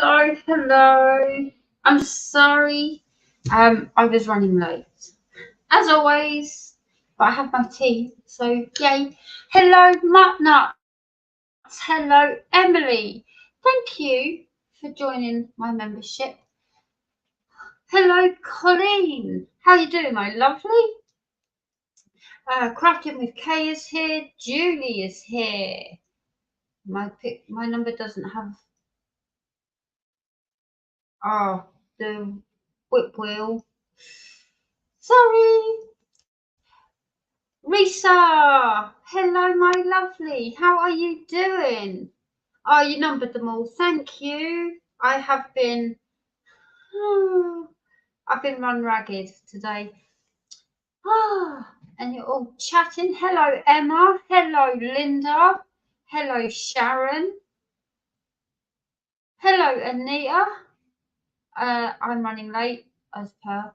Hello. I'm sorry. I was running late, as always, but I have my tea, so yay. Hello, Nuts. Hello, Emily. Thank you for joining my membership. Hello, Colleen. How you doing, my lovely? Crafting with Kay is here. Julie is here. My number doesn't have the whip wheel. Sorry. Risa, hello, my lovely. How are you doing? Oh, you numbered them all. Thank you. I've been run ragged today. And you're all chatting. Hello, Emma. Hello, Linda. Hello, Sharon. Hello, Anita. I'm running late as per.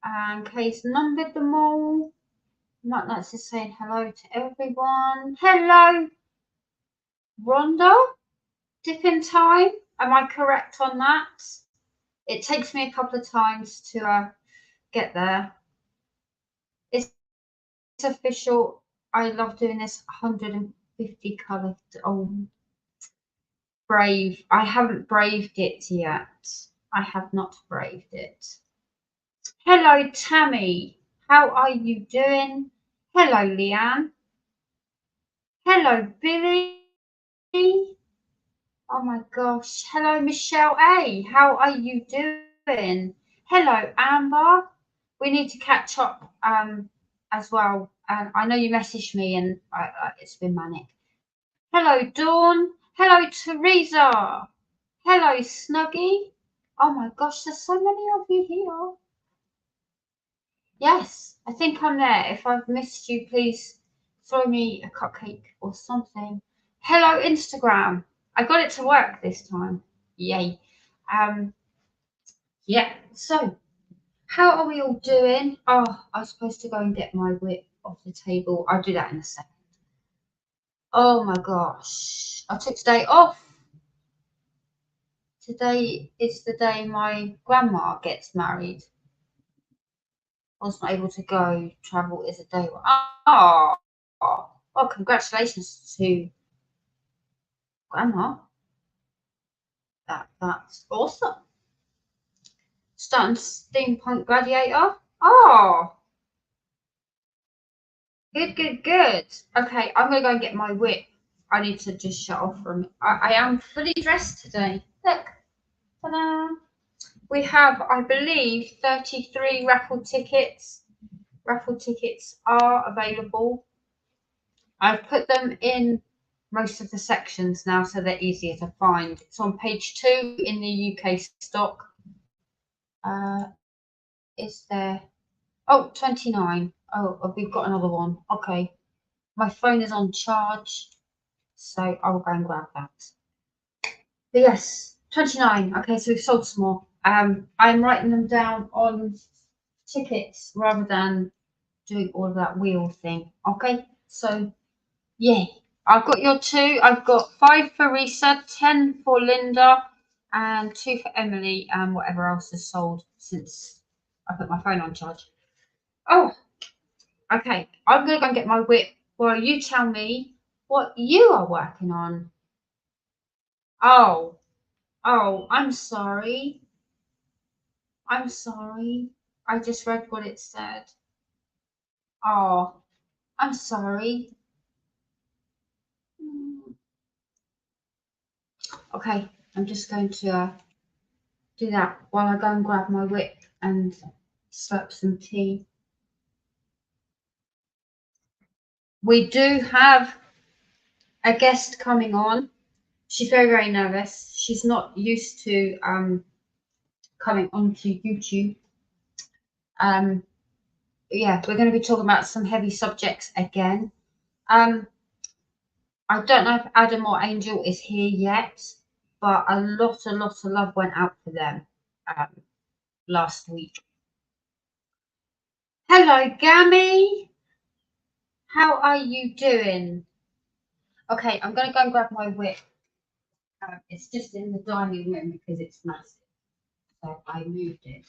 And Kay's numbered them all. Nuts is saying hello to everyone. Hello, Rhonda. Dipping time. Am I correct on that? It takes me a couple of times to get there. It's official. I love doing this 150 colored. Oh, brave. I haven't braved it yet. I have not braved it. Hello, Tammy. How are you doing? Hello, Leanne. Hello, Billy. Oh my gosh. Hello, Michelle A. How are you doing? Hello, Amber. We need to catch up as well. I know you messaged me and it's been manic. Hello, Dawn. Hello, Teresa. Hello, Snuggy. Oh my gosh, there's so many of you here. Yes, I think I'm there. If I've missed you, please throw me a cupcake or something. Hello, Instagram. I got it to work this time. Yay. Yeah, so how are we all doing? Oh, I was supposed to go and get my whip off the table. I'll do that in a second. Oh my gosh. I took today off. Today is the day my grandma gets married. I wasn't able to go. Travel is a day. Oh, well, congratulations to Grandma. That's awesome. Starting Steampunk Gladiator. Oh, good. Okay, I'm gonna go and get my whip. I need to just shut off from it. I am fully dressed today. Look. Ta-da. We have, I believe, 33 raffle tickets. Raffle tickets are available. I've put them in most of the sections now, so they're easier to find. It's on page 2 in the UK stock. Is there? Oh, 29. Oh, we've got another one. Okay. My phone is on charge, so I will go and grab that. But yes, 29. Okay, so we've sold some more. I'm writing them down on tickets rather than doing all of that wheel thing. Okay, so yeah, I've got your 2. I've got 5 for Risa, 10 for Linda, and 2 for Emily, and whatever else is sold since I put my phone on charge. Oh, okay. I'm gonna go and get my whip while you tell me what you are working on. Oh, I'm sorry. I'm sorry. I just read what it said. Oh, I'm sorry. Okay, I'm just going to do that while I go and grab my whip and slurp some tea. We do have a guest coming on. She's very nervous. She's not used to coming onto YouTube. Yeah, we're going to be talking about some heavy subjects again. I don't know if Adam or Angel is here yet, but a lot of love went out for them last week. Hello, Gammy. How are you doing? Okay, I'm going to go and grab my whip. It's just in the dining room because it's massive. So I moved it.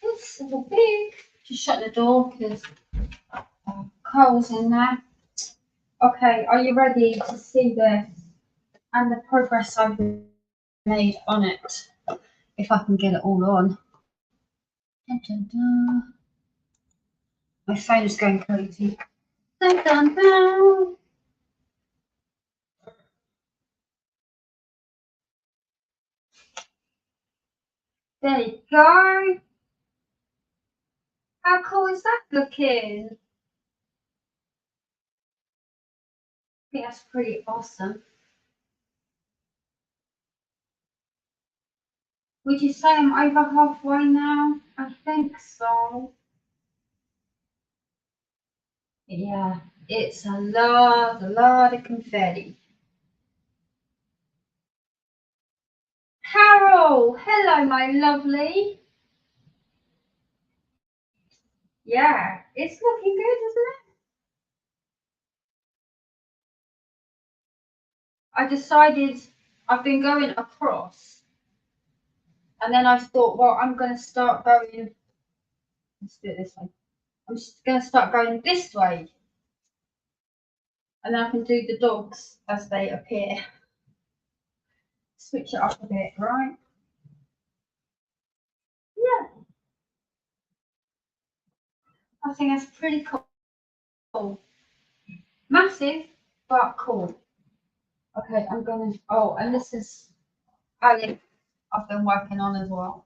It's a little big. Just shut the door because Cole's in there. Okay, are you ready to see this and the progress I've made on it? If I can get it all on. Dun, dun, dun. My phone is going crazy. Dun, dun, dun. There you go. How cool is that looking? I think that's pretty awesome. Would you say I'm over halfway now? I think so. Yeah, it's a lot of confetti. Carole, hello, my lovely. Yeah, it's looking good, isn't it? I decided I've been going across, and then I thought, well, I'm going to start going. Let's do it this way. I'm just going to start going this way, and then I can do the dogs as they appear. Switch it up a bit, right? Yeah, I think that's pretty cool. Massive, but cool. Okay, I'm going to. Oh, and this is Alex I've been working on as well.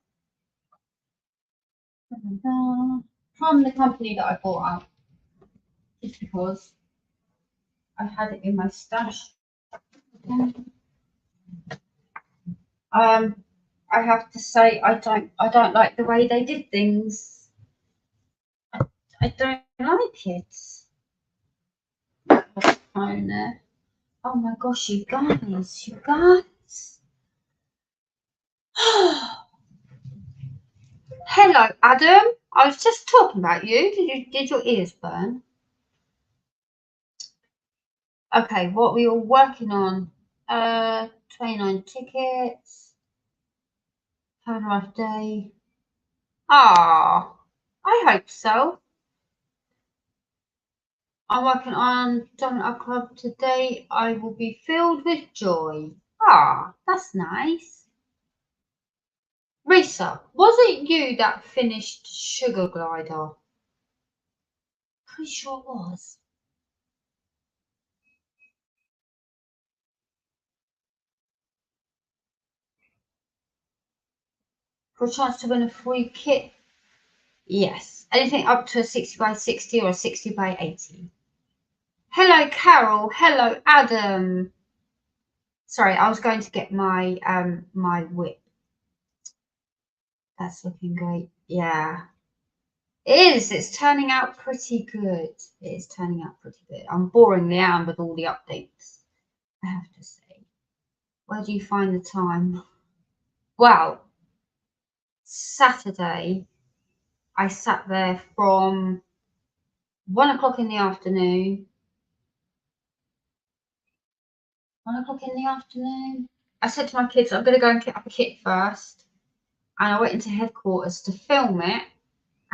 From the company that I bought out, just because I had it in my stash. I have to say I don't like the way they did things. I don't like it. Oh my gosh, you guys. Hello, Adam. I was just talking about you. Did your ears burn? Okay, what we were working on? 29 tickets. Have a rough day. Ah, I hope so. I'm working on Donut Club today. I will be filled with joy. Ah, that's nice. Risa, was it you that finished Sugar Glider? Pretty sure it was. For a chance to win a free kit? Yes. Anything up to a 60 by 60 or a 60 by 80. Hello, Carole. Hello, Adam. Sorry, I was going to get my my whip. That's looking great. Yeah. It is. It's turning out pretty good. It is turning out pretty good. I'm boring Leanne with all the updates, I have to say. Where do you find the time? Well, Saturday, I sat there from 1 o'clock in the afternoon. 1 o'clock in the afternoon. I said to my kids, I'm going to go and pick up a kit first. And I went into headquarters to film it.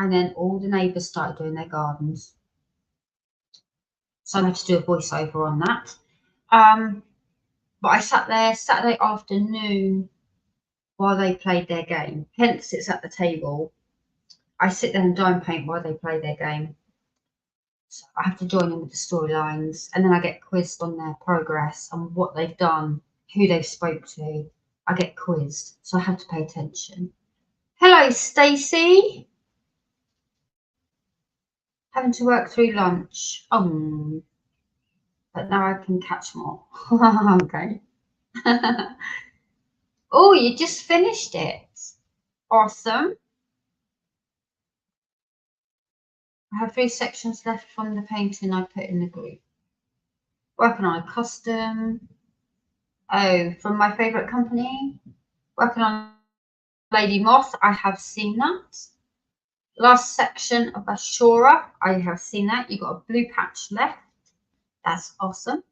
And then all the neighbours started doing their gardens. So I had to do a voiceover on that. But I sat there Saturday afternoon while they played their game. Hence, it's at the table. I sit there and dime paint while they play their game. So I have to join in with the storylines, and then I get quizzed on their progress and what they've done, who they've spoke to. I get quizzed, so I have to pay attention. Hello, Stacey. Having to work through lunch. But now I can catch more. Okay. Oh, you just finished it. Awesome. I have 3 sections left from the painting I put in the group. Working on a custom. Oh, from my favourite company. Working on Lady Moth. I have seen that. Last section of Ashura. I have seen that. You've got a blue patch left. That's awesome.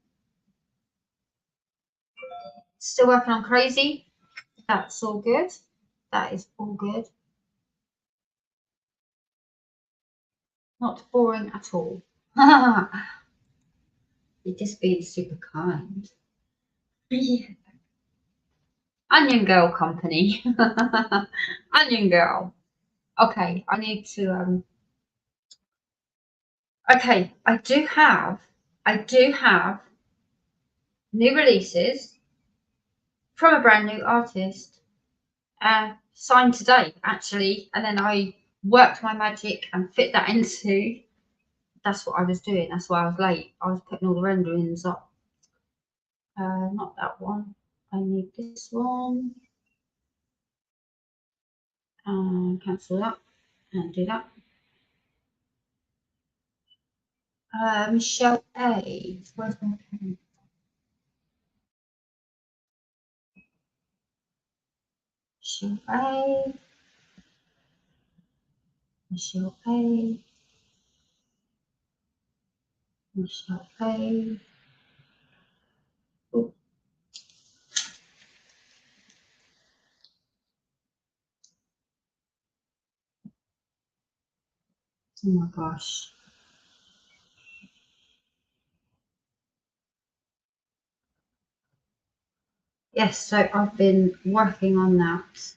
Still working on Crazy. That's all good. That is all good. Not boring at all. You're just being super kind. Yeah. Onion Girl Company. Onion Girl. Okay, I need to okay, I do have new releases from a brand new artist. Signed today, actually, and then I worked my magic and fit that into. That's what I was doing. That's why I was late. I was putting all the renderings up. Not that one. I need this one. Cancel that and do that. Michelle A. Where's my pen? Michelle A. Michelle A. Michelle A. Oh. Oh my gosh. Yes, so I've been working on that.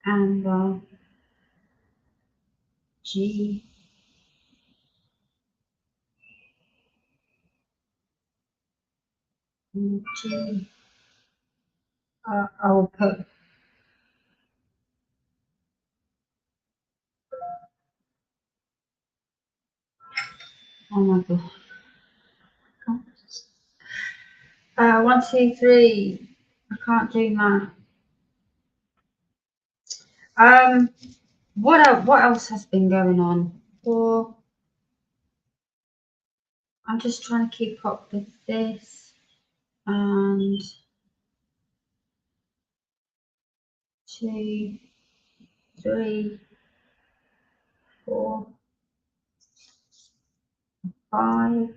And G. G. I will put. Oh my god. 1, 2, 3. I can't do math. What else has been going on? Or I'm just trying to keep up with this. And 2, 3, 4, 5.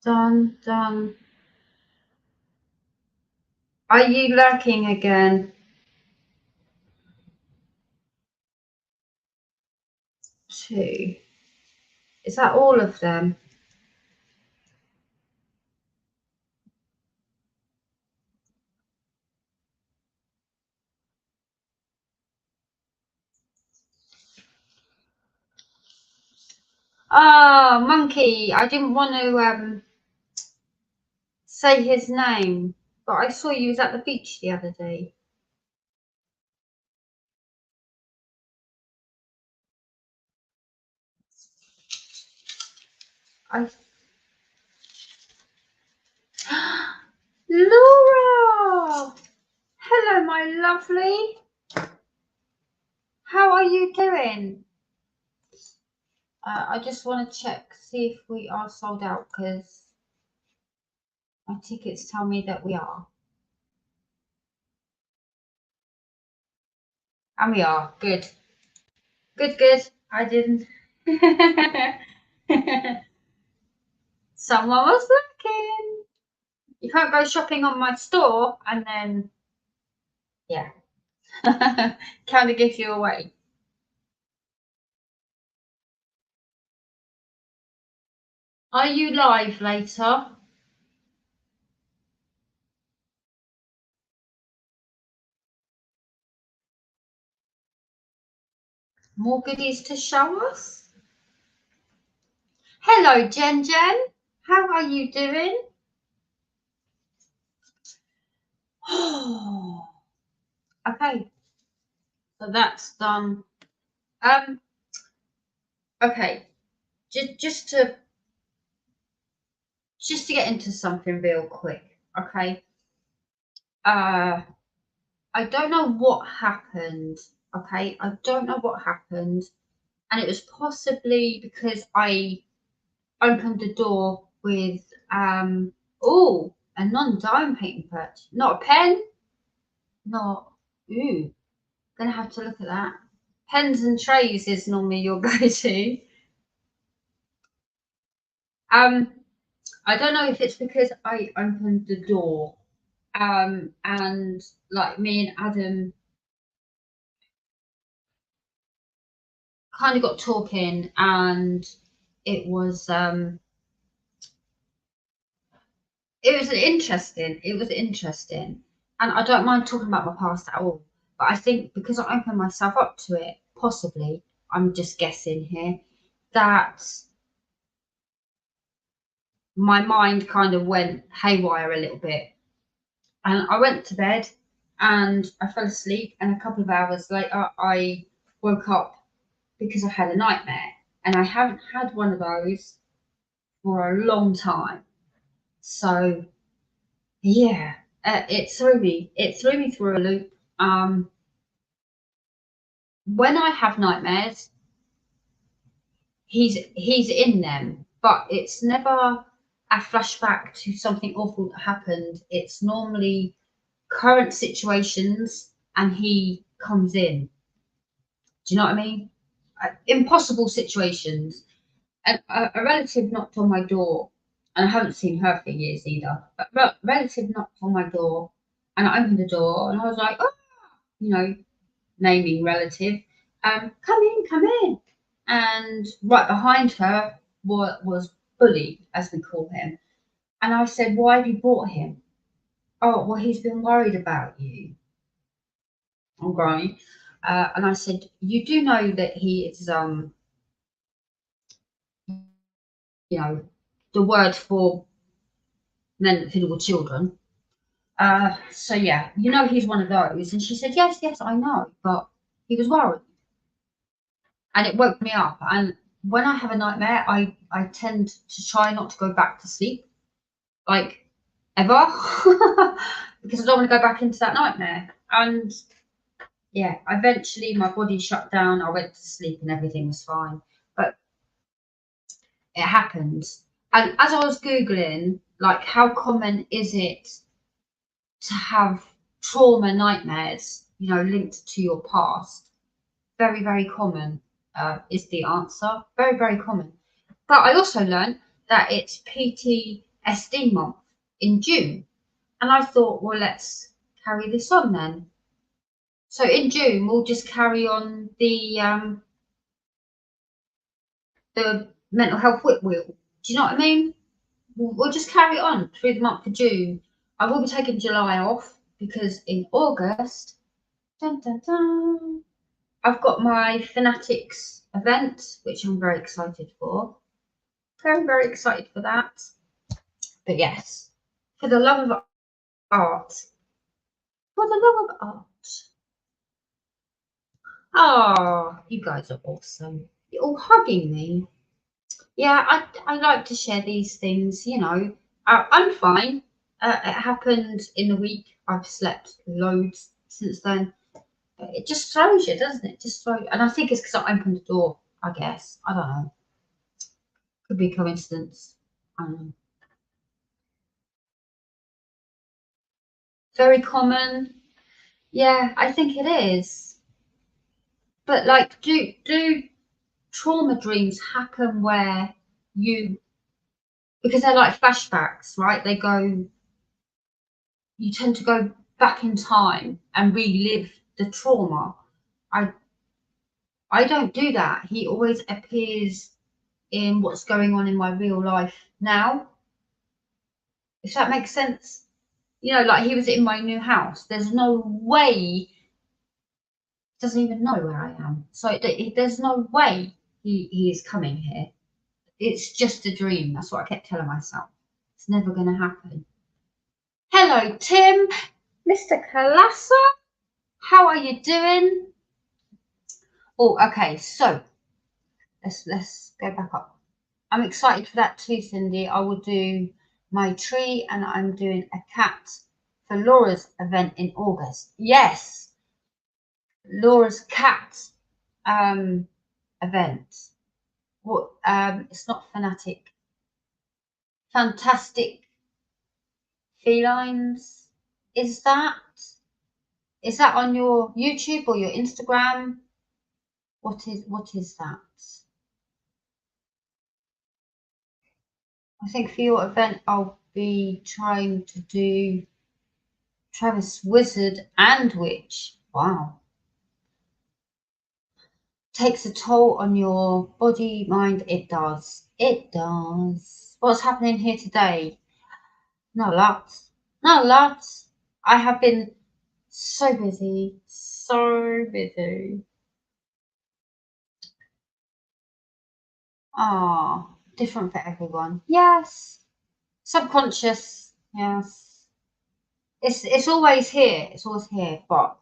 Done. Are you lurking again? 2. Is that all of them? Oh, Monkey. I didn't want to say his name, but I saw you was at the beach the other day. lovely. How are you doing? I just want to check, see if we are sold out, because my tickets tell me that we are. And we are. Good. Good, good. I didn't. Someone was looking. You can't go shopping on my store and then, yeah, kind of give you away. Are you live later? More goodies to show us? Hello, Jen Jen. How are you doing? Okay, so that's done. Okay, just to get into something real quick. Okay, I don't know what happened. Okay, I don't know what happened, and it was possibly because I opened the door with oh, a non-dime painting purchase, not a pen, not gonna have to look at that. Pens and trays is normally your go-to. I don't know if it's because I opened the door, and like me and Adam kind of got talking, and it was interesting, and I don't mind talking about my past at all. But I think because I opened myself up to it, possibly, I'm just guessing here, that my mind kind of went haywire a little bit. And I went to bed and I fell asleep, and a couple of hours later I woke up because I had a nightmare, and I haven't had one of those for a long time. So yeah, it threw me through a loop. When I have nightmares, he's in them, but it's never a flashback to something awful that happened. It's normally current situations, and he comes in. Do you know what I mean? Impossible situations. And a relative knocked on my door, and I haven't seen her for years either. But a relative knocked on my door, and I opened the door, and I was like, oh, you know, naming relative, come in, come in. And right behind her was Bully, as we call him. And I said, why have you brought him? Oh, well, he's been worried about you. I'm crying. And I said, you do know that he is, you know, the word for men that fiddle with children. So yeah, you know he's one of those. And she said, yes, yes, I know, but he was worried. And it woke me up. And when I have a nightmare, I tend to try not to go back to sleep, like ever, because I don't want to go back into that nightmare. And yeah, eventually my body shut down. I went to sleep and everything was fine. But it happened. And as I was Googling, like, how common is it to have trauma nightmares, you know, linked to your past? Very, very common is the answer. Very, very common. But I also learned that it's PTSD month in June. And I thought, well, let's carry this on then. So in June, we'll just carry on the mental health whip wheel. Do you know what I mean? We'll just carry it on through the month of June. I will be taking July off because in August, dun, dun, dun, I've got my Fanatics event, which I'm very excited for. Very, very excited for that. But yes, for the love of art. For the love of art. Oh, you guys are awesome. You're all hugging me. Yeah, I like to share these things, you know. I'm fine. It happened in the week. I've slept loads. since then. But it just throws you, doesn't it? Just throws you. And I think it's because I opened the door, I guess. I don't know. Could be coincidence. I don't know. Very common. Yeah, I think it is. But like, do trauma dreams happen where because they're like flashbacks, right? You tend to go back in time and relive the trauma. I don't do that. He always appears in what's going on in my real life now. If that makes sense. You know, like he was in my new house. There's no way he doesn't even know where I am. So there's no way he is coming here. It's just a dream. That's what I kept telling myself. It's never going to happen. Hello, Tim. Mr. Kalasa. How are you doing? Oh, okay. So let's go back up. I'm excited for that too, Cindy. I will do my tree and I'm doing a cat for Laura's event in August. Yes, Laura's cat event. What? It's not Fanatic. Fantastic felines. Is that on your YouTube or your Instagram? What is that? I think for your event I'll be trying to do Travis Wizard and Witch. Wow. Takes a toll on your body, mind. It does. It does. What's happening here today? Not lots. Not lots. I have been so busy. So busy. Ah, different for everyone. Yes. Subconscious. Yes. It's always here. It's always here. But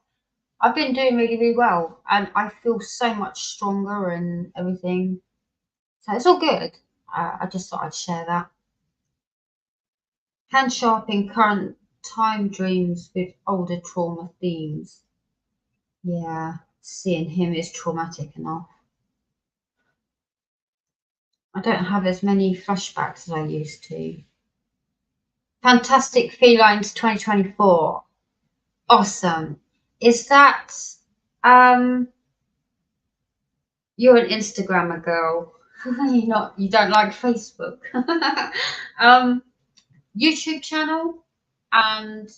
I've been doing really, really well, and I feel so much stronger and everything. So it's all good. I just thought I'd share that. Hand sharpening current time dreams with older trauma themes. Yeah, seeing him is traumatic enough. I don't have as many flashbacks as I used to. Fantastic Felines 2024. Awesome. Is that you're an Instagrammer girl. You don't like Facebook. YouTube channel and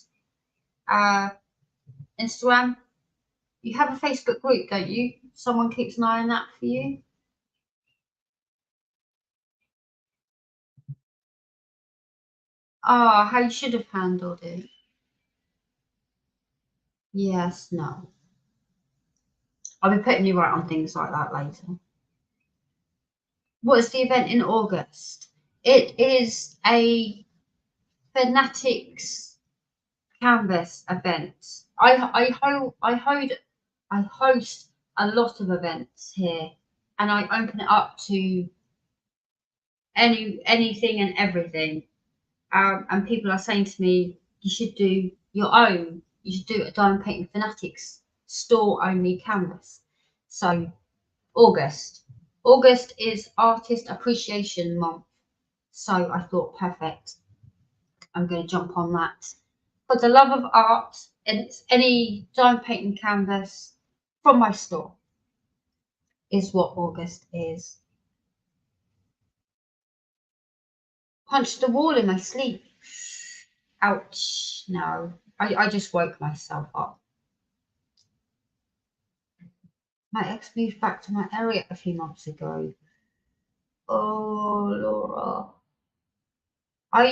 Instagram. You have a Facebook group, don't you? Someone keeps an eye on that for you. Ah, how you should have handled it. Yes, no. I'll be putting you right on things like that later. What is the event in August? It is a Fanatics canvas event. I host a lot of events here, and I open it up to anything and everything. And people are saying to me, you should do your own. You should do a Diamond Painting Fanatics store only canvas. So August is Artist Appreciation Month. So I thought, perfect. I'm going to jump on that. For the love of art, and it's any diamond painting canvas from my store is what August is. Punched the wall in my sleep. Ouch. No, I just woke myself up. My ex moved back to my area a few months ago. Oh, Laura. Are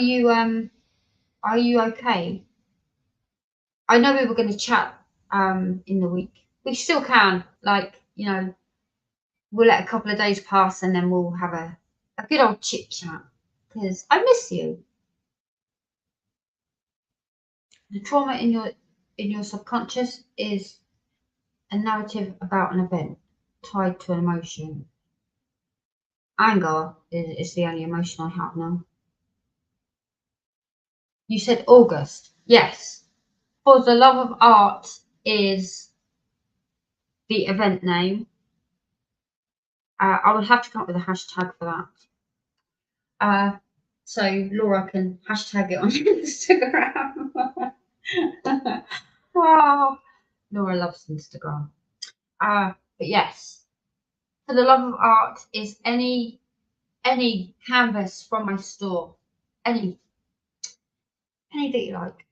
you okay? I know we were going to chat in the week. We still can, like, you know, we'll let a couple of days pass and then we'll have a good old chit chat because I miss you. The trauma in your subconscious is a narrative about an event tied to an emotion. Anger is the only emotion I have now. You said August. Yes. For the love of art is the event name. I would have to come up with a hashtag for that. So Laura can hashtag it on Instagram. Oh, Laura loves Instagram. But yes, For the Love of Art is any canvas from my store, any that you like.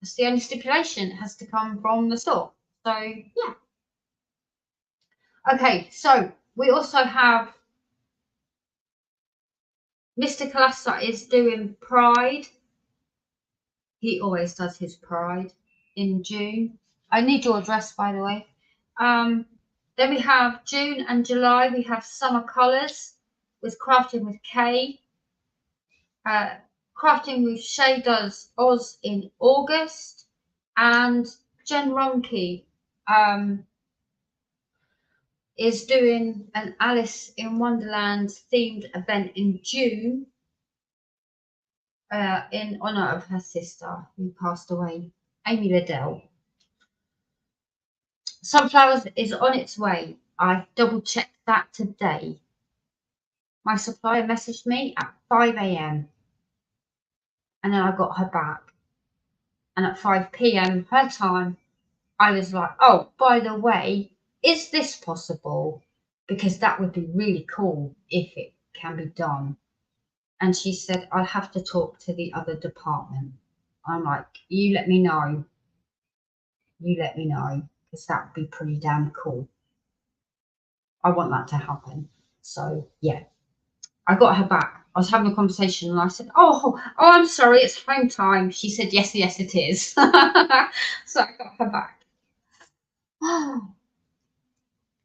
That's the only stipulation. It has to come from the store. So yeah. Okay, so we also have Mr. Colchester is doing Pride. He always does his Pride in June. I need your address, by the way. Then we have June and July. We have Summer Colours with Crafting with Kay. Crafting with Shay does Oz in August. And Jen Ronke is doing an Alice in Wonderland themed event in June in honour of her sister who passed away, Amy Liddell. Sunflowers is on its way. I double-checked that today. My supplier messaged me at 5 AM and then I got her back. And at 5 PM her time, I was like, oh, by the way, is this possible? Because that would be really cool if it can be done. And she said, I'll have to talk to the other department. I'm like, you let me know. You let me know, because that would be pretty damn cool. I want that to happen. So, yeah. I got her back. I was having a conversation and I said, oh, I'm sorry, it's home time. She said, yes, it is. So I got her back.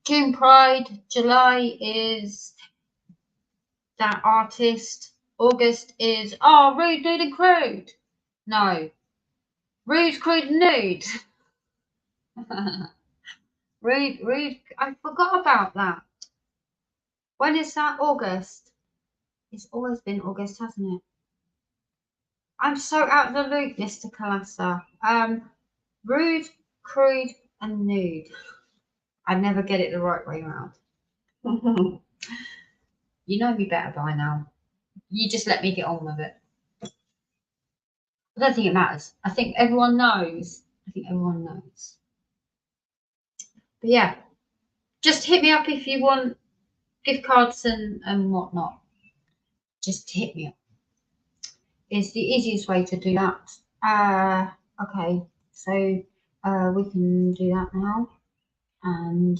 June Pride, July is that artist. August is, Rude, Nude and Crude. No. Rude, Crude, Nude. Rude, I forgot about that. When is that? August. It's always been August, hasn't it? I'm so out of the loop, Mr. Colchester. Rude, Crude and Nude. I never get it the right way around. You know me better by now. You just let me get on with it. I don't think it matters. I think everyone knows. But yeah, just hit me up if you want gift cards and whatnot. Just hit me up. It's the easiest way to do that. Okay, so we can do that now. And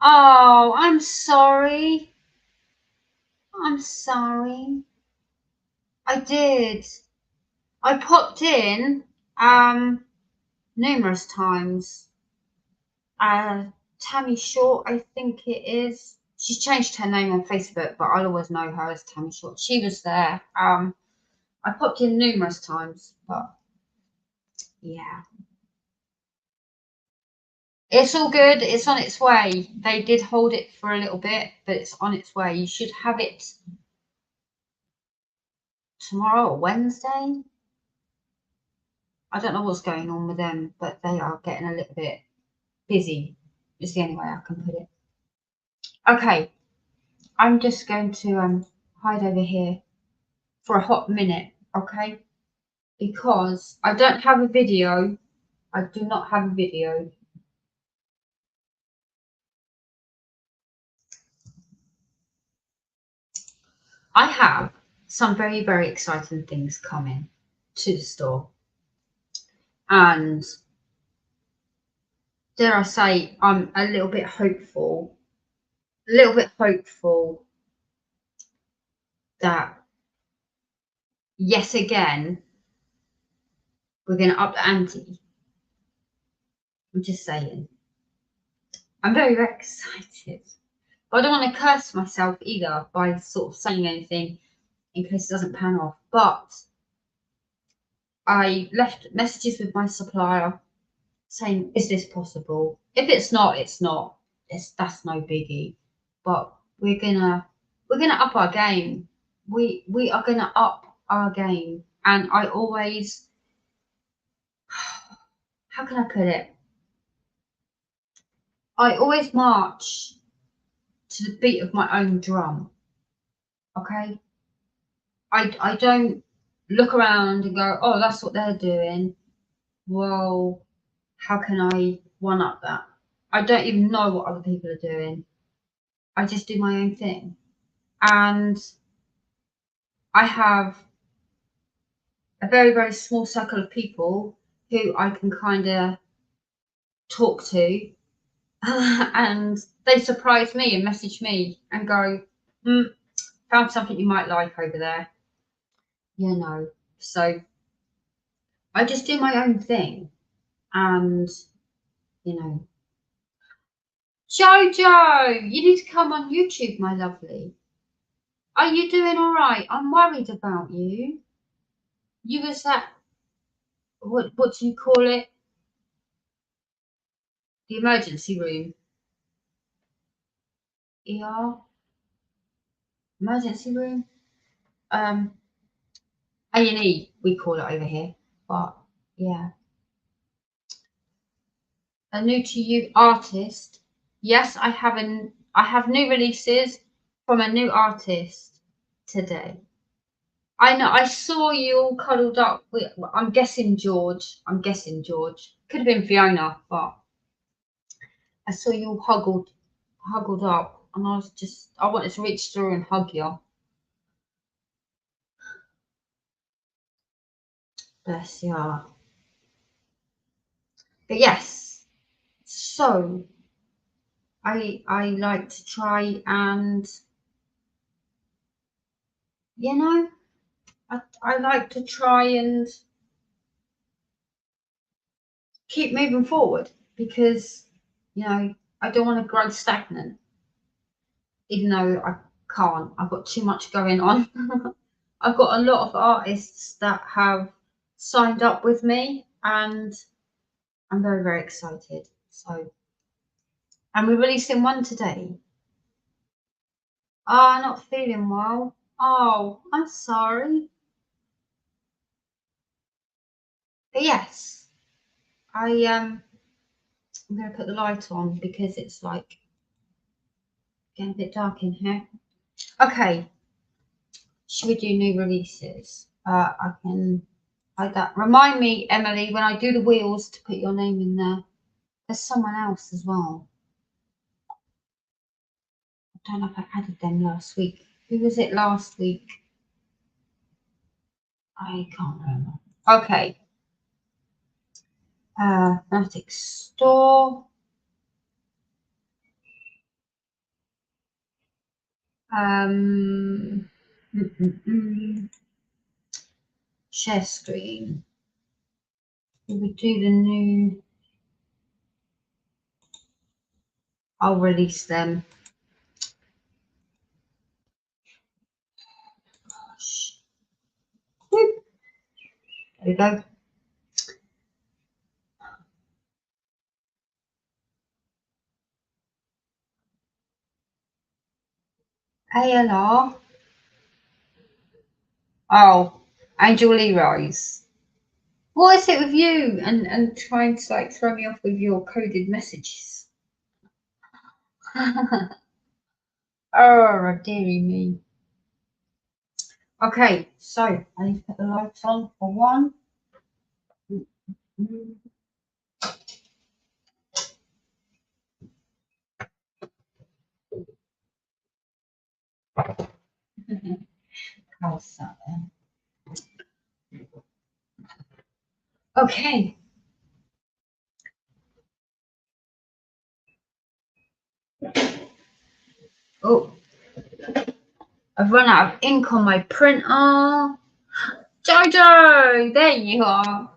oh, I'm sorry. I did. I popped in numerous times. Tammy Short, I think it is. She's changed her name on Facebook, but I'll always know her as Tammy Short. She was there. I popped in numerous times, but yeah. It's all good. It's on its way. They did hold it for a little bit, but it's on its way. You should have it tomorrow or Wednesday. I don't know what's going on with them, but they are getting a little bit busy. It's the only way I can put it. Okay, I'm just going to hide over here for a hot minute, okay? Because I don't have a video. I do not have a video. I have some very, very exciting things coming to the store. And dare I say, I'm a little bit hopeful that yet again, we're going to up the ante. I'm just saying. I'm very, very excited. But I don't want to curse myself either by sort of saying anything in case it doesn't pan off. But I left messages with my supplier saying, is this possible? If it's not, it's not. That's no biggie. But we're gonna up our game. We are gonna up our game, and I always, how can I put it? I always march to the beat of my own drum. Okay? I don't look around and go, oh, that's what they're doing. Well, how can I one up that? I don't even know what other people are doing. I just do my own thing. And I have a very, very small circle of people who I can kind of talk to. And they surprise me and message me and go, found something you might like over there. You know, so I just do my own thing. And, you know, Jojo, you need to come on YouTube, my lovely. Are you doing all right? I'm worried about you. You was at, what do you call it? The emergency room. ER? Emergency room? A&E, we call it over here. But, yeah. A new to you artist. Yes, I have new releases from a new artist today. I know, I saw you all cuddled up with, I'm guessing George. Could have been Fiona, but I saw you all huddled up, and I wanted to reach through and hug you. Bless you. But yes, so I like to try and, you know, I like to try and keep moving forward because, you know, I don't want to grow stagnant, even though I can't. I've got too much going on. I've got a lot of artists that have signed up with me, and I'm very, very excited. So, and we're releasing one today. Oh, not feeling well. Oh, I'm sorry. But yes, I'm gonna put the light on because it's like getting a bit dark in here. Okay. Should we do new releases? I can hide that. Remind me, Emily, when I do the wheels to put your name in there. There's someone else as well. I don't know if I added them last week. Who was it last week? I can't remember. Okay. Fanatic store. Share screen. We would do the new. I'll release them. Gosh. Whoop. There we go. ALR. Oh, Angel Lea Rose. What is it with you and trying to like throw me off with your coded messages? Oh, dearie me. Okay, so I need to put the lights on for one. How's that then? Okay. Oh, I've run out of ink on my printer. Jojo, there you are.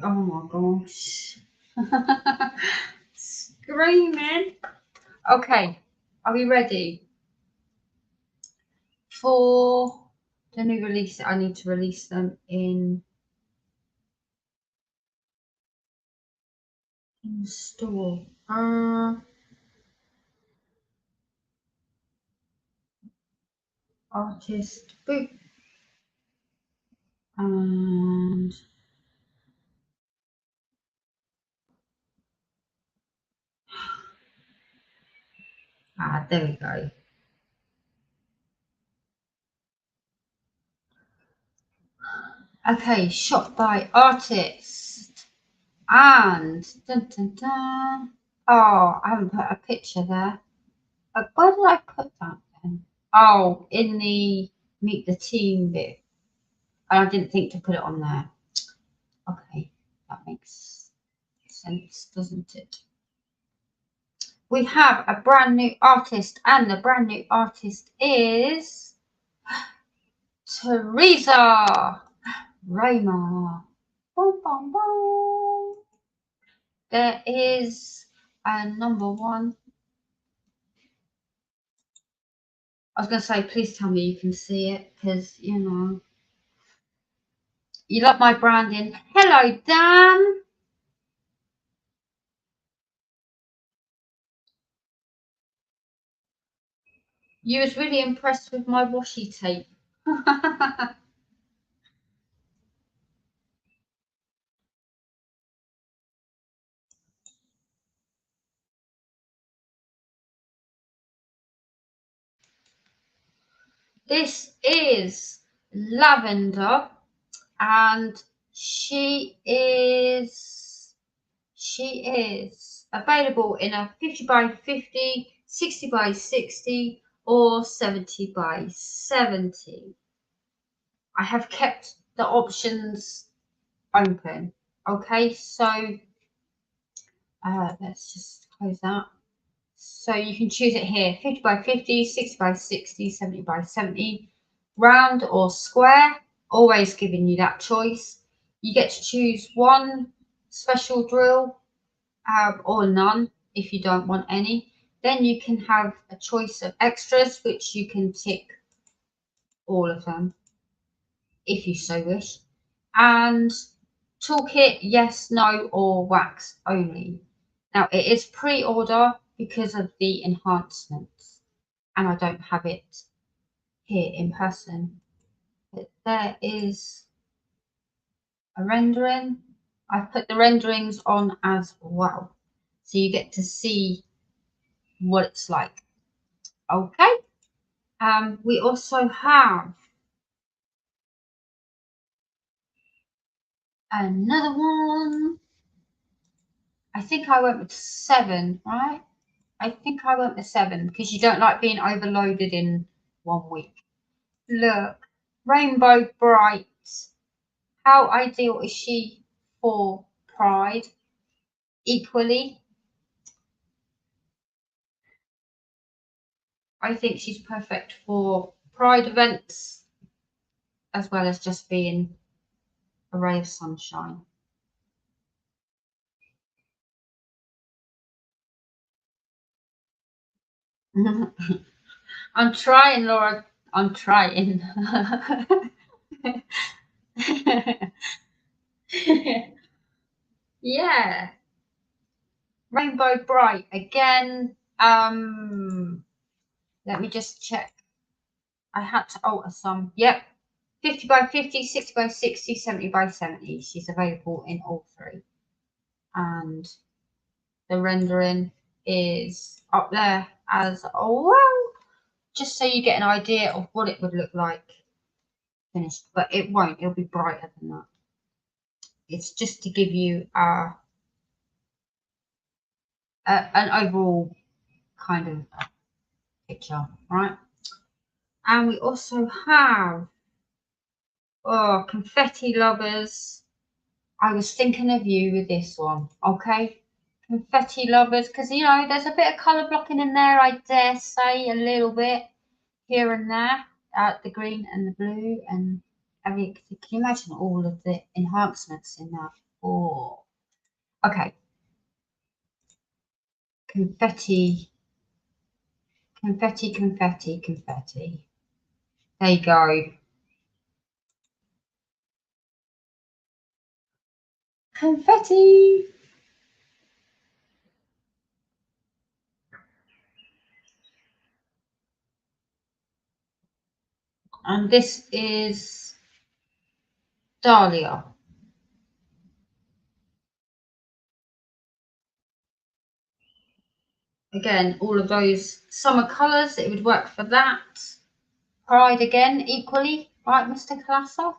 Oh my gosh. Screaming. Okay, are we ready for the new release? I need to release them in store. artist book. And there we go. Okay, shot by artist. And dun, dun, dun. Oh, I haven't put a picture there. Where did I put that then? Oh, in the meet the team bit. And I didn't think to put it on there. Okay, that makes sense, doesn't it? We have a brand new artist, and the brand new artist is Teresa Raymer. Boom, boom, boom. There is a number one. I was going to say, please tell me you can see it, because, you know, you love my branding. Hello, Dan. You was really impressed with my washi tape. This is Lavender, and she is available in a 50 by 50, 60 by 60, or 70 by 70. I have kept the options open. Okay, so let's just close that. So you can choose it here: 50 by 50, 60 by 60, 70 by 70, round or square, always giving you that choice. You get to choose one special drill or none if you don't want any. Then you can have a choice of extras, which you can tick all of them if you so wish. And toolkit, yes, no, or wax only. Now it is pre-order because of the enhancements, and I don't have it here in person. But there is a rendering. I've put the renderings on as well, so you get to see what it's like. Okay. We also have another one. I think I went with 7, right? I think I went with 7 because you don't like being overloaded in 1 week. Look, Rainbow Bright. How ideal is she for Pride? Equally, I think she's perfect for Pride events as well as just being a ray of sunshine. I'm trying, Laura. I'm trying. Yeah. Rainbow Bright again. Let me just check. I had to alter some. Yep. 50 by 50, 60 by 60, 70 by 70. She's available in all three. And the rendering is up there as well, just so you get an idea of what it would look like finished. But it won't. It'll be brighter than that. It's just to give you an overall kind of picture, right? And we also have confetti lovers. I was thinking of you with this one, okay? Confetti lovers, because you know there's a bit of colour blocking in there, I dare say, a little bit here and there, the green and the blue, and I mean, can you imagine all of the enhancements in that? Oh, okay. Confetti, confetti, confetti, confetti. There you go. Confetti. And this is Dahlia. Again, all of those summer colours, it would work for that. Pride again, equally, right, Mr. Classer?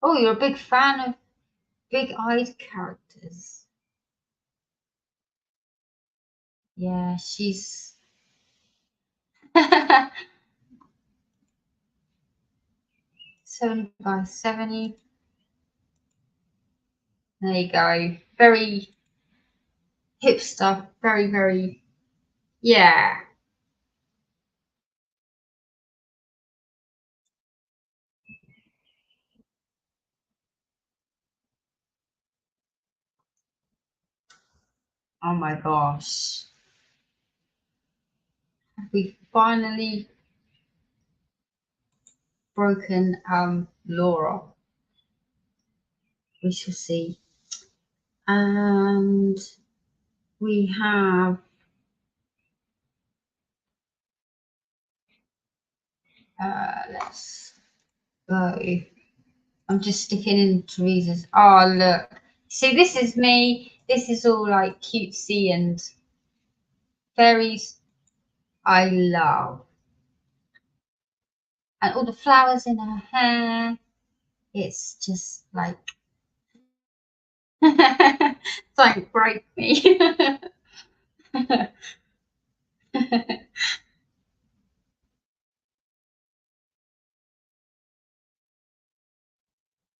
Oh, you're a big fan of big-eyed characters. Yeah, she's... 70 by 70. There you go. Very hipster. Very, very... Yeah. Oh my gosh. We finally broken Laura. We shall see. And we have let's go. I'm just sticking in Teresa's. Oh look. See, this is me. This is all like cutesy and fairies. I love. And all the flowers in her hair. It's just like don't break me.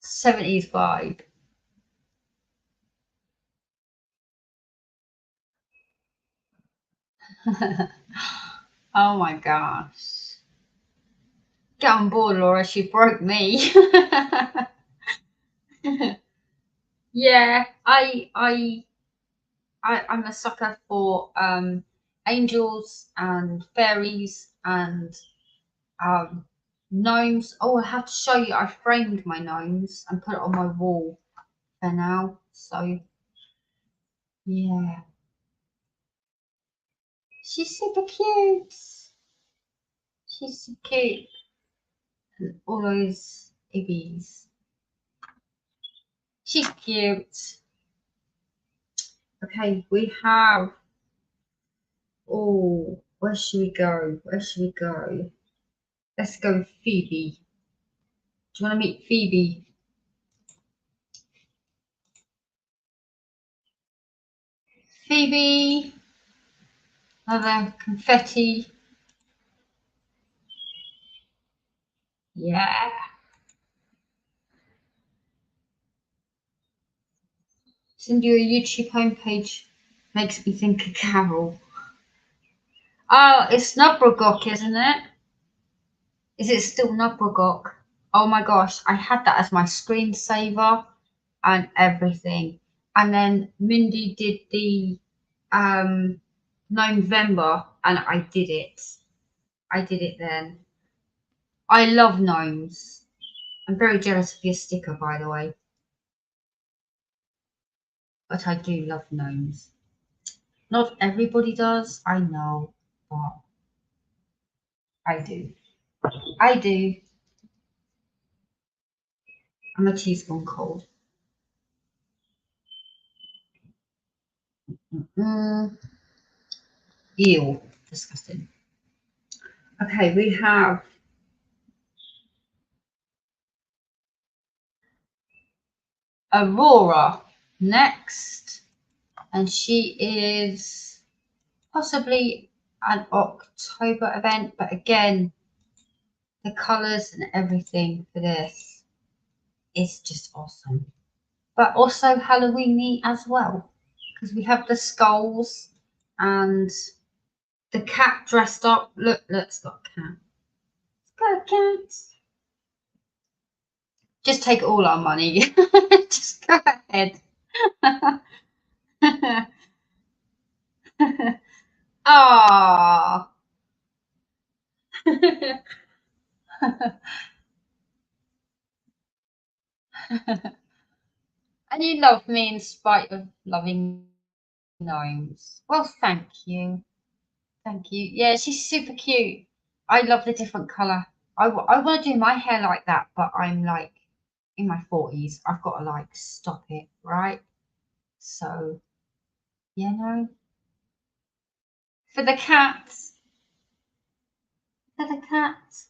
70s vibe. Oh my gosh. Get on board, Laura, she broke me. Yeah, I'm a sucker for angels and fairies and gnomes. Oh, I have to show you, I framed my gnomes and put it on my wall for now. So yeah. She's super cute. She's so cute. And all those ibbies. She's cute. Okay, we have. Oh, where should we go? Where should we go? Let's go with Phoebe. Do you want to meet Phoebe? Phoebe. Another confetti. Yeah. Send you a YouTube homepage. Makes me think of Carole. Oh, it's Nubragok, isn't it? Is it still Nubragok? Oh my gosh, I had that as my screensaver and everything. And then Mindy did the November and I did it. I did it then. I love gnomes. I'm very jealous of your sticker, by the way. But I do love gnomes. Not everybody does, I know, but I do. I do. And my tea's gone cold. Ew, disgusting. Okay, we have Aurora next, and she is possibly an October event, but again, the colours and everything for this is just awesome. But also Halloweeny as well, because we have the skulls and the cat dressed up. Look, it's got a cat. It's got a cat. Just take all our money. Just go ahead. Ah. And you love me in spite of loving gnomes. Well, thank you. Thank you. Yeah, she's super cute. I love the different colour. I want to do my hair like that, but I'm like in my 40s. I've got to like stop it, right? So, you know, for the cats, for the cats.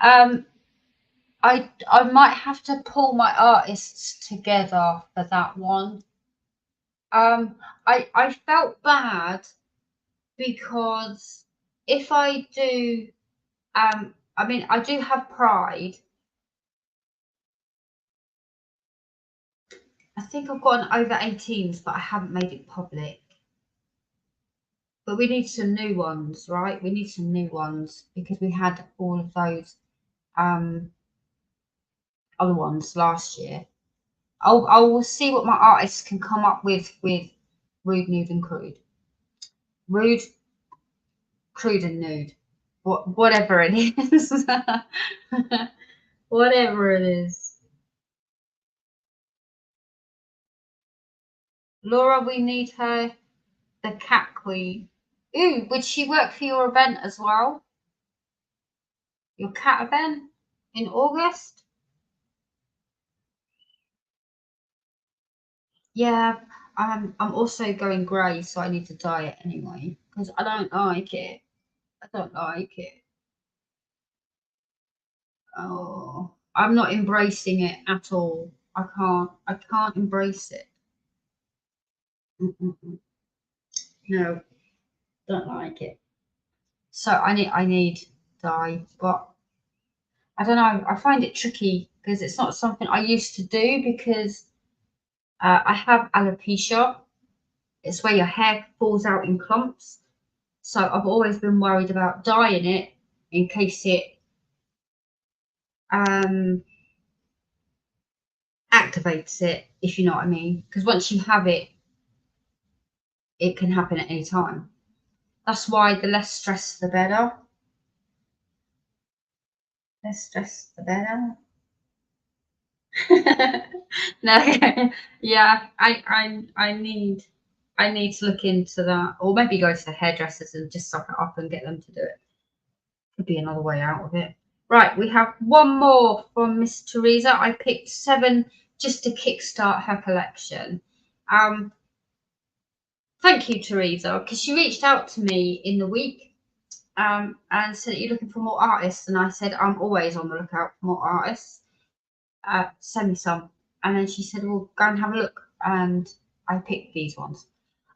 I might have to pull my artists together for that one. I felt bad because if I do, I mean, I do have pride. I think I've got an over 18s, but I haven't made it public. But we need some new ones, right? We need some new ones because we had all of those other ones last year. I will see what my artists can come up with rude, nude, and crude. Rude, crude, and nude. Whatever it is. Whatever it is. Laura, we need her, the cat queen. Ooh, would she work for your event as well? Your cat event in August? Yeah, I'm also going grey, so I need to dye it anyway because I don't like it. I don't like it. Oh, I'm not embracing it at all. I can't embrace it. Mm-mm-mm. No, don't like it. So I need dye, but I don't know. I find it tricky because it's not something I used to do because I have alopecia. It's where your hair falls out in clumps. So I've always been worried about dyeing it in case it activates it, if you know what I mean. Because once you have it, it can happen at any time. That's why the less stress, the better. Less stress, the better. No, yeah, I need to look into that, or maybe go to the hairdressers and just suck it up and get them to do it. Could be another way out of it. Right, we have one more from Miss Teresa. I picked 7 just to kickstart her collection. Thank you, Teresa, because she reached out to me in the week and said, "You're looking for more artists," and I said, "I'm always on the lookout for more artists. Send me some." And then she said, "Well, go and have a look," and I picked these ones.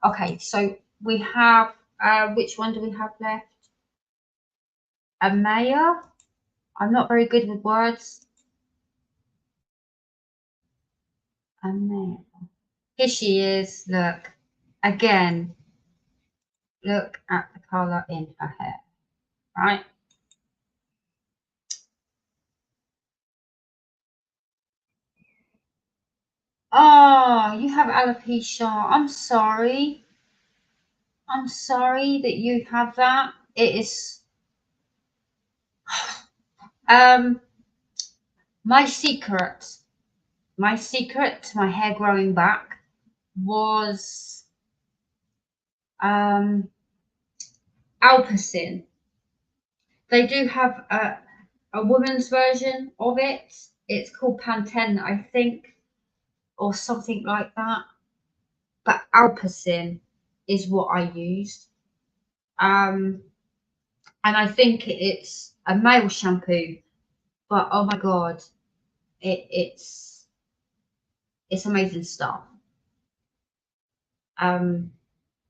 Okay, so we have which one do we have left? Amaya. I'm not very good with words. Amaya. Here she is. Look again. Look at the color in her hair. Right. Oh, you have alopecia. I'm sorry. I'm sorry that you have that. It is um my secret to my hair growing back was Alpacin. They do have a woman's version of it. It's called Pantene, I think, or something like that. But Alpacin is what I used. And I think it's a male shampoo, but oh my god, it's amazing stuff.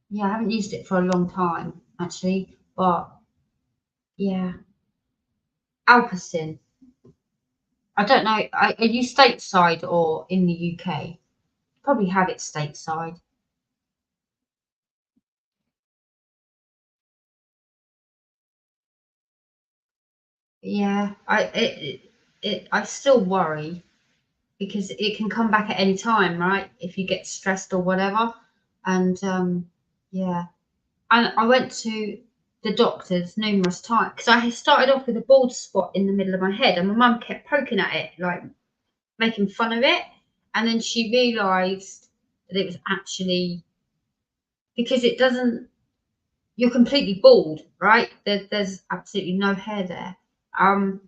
Yeah, I haven't used it for a long time actually, but yeah, Alpacin. I don't know. Are you stateside or in the UK? Probably have it stateside. Yeah, I still worry because it can come back at any time, right? If you get stressed or whatever. And yeah, and I went to the doctors numerous times because I started off with a bald spot in the middle of my head, and my mum kept poking at it, like making fun of it. And then she realised that it was actually because it doesn't. you're completely bald, right? There's absolutely no hair there. And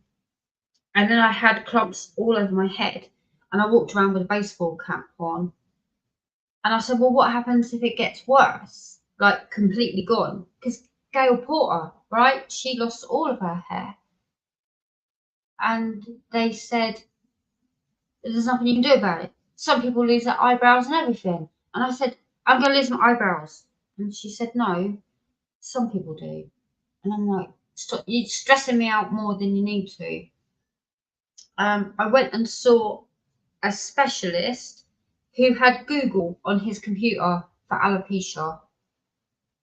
then I had clumps all over my head, and I walked around with a baseball cap on. And I said, well, what happens if it gets worse? Like completely gone? Because Gail Porter, right? She lost all of her hair. And they said, there's nothing you can do about it. Some people lose their eyebrows and everything. And I said, I'm going to lose my eyebrows. And she said, no, some people do. And I'm like, stop, you're stressing me out more than you need to. I went and saw a specialist who had Google on his computer for alopecia.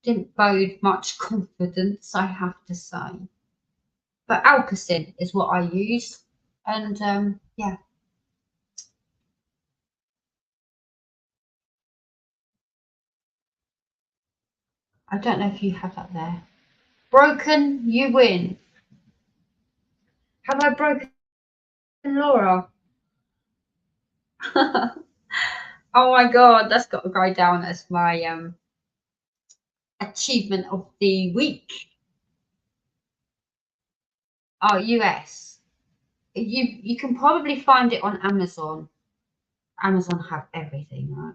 Didn't bode much confidence, I have to say. But Alkacin is what I used. And yeah. I don't know if you have that there. Broken, you win. Have I broken Laura? Oh my god, that's got to go down as my achievement of the week. Oh, US. You can probably find it on Amazon. Amazon have everything, right?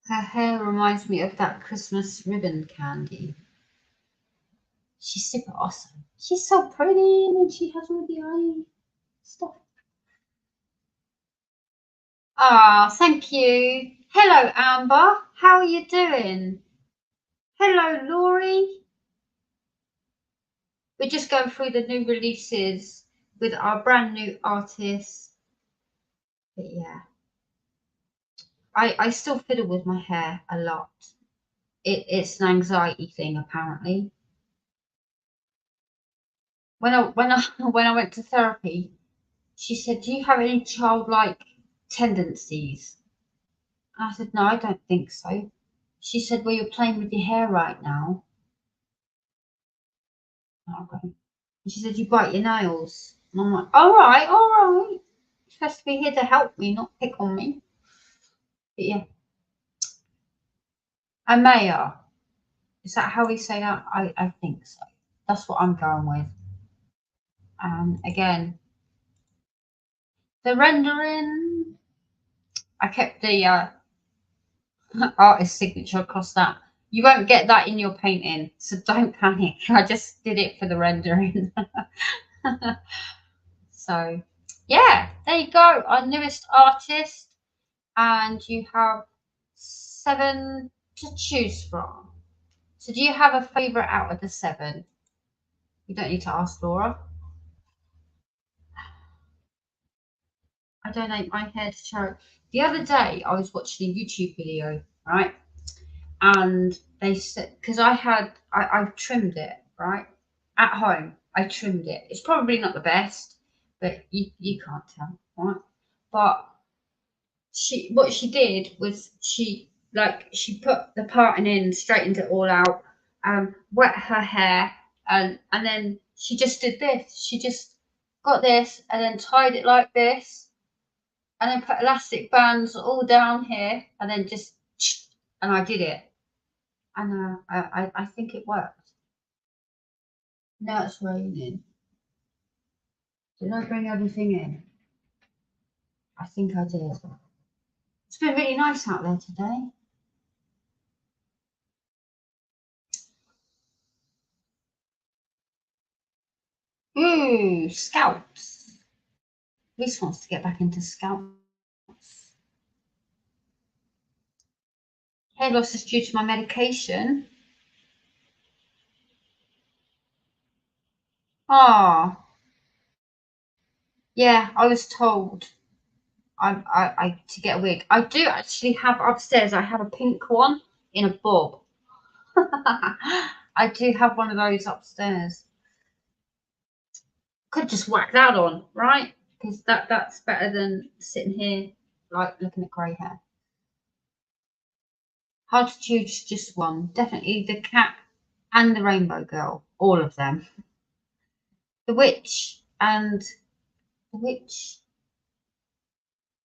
Her hair reminds me of that Christmas ribbon candy. She's super awesome. She's so pretty, and then she has all the eye stuff. Ah, thank you. Hello, Amber. How are you doing? Hello, Laurie. We're just going through the new releases with our brand new artists. But yeah, I still fiddle with my hair a lot. It's an anxiety thing, apparently. When I when I went to therapy, she said, "Do you have any childlike tendencies?" And I said, "No, I don't think so." She said, "Well, you're playing with your hair right now." Okay. And she said, "You bite your nails." And I'm like, "All right, all right. You're supposed to be here to help me, not pick on me." But yeah, Amaya. Is that how we say that? I think so. That's what I'm going with. And again, the rendering. I kept the artist signature across that. You won't get that in your painting, so don't panic. I just did it for the rendering. So, yeah, there you go. Our newest artist, and you have 7 to choose from. So, do you have a favourite out of the 7? You don't need to ask Laura. I donate my hair to charity. The other day, I was watching a YouTube video, right? And they said, because I've trimmed it, right? At home, I trimmed it. It's probably not the best, but you can't tell, right? But what she did was she put the parting in, straightened it all out, wet her hair, and then she just did this. She just got this and then tied it like this, and then put elastic bands all down here, and then just, and I did it, and I think it worked. Now it's raining. Did I bring everything in? I think I did. It's been really nice out there today. Ooh, scalps. Reese wants to get back into scalps. Hair loss is due to my medication. Ah, yeah, I was told I to get a wig. I do actually have upstairs. I have a pink one in a bob. I do have one of those upstairs. Could just whack that on, right? Because that's better than sitting here like looking at grey hair. Hard to choose just one. Definitely the cat and the rainbow girl. All of them. The witch and the witch.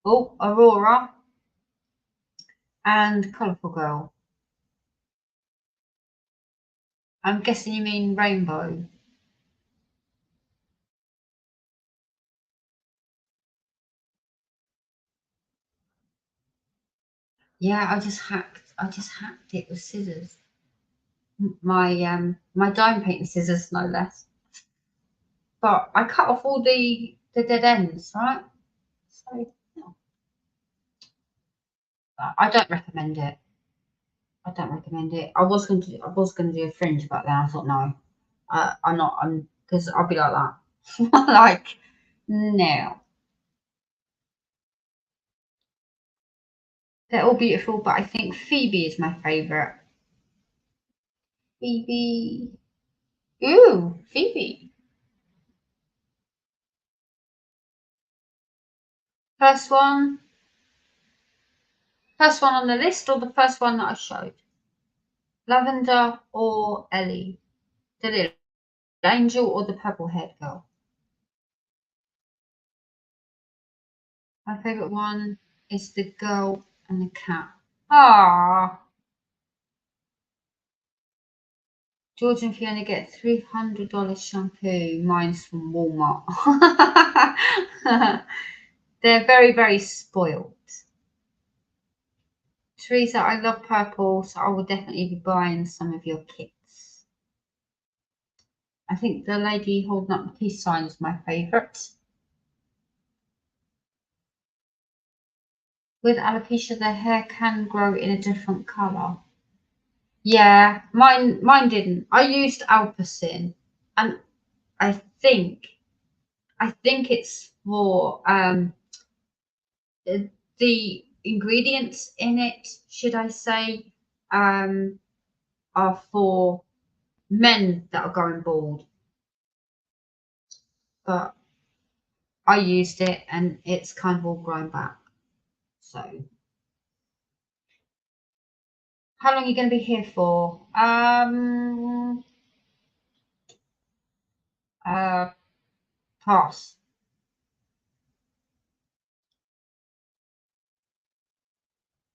Oh, Aurora and Colourful Girl. I'm guessing you mean Rainbow. Yeah, I just hacked it with scissors. My dime painting scissors, no less. But I cut off all the dead ends, right? So no. I don't recommend it. I don't recommend it. I was going to do a fringe, but then I thought no, I'm not. Because I'll be like that. Like no. They're all beautiful, but I think Phoebe is my favourite. Phoebe. Ooh, Phoebe. First one. First one on the list, or the first one that I showed? Lavender or Ellie? The little angel or the purple haired girl? My favourite one is the girl and the cat. Ah, George and Fiona get $300 shampoo. Mine's from Walmart. They're very, very spoiled. Teresa, I love purple, so I will definitely be buying some of your kits. I think the lady holding up the peace sign is my favourite. With alopecia, their hair can grow in a different colour. Yeah, mine didn't. I used Alpacin, and I think it's for the ingredients in it, should I say, are for men that are going bald. But I used it and it's kind of all grown back. So how long are you going to be here for? Pass.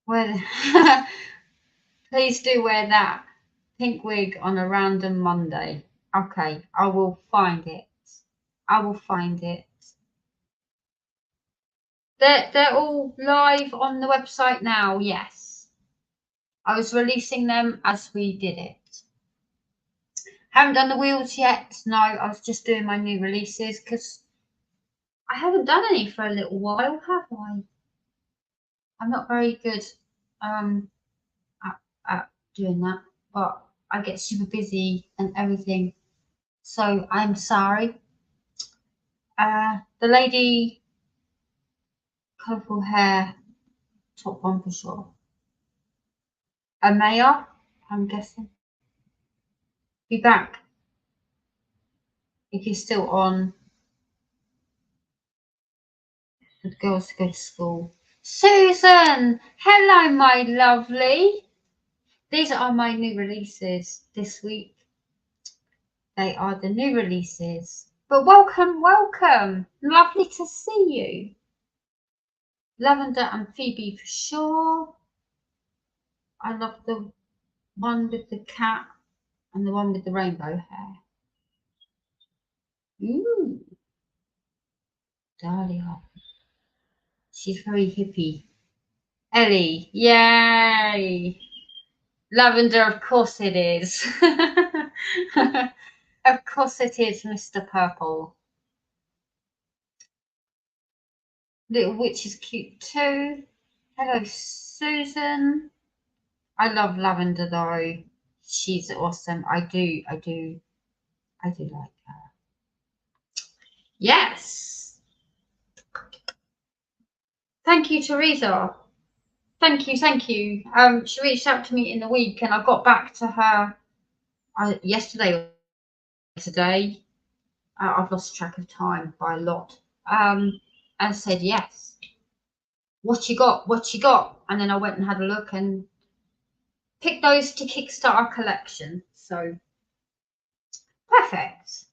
Well, please do wear that pink wig on a random Monday. Okay, I will find it. I will find it. They're all live on the website now, yes. I was releasing them as we did it. Haven't done the wheels yet. No, I was just doing my new releases because I haven't done any for a little while, have I? I'm not very good at doing that, but I get super busy and everything. So I'm sorry. The lady, colourful hair, top one for sure. Amaya, I'm guessing. Be back if you're still on. The girls go to school. Susan, hello, my lovely. These are my new releases this week. They are the new releases. But welcome, welcome. Lovely to see you. Lavender and Phoebe for sure. I love the one with the cat and the one with the rainbow hair. Ooh. Dahlia. She's very hippie. Ellie. Yay. Lavender, of course it is. Of course it is, Mr. Purple. Little Witch is cute too. Hello, Susan. I love Lavender though. She's awesome. I do like her. Yes. Thank you, Teresa. Thank you. She reached out to me in the week and I got back to her yesterday or today. I've lost track of time by a lot. And said yes. What you got? And then I went and had a look and picked those to kickstart our collection. So perfect.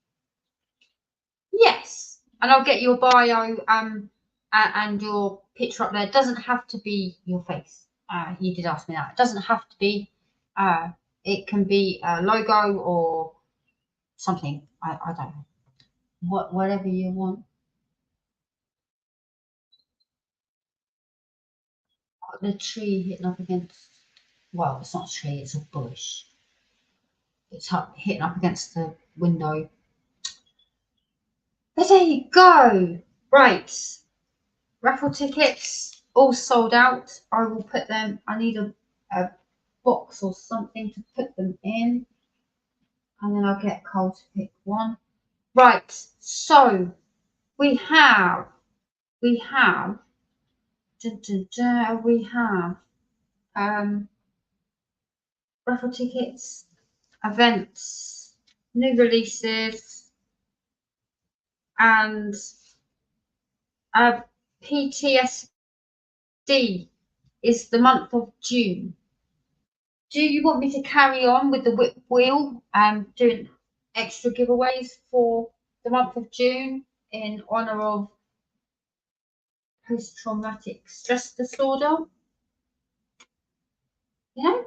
Yes. And I'll get your bio and your picture up there. It doesn't have to be your face. You did ask me that. It doesn't have to be. It can be a logo or something. I don't know. Whatever you want. The tree hitting up against. Well, it's not a tree. It's a bush. It's hitting up against the window. But there you go. Right. Raffle tickets all sold out. I will put them. I need a box or something to put them in, and then I'll get Cole to pick one. Right. So we have raffle tickets, events, new releases, and PTSD is the month of June. Do you want me to carry on with the whip wheel and doing extra giveaways for the month of June in honour of post-traumatic stress disorder? Yeah.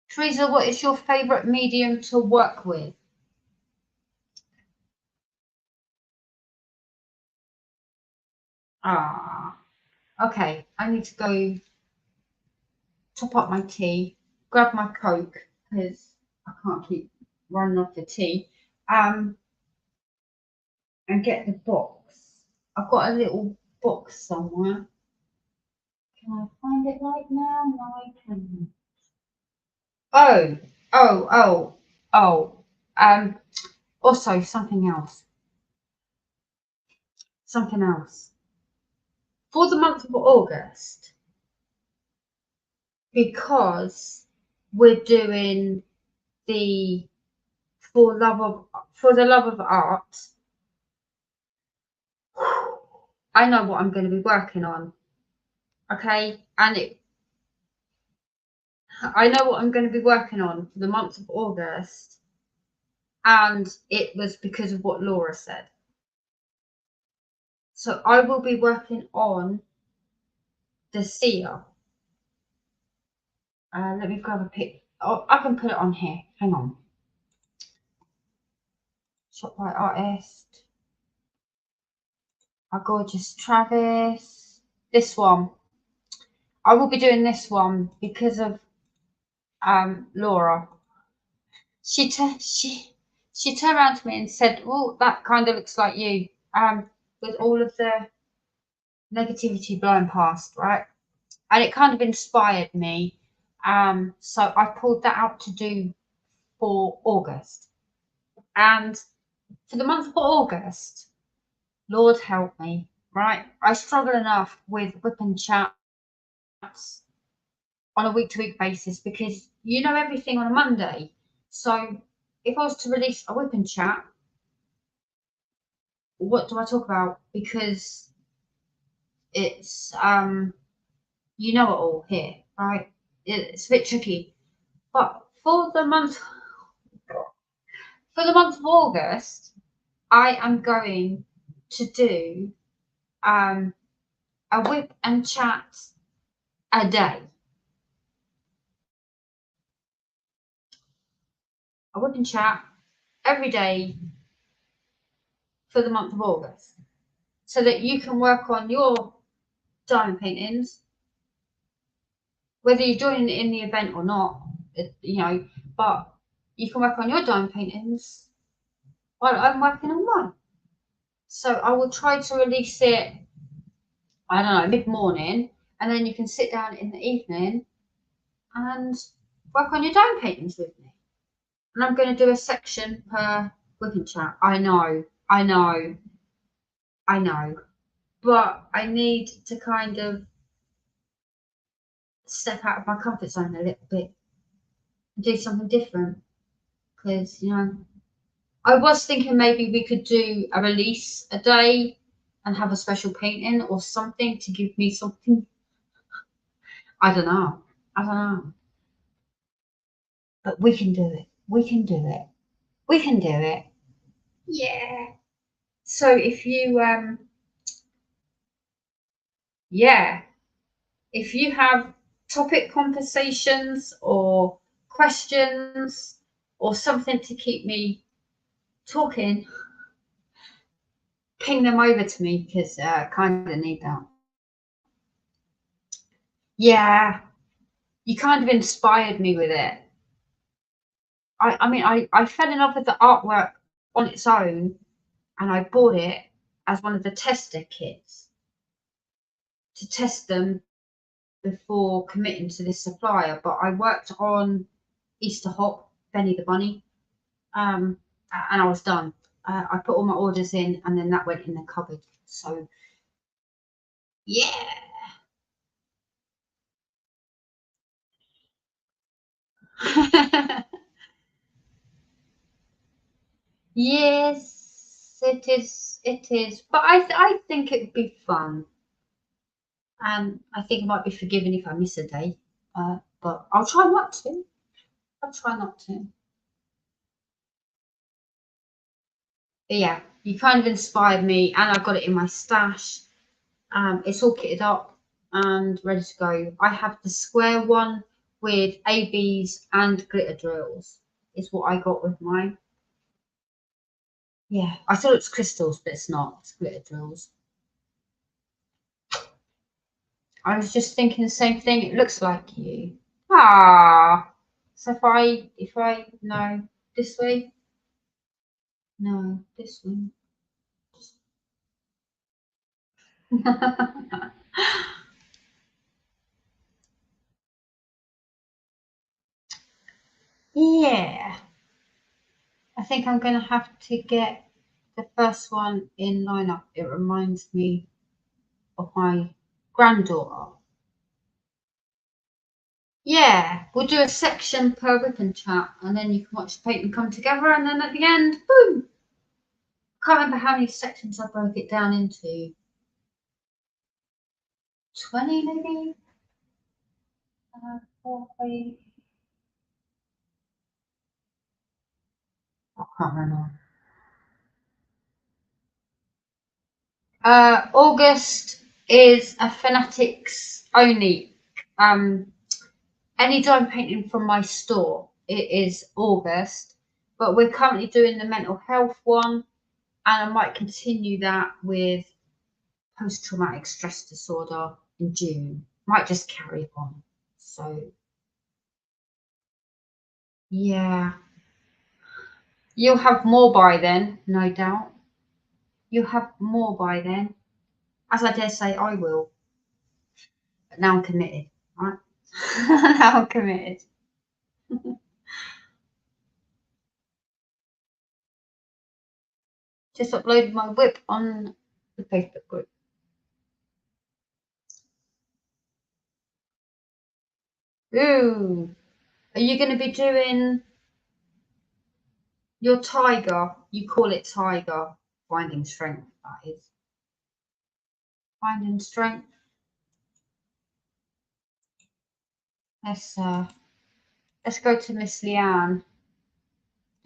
Teresa, what is your favourite medium to work with? Okay. I need to go top up my tea, grab my Coke because I can't keep running off the tea, and get the box. I've got a little box somewhere. Can I find it right now? No, I can't. Oh. Also, something else. For the month of August, because we're doing the for the love of art, I know what I'm going to be working on. Okay, and I know what I'm going to be working on for the month of August, and it was because of what Laura said. So I will be working on the seer. Let me grab a pic. Oh, I can put it on here. Hang on. Shot by artist. Our gorgeous Travis. This one. I will be doing this one because of Laura. She turned around to me and said, "Oh, that kind of looks like you." With all of the negativity blowing past, right? And it kind of inspired me. So I pulled that out to do for August. And for the month of August, Lord help me, right? I struggle enough with whip and chats on a week-to-week basis because you know everything on a Monday. So if I was to release a whip and chat, what do I talk about? Because it's you know it all here, right? It's a bit tricky. But for the month of August, I am going to do a whip and chat a day. A whip and chat every day for the month of August, so that you can work on your diamond paintings, whether you're joining in the event or not, you know, but you can work on your diamond paintings while I'm working on mine. So I will try to release it, I don't know, mid-morning, and then you can sit down in the evening and work on your diamond paintings with me. And I'm going to do a section per whip and chat. I know. But I need to kind of step out of my comfort zone a little bit and do something different. Because, you know, I was thinking maybe we could do a release a day and have a special painting or something to give me something. I don't know. But we can do it. Yeah. So if you yeah, if you have topic conversations or questions or something to keep me talking, ping them over to me, because I kind of need that. Yeah, you kind of inspired me with it. I mean, I fell in love with the artwork on its own, and I bought it as one of the tester kits to test them before committing to this supplier. But I worked on Easter Hop, Benny the Bunny, and I was done. I put all my orders in, and then that went in the cupboard. So, yeah. Yes, it is. It is. But I think it'd be fun, and I think I might be forgiven if I miss a day. But I'll try not to. I'll try not to. But yeah, you kind of inspired me, and I've got it in my stash. It's all kitted up and ready to go. I have the square one with ABs and glitter drills. Is what I got with mine. Yeah, I thought it was crystals, but it's not. It's glitter drills. I was just thinking the same thing. It looks like you. Ah. So if I no this way, no this one. Yeah. I think I'm going to have to get the first one in lineup. It reminds me of my granddaughter. Yeah, we'll do a section per ribbon chat, and then you can watch the painting come together, and then at the end, boom! Can't remember how many sections I broke it down into. 20 maybe? 40. I can't remember. August is a Fanatics only. Anytime painting from my store, it is August, but we're currently doing the mental health one, and I might continue that with post-traumatic stress disorder in June. Might just carry on. So yeah, you'll have more by then, no doubt. You'll have more by then, as I dare say I will. But now I'm committed, right? Now I'm committed. Just uploaded my whip on the Facebook group. Ooh, are you going to be doing your tiger? You call it tiger. Finding strength, that is. Finding strength. Let's go to Miss Leanne.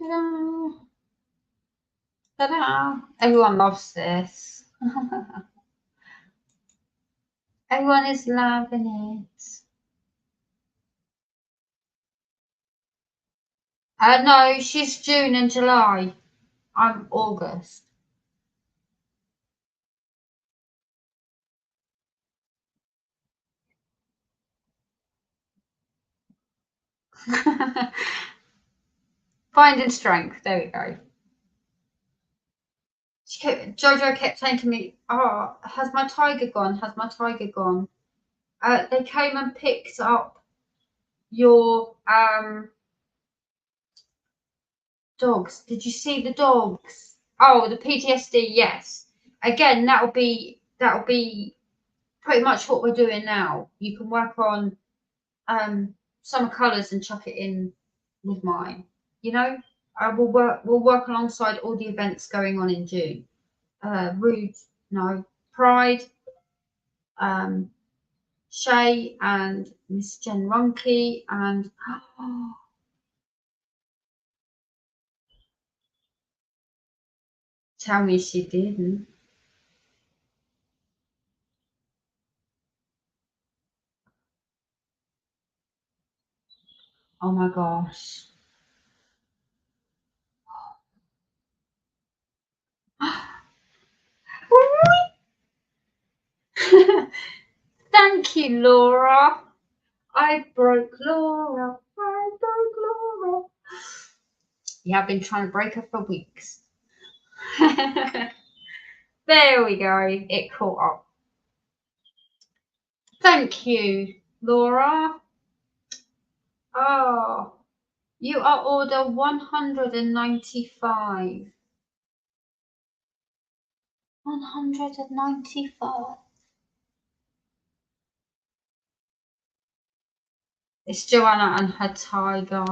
Ta-da! Ta-da! Everyone loves this. Everyone is loving it. No, she's June and July. I'm August. Finding strength. There we go. Jojo kept saying to me, "Oh, has my tiger gone? Has my tiger gone?" They came and picked up your dogs. Did you see the dogs? Oh, the PTSD. Yes. Again, that'll be pretty much what we're doing now. You can work on summer colours and chuck it in with mine. You know, we'll work alongside all the events going on in June. Pride, Shay and Miss Jen Runke and Tell me she didn't. Oh my gosh. Thank you, Laura. I broke Laura. I broke Laura. Yeah, I've been trying to break her for weeks. There we go. It caught up. Thank you, Laura. Oh, you are order 195. 195. It's Joanna and her tiger.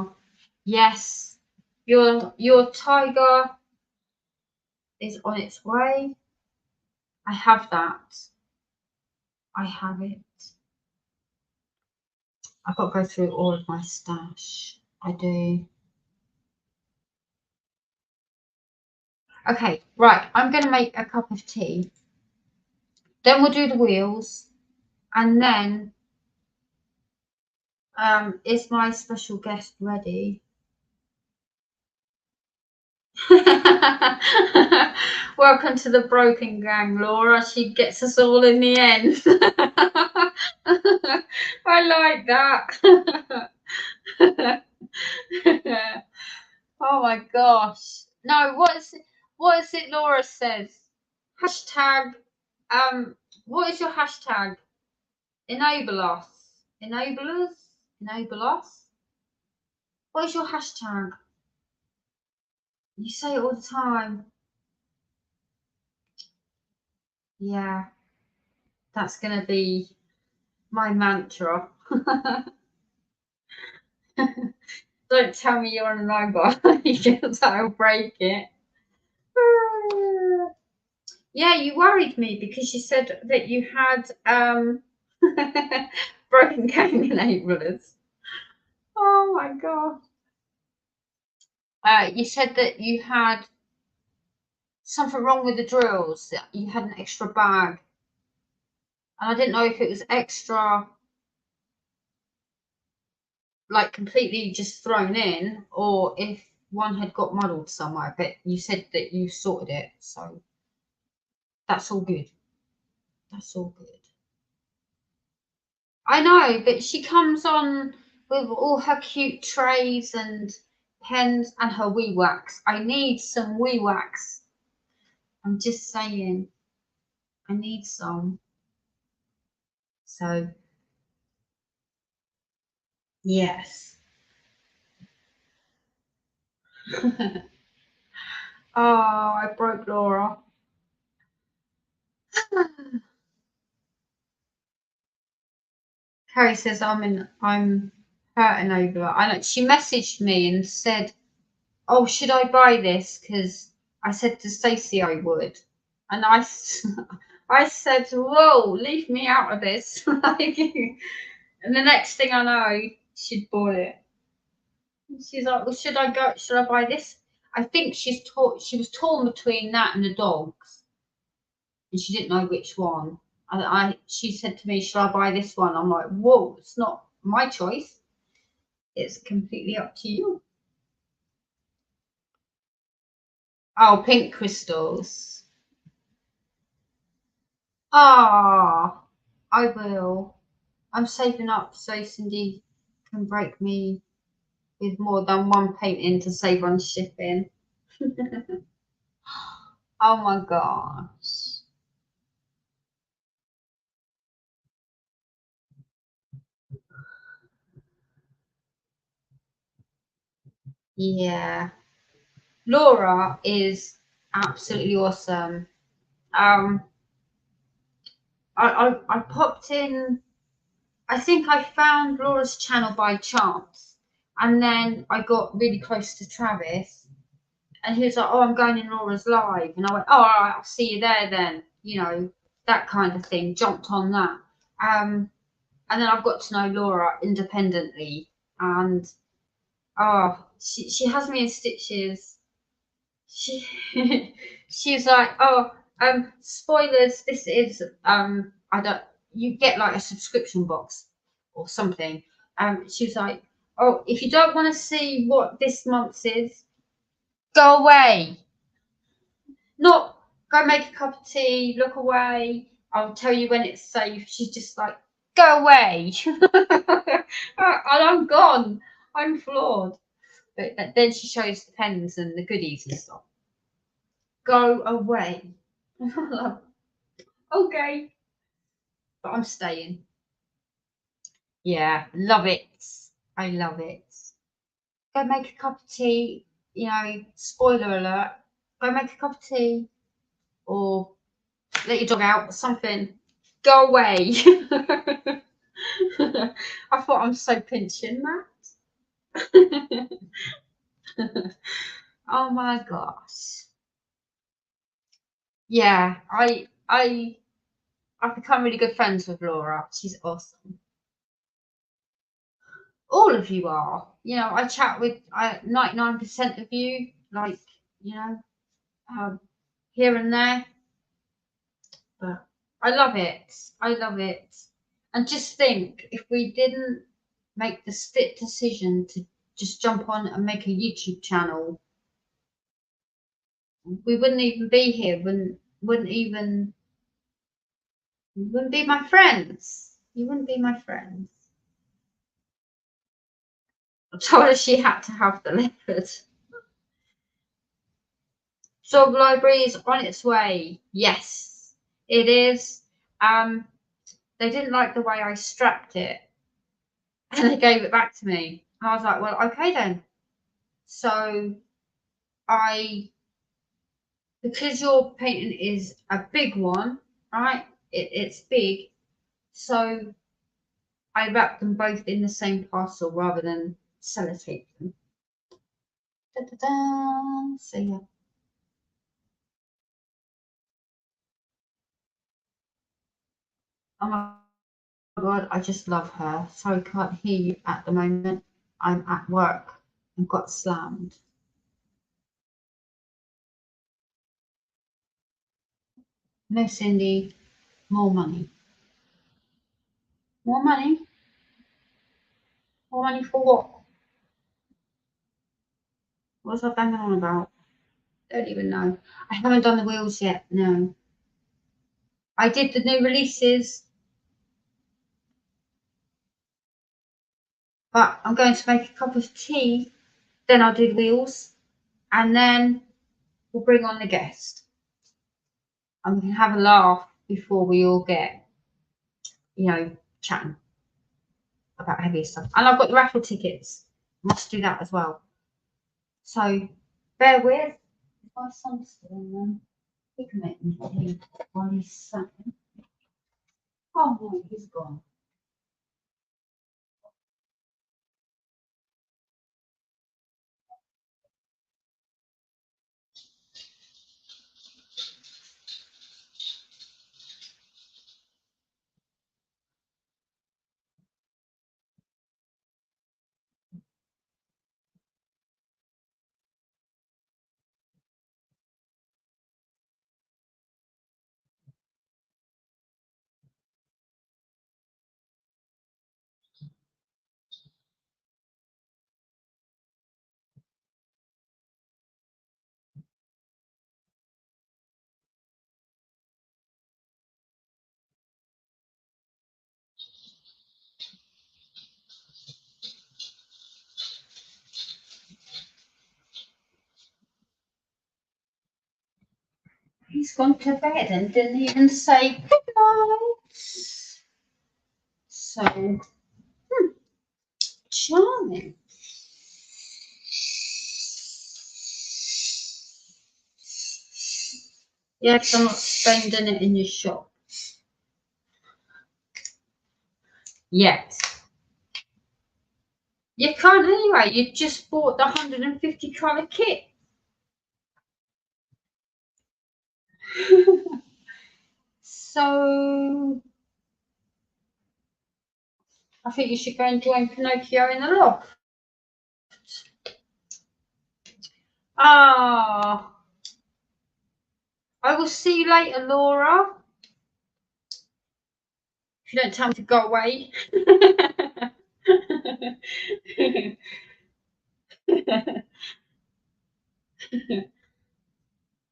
Yes, your tiger is on its way. I have that. I have it. I've got to go through all of my stash. I do. Okay, right. I'm going to make a cup of tea. Then we'll do the wheels. And then, is my special guest ready? Welcome to the broken gang, Laura. She gets us all in the end. I like that. Oh my gosh. No, what is it Laura says? Hashtag, what is your hashtag? Enable us. Enablers? Enable us? What is your hashtag? You say it all the time. Yeah, that's going to be my mantra. Don't tell me you're on a mobile because I'll break it. Yeah, you worried me because you said that you had broken gang enablers. Oh my god. You said that you had something wrong with the drills, that you had an extra bag. And I didn't know if it was extra, like completely just thrown in, or if one had got muddled somewhere. But you said that you sorted it, so that's all good. That's all good. I know, but she comes on with all her cute trays and pens and her wee wax. I need some wee wax. I'm just saying, I need some. So, yes. Oh, I broke Laura. Carrie says I'm hurting over her. I know she messaged me and said, "Oh, should I buy this?" Because I said to Stacey I would, and I said, "Whoa, leave me out of this!" And the next thing I know, she'd bought it. She's like, "Well, should I go? Should I buy this?" I think she was torn between that and the dogs, and she didn't know which one. She said to me, "Should I buy this one?" I'm like, "Whoa, it's not my choice. It's completely up to you." Oh, pink crystals. Ah, I will. I'm saving up so Cindy can break me with more than one painting to save on shipping. Oh my gosh. Yeah. Laura is absolutely awesome. I popped in, I think I found Laura's channel by chance, and then I got really close to Travis, and he was like, "Oh, I'm going in Laura's live," and I went, "Oh, all right, I'll see you there then," you know, that kind of thing. Jumped on that, and then I've got to know Laura independently, and oh, she has me in stitches. she's like, oh, spoilers. This is I don't. You get like a subscription box or something. She's like, oh, if you don't want to see what this month's is, go away. Not go make a cup of tea, look away. I'll tell you when it's safe. She's just like, go away. And I'm gone. I'm floored. But then she shows the pens and the goodies and stuff. Go away. Okay. But I'm staying. Yeah, love it. I love it. Go make a cup of tea. You know, spoiler alert. Go make a cup of tea or let your dog out or something. Go away. I thought I'm so pinching that. Oh my gosh. Yeah, I've become really good friends with Laura. She's awesome. All of you are. You know, I chat with 99% of you, like, you know, here and there. But I love it. I love it. And just think, if we didn't make the split decision to just jump on and make a YouTube channel, we wouldn't even be here. Wouldn't be my friends. You wouldn't be my friends. I told her she had to have the leopard. Dog library is on its way. Yes, it is. They didn't like the way I strapped it, and they gave it back to me. I was like, well, okay then. So because your painting is a big one, right? It's big, so I wrapped them both in the same parcel rather than sellotape them. Da, da, da. So yeah. Oh my God, I just love her. Sorry, can't hear you at the moment. I'm at work and got slammed. No, Cindy, more money. More money? More money for what? What's I banging on about? Don't even know. I haven't done the wheels yet, no. I did the new releases, but I'm going to make a cup of tea, then I'll do the wheels, and then we'll bring on the guest. And we can have a laugh before we all get, you know, chatting about heavy stuff. And I've got the raffle tickets. Must do that as well. So bear with. If my son's still in them, he can make me tea while he's sat. Oh no, he's gone. He's gone to bed and didn't even say good night. So, charming. Yeah, because I'm not spending it in your shop yet. You can't anyway. You just bought the 150 colour kit. So, I think you should go and join Pinocchio in the loft. Ah, I will see you later, Laura. If you don't tell me to go away.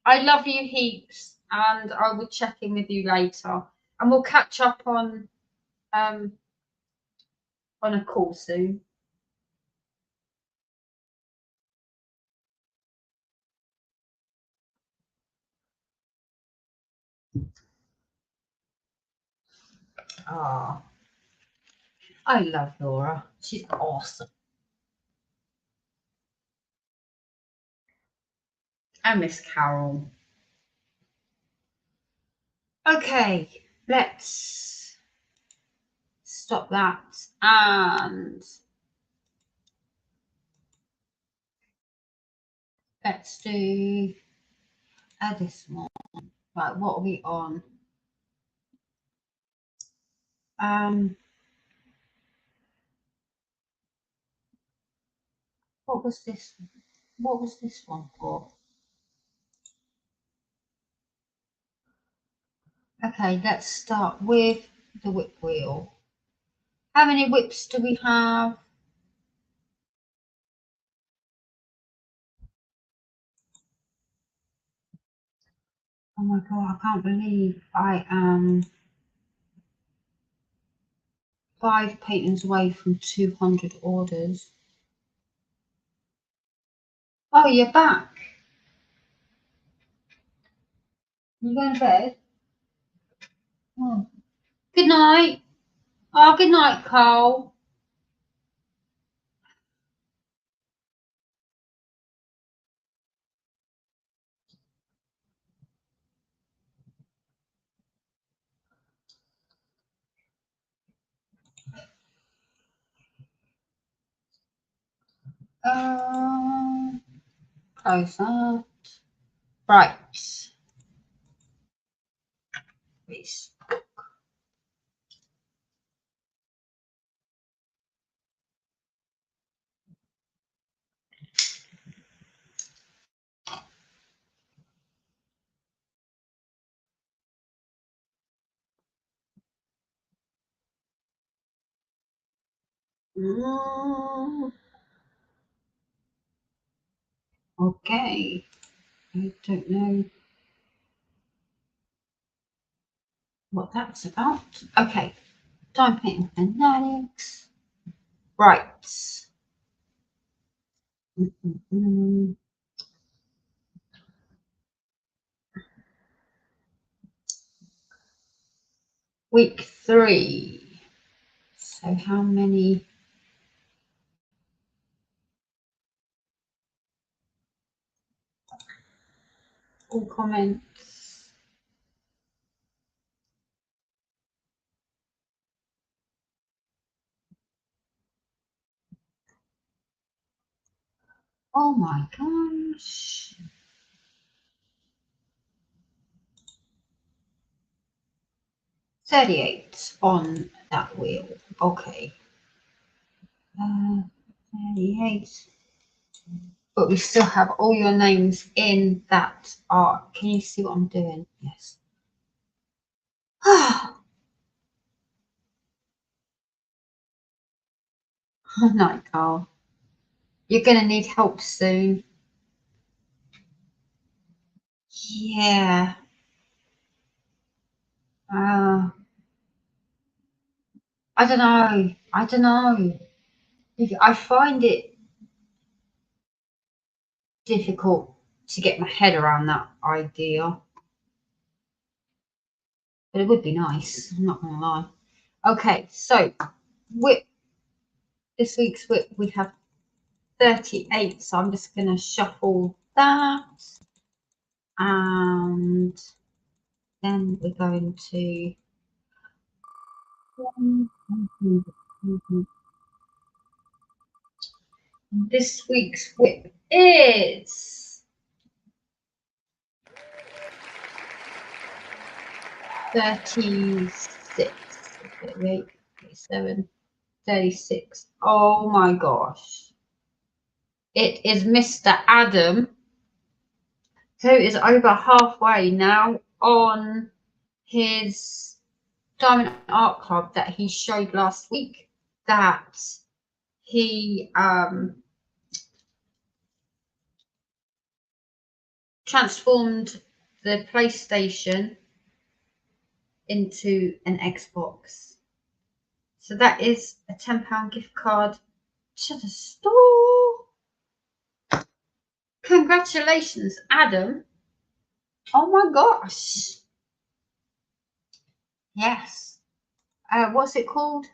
I love you heaps, and I will check in with you later, and we'll catch up on a call soon. Oh, I love Laura. She's awesome. I miss Carole. Okay, let's stop that and let's do this one. Right, what are we on? What was this? What was this one for? Okay, let's start with the whip wheel. How many whips do we have? Oh my god, I can't believe I am 5 patrons away from 200 orders. Oh, you're back. You going to bed? Oh. Good night. Oh, good night, Cole. Close that. Right. Please. Okay. I don't know what that's about. Okay. Time painting Fanatics. Right. Week 3. So how many? All comments. Oh my gosh. 38 on that wheel. Okay. 38. But we still have all your names in that art. Can you see what I'm doing? Yes. Good night, Carl. You're going to need help soon. Yeah. I don't know. I don't know. I find it difficult to get my head around that idea. But it would be nice. I'm not going to lie. Okay, so whip. This week's whip, we have 38. So I'm just going to shuffle that. And then we're going to this week's whip is 36, 38, 37, 36. Oh my gosh. It is Mr. Adam who is over halfway now on his Diamond Art Club that he showed last week, that he transformed the PlayStation into an Xbox. So that is a £10 gift card to the store. Congratulations, Adam. Oh my gosh. Yes. What's it called?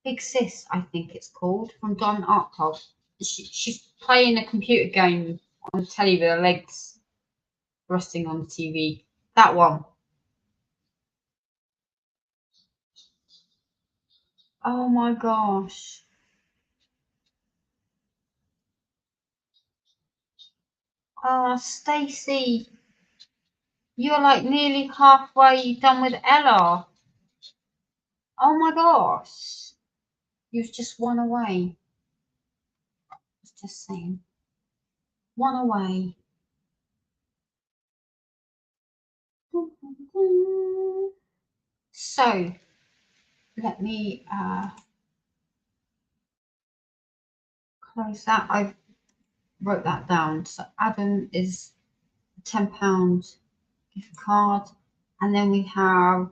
Big Sis, I think it's called, from Diamond Art Club. She's playing a computer game on the telly with her legs resting on the TV. That one. Oh my gosh. Oh, Stacey, you're like nearly halfway done with Ella. Oh my gosh. You've just one away. Just saying. One away. So, let me close that. I wrote that down. So Adam is a £10 gift card. And then we have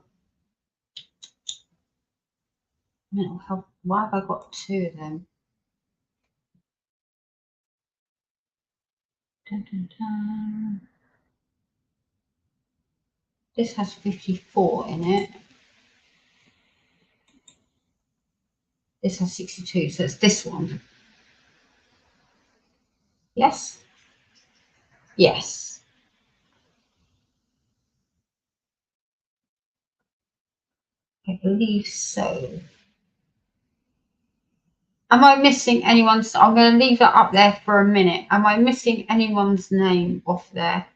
mental health. Why have I got two of them? Dun, dun, dun. This has 54 in it. This has 62, so it's this one. Yes? Yes. I believe so. Am I missing anyone's? I'm going to leave that up there for a minute. Am I missing anyone's name off there?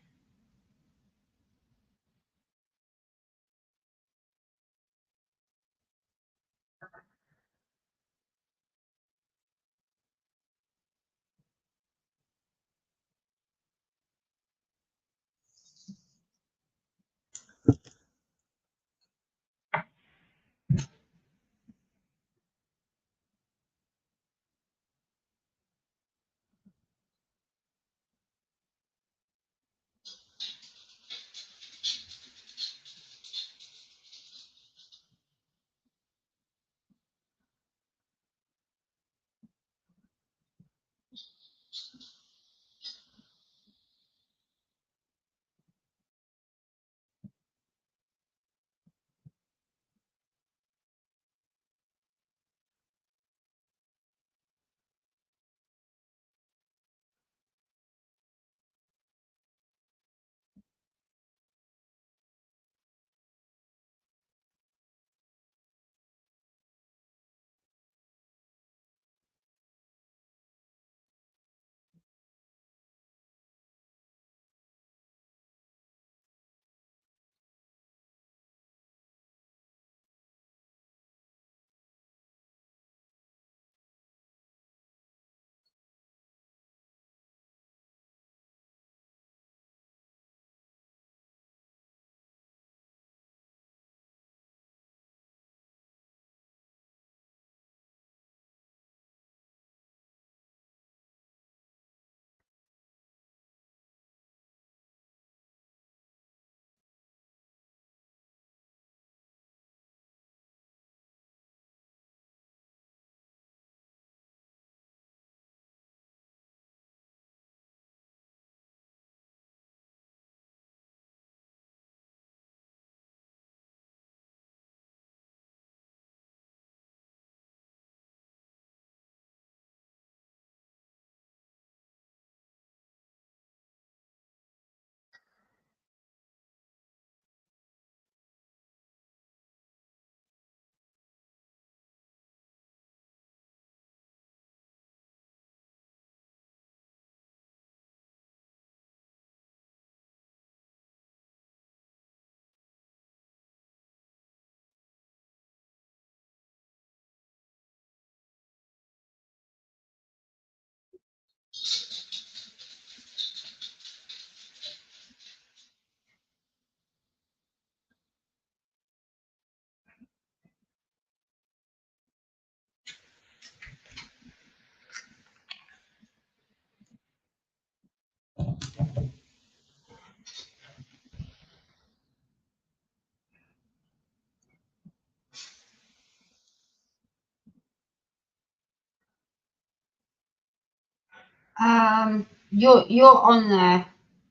You're on there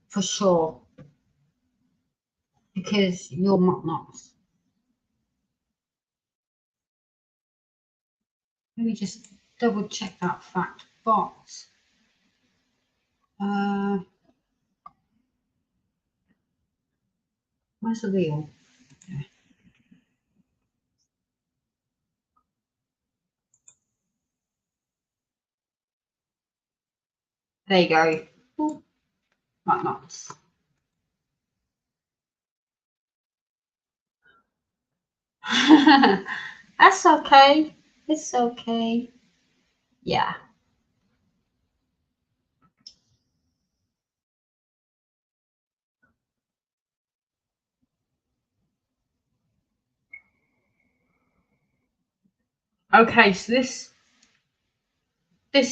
for sure because you're Nox. Let me just double check that fact box. Where's the wheel? Yeah. There you go. Ooh, Nox. That's okay. It's okay. Yeah. Okay, so this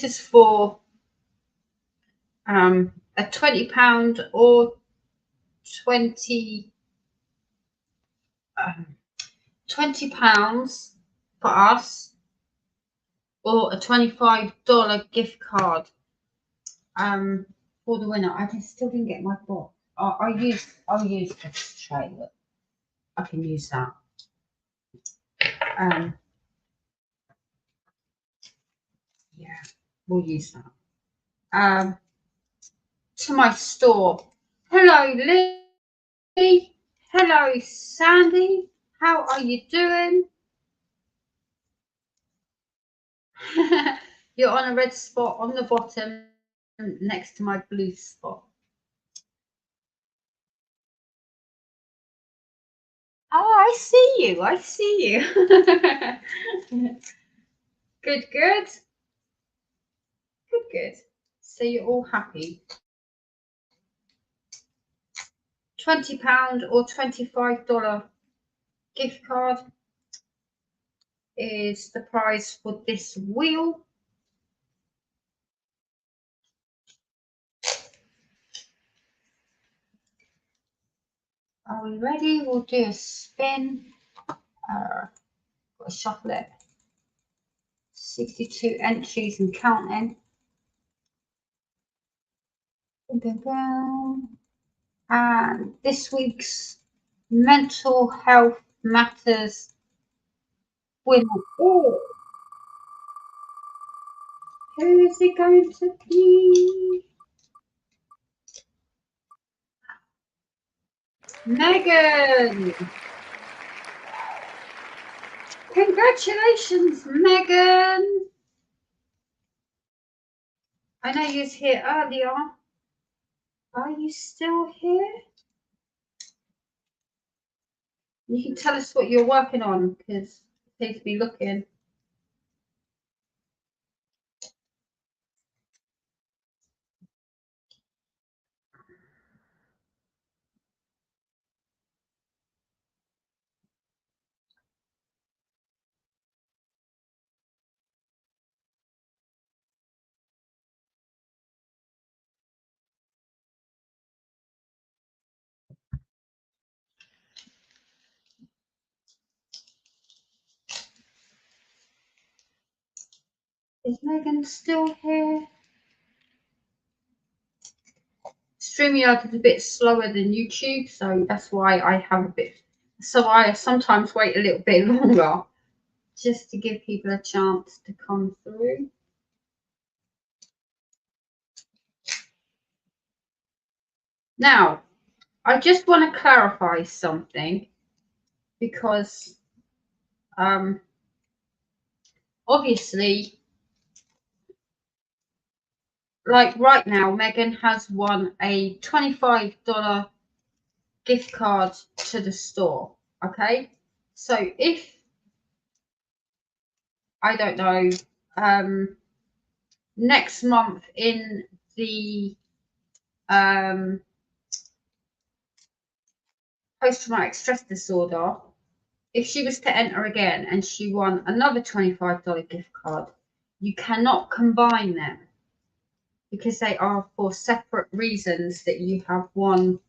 is for a £20 or 20 £20 for us, or a $25 gift card for the winner. I still didn't get my box. I'll use this tray. Look, I can use that. Yeah, we'll use that. To my store. Hello, Lee. Hello, Sandy. How are you doing? You're on a red spot on the bottom next to my blue spot. Oh, I see you. I see you. Good, good. Good, good. So you're all happy. £20 or $25 gift card is the prize for this wheel. Are we ready? We'll do a spin. Got a shuffle it. 62 entries and counting. And this week's Mental Health Matters winner. Oh, who is it going to be? Megan. Congratulations, Megan. I know you was here earlier. Are you still here? You can tell us what you're working on, because it seems to be looking. Is Megan still here? StreamYard is a bit slower than YouTube, so that's why I have a bit. So I sometimes wait a little bit longer just to give people a chance to come through. Now, I just want to clarify something because obviously, like right now, Megan has won a $25 gift card to the store. Okay, so if I don't know, next month in the post-traumatic stress disorder, if she was to enter again and she won another $25 gift card, you cannot combine them because they are for separate reasons that you have won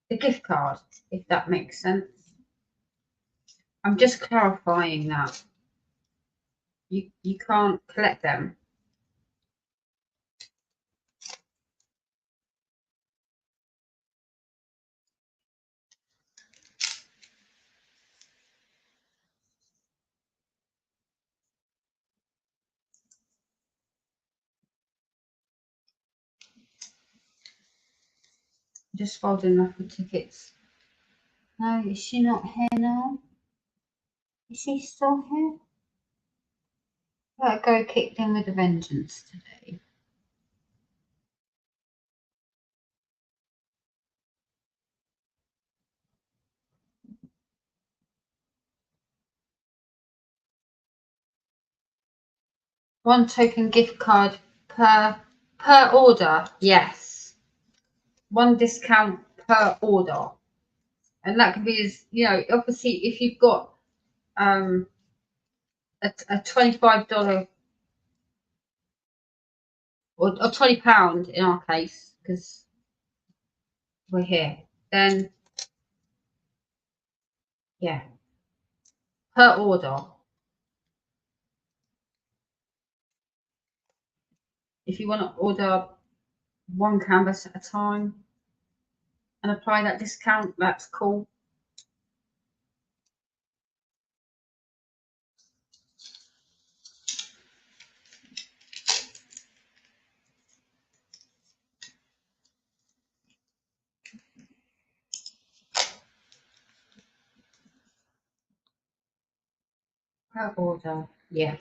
the gift card, if that makes sense. I'm just clarifying that. You can't collect them. just folding raffle tickets. No, is she not here now? Is she still here? Let go kicked in with a vengeance today. One token gift card per order. Yes. One discount per order. And that can be as, you know, obviously if you've got a $25 or £20 in our case, because we're here, then yeah, per order. If you want to order one canvas at a time and apply that discount, that's cool. Per order, yeah.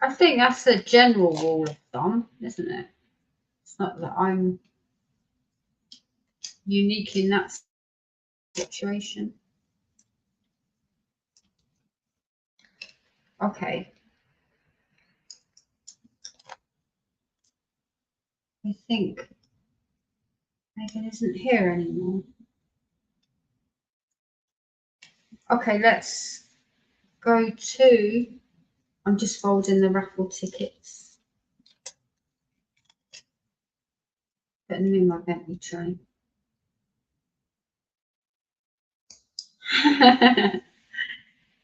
I think that's a general rule of thumb, isn't it? It's not that I'm unique in that situation. Okay. I think Megan isn't here anymore. Okay, let's go to, I'm just folding the raffle tickets. Putting them in my Bentley tray.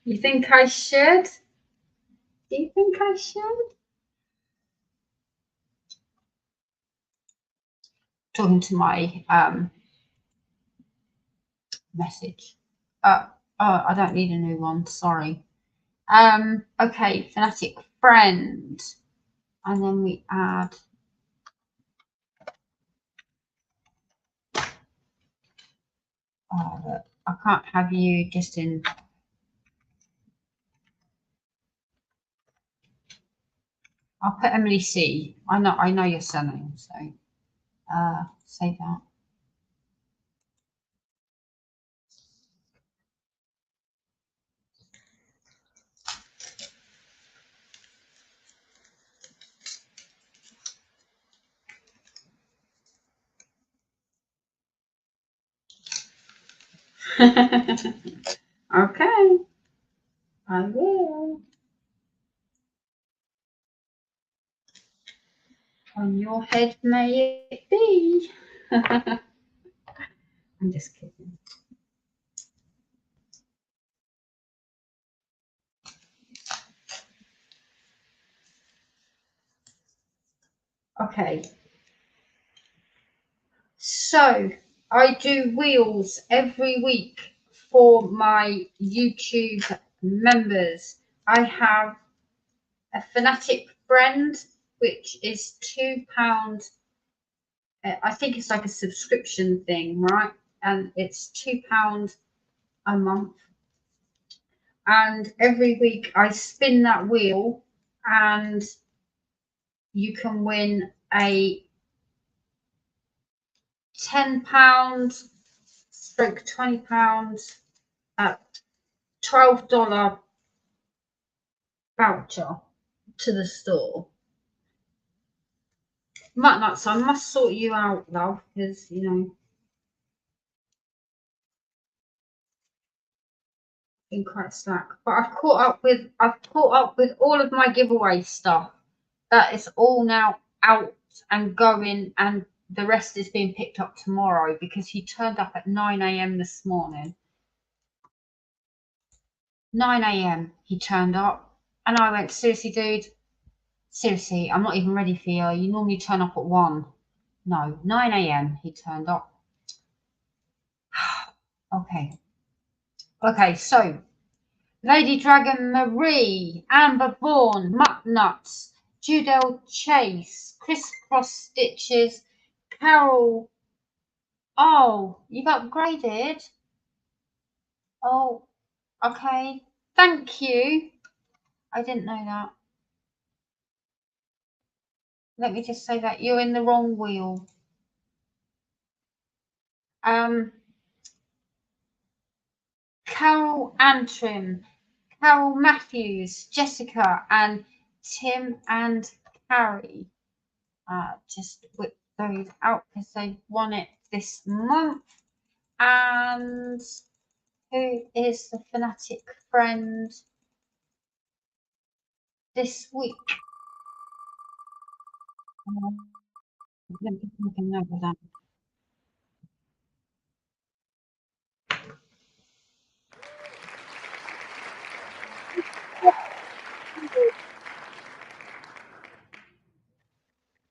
You think I should? Do you think I should? Talking to my message. I don't need a new one, sorry. Okay, Fanatic friend. And then we add I can't have you just in. I'll put Emily C. I know your surname, so say that. Okay, I will. On your head may it be. I'm just kidding. Okay. So I do wheels every week for my YouTube members. I have a Fanatic friend, which is £2. I think it's like a subscription thing, right? And it's £2 a month. And every week I spin that wheel and you can win a £10 stroke £20 at $12 voucher to the store. Nuts, I must sort you out, love, because you know been quite slack. But I've caught up with all of my giveaway stuff. That is all now out and going, and the rest is being picked up tomorrow because he turned up at 9 AM this morning. 9 AM he turned up, and I went, seriously, dude, seriously, I'm not even ready for you. You normally turn up at 1. No, 9 AM he turned up. Okay. Okay, so Ladydragon Marie, Amber Vaughan, Mucknuts, Judel Chase, Crisscross Stitches, Carole. Oh, you've upgraded. Oh, okay. Thank you. I didn't know that. Let me just say that you're in the wrong wheel. Carol Antrim, Carol Matthews, Jessica, and Tim and Carrie. Just whip those out because they won it this month. And who is the Fanatic friend this week? Let me make a note of that.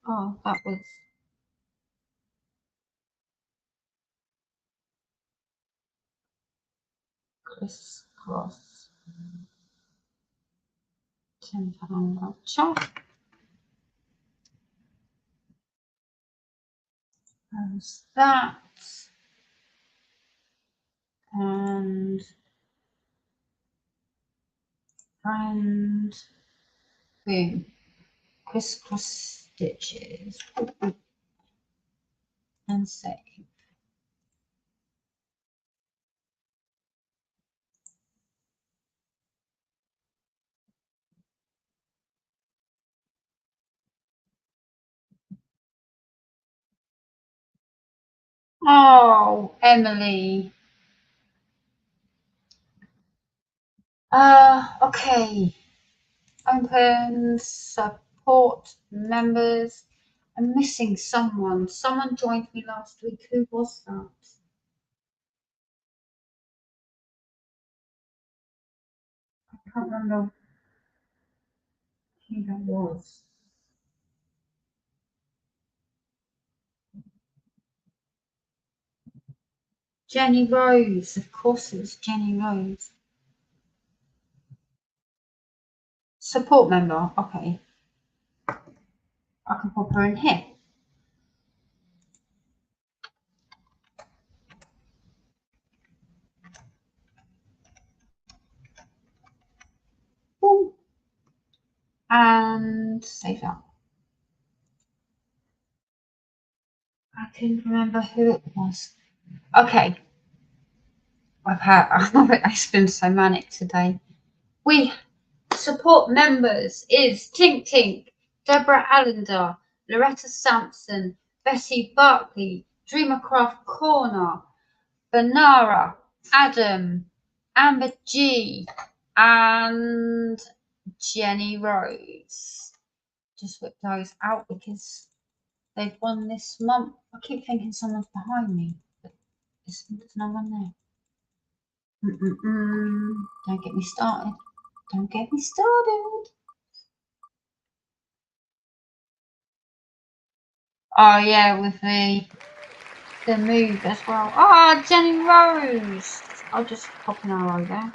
Oh, that was Crisscross. £10 voucher. There's that. And boom. Crisscross stitches. And save. Oh, Emily. Okay. Open support members. I'm missing someone. Someone joined me last week. Who was that? I can't remember who that was. Jenny Rose. Of course it was Jenny Rose. Support member. Okay. I can pop her in here. Boom. And save that. I couldn't remember who it was. Okay. It's been so manic today. We support members is Tink Tink, Debra Allender, Loretta Sampson, Bessie Barkley, Dreamercraft Corner, Finira, Adam, Amber G, and Jenny Rose. Just whip those out because they've won this month. I keep thinking someone's behind me, but there's no one there. Don't get me started. Don't get me started. Oh yeah, with the move as well. Ah, Jenny Rose. I'll just pop an arrow there.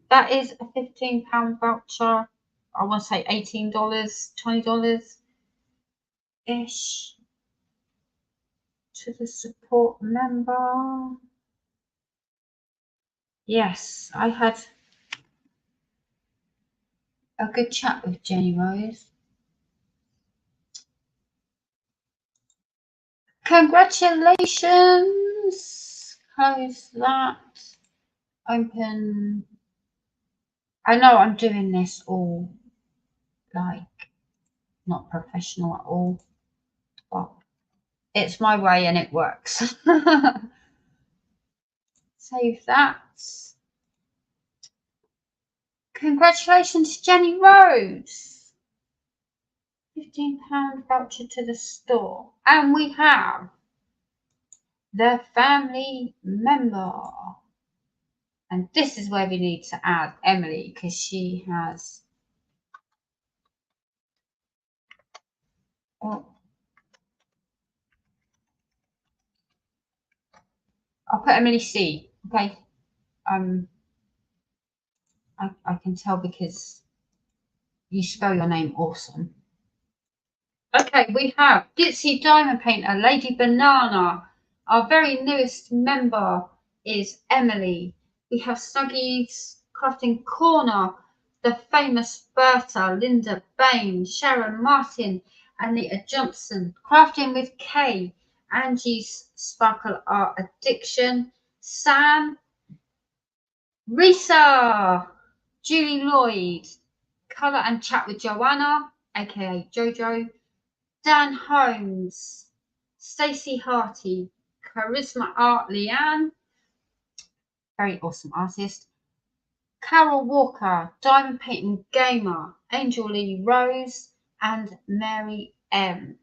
That is a £15 voucher. I want to say $18, $20 ish to the support member. Yes, I had a good chat with Jenny Rose. Congratulations. Close that. Open. I know I'm doing this all like not professional at all, but it's my way and it works. Save that. Congratulations, Jenny Rose. £15 voucher to the store. And we have the family member. And this is where we need to add Emily because she has. I'll put Emily C. Okay. I can tell because you spell your name awesome. Okay, we have Ditsy Diamond Painter, Lady Banana. Our very newest member is Emily. We have Snuggies Crafting Corner, the famous Berta, Linda Bain, Sharon Martin, Anita Johnson. Crafting with K, Angie's Sparkle Art Addiction, Sam, Risa, Julie Lloyd, Colour and Chat with Joanna, aka Jojo, Dan Holmes, Stacey Harty, Karisma Art Leanne, very awesome artist, Carole Walker, Diamond Painting Gamer, Angel Lea Rose, and Mary M.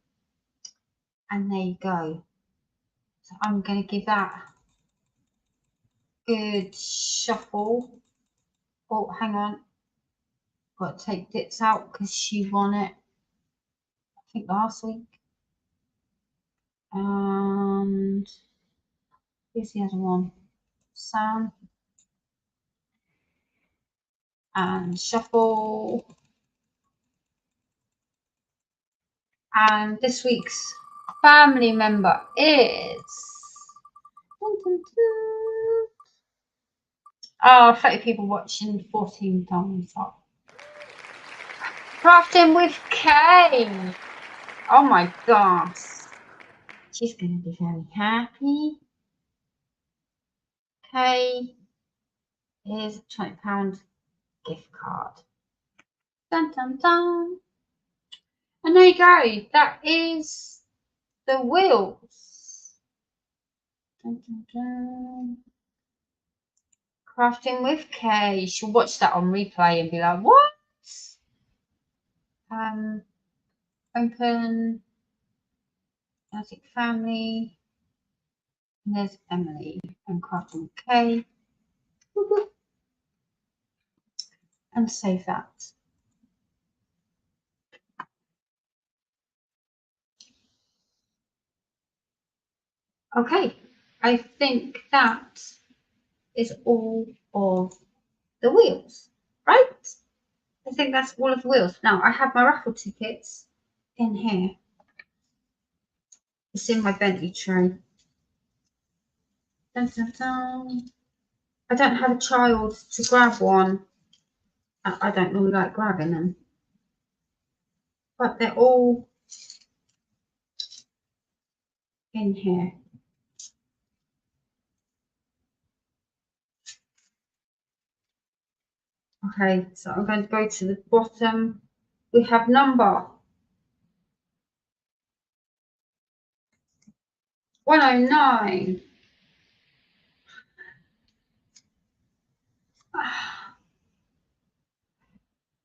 And there you go. So I'm going to give that a good shuffle. Oh, hang on. Got to take Dits out because she won it, I think, last week. And here's the other one. Sam. And shuffle. And this week's family member is... Oh, 30 people watching, 14 thumbs up. Crafting with Kay. Oh my gosh. She's going to be very happy. Kay is a £20 gift card. Dun dun dun. And there you go. That is the wheels. Dun, dun, dun. Crafting with Kay. She'll watch that on replay and be like, what? Open. Fanatic family. And there's Emily and Crafting with Kay. And save that. Okay, I think that is all of the wheels, right? I think that's all of the wheels. Now, I have my raffle tickets in here. It's in my Bentley tray. Dun, dun, dun. I don't have a child to grab one. I don't really like grabbing them. But they're all in here. Okay, so I'm going to go to the bottom. We have number 109.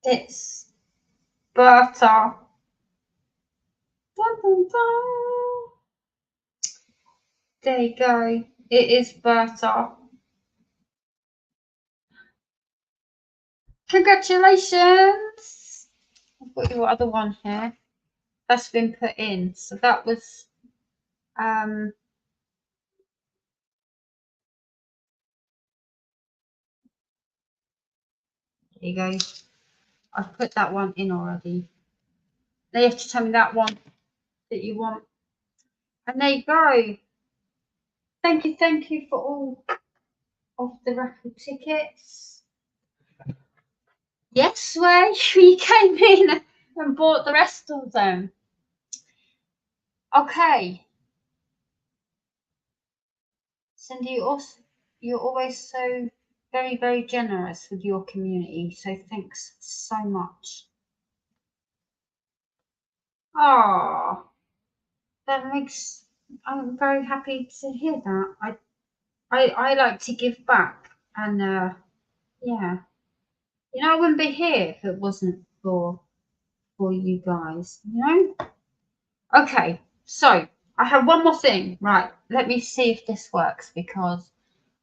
It's Berta. Dun, dun, dun. There you go. It is Berta. Congratulations! I've got your other one here. That's been put in. So that was there you go. I've put that one in already. Now you have to tell me that one that you want. And there you go. Thank you for all of the raffle tickets. Yes, where you came in and bought the rest of them. Okay. Cindy, you're always so very, very generous with your community. So thanks so much. Oh, I'm very happy to hear that. I like to give back, and yeah, you know, I wouldn't be here if it wasn't for you guys, you know. Okay, so I have one more thing. Right, let me see if this works because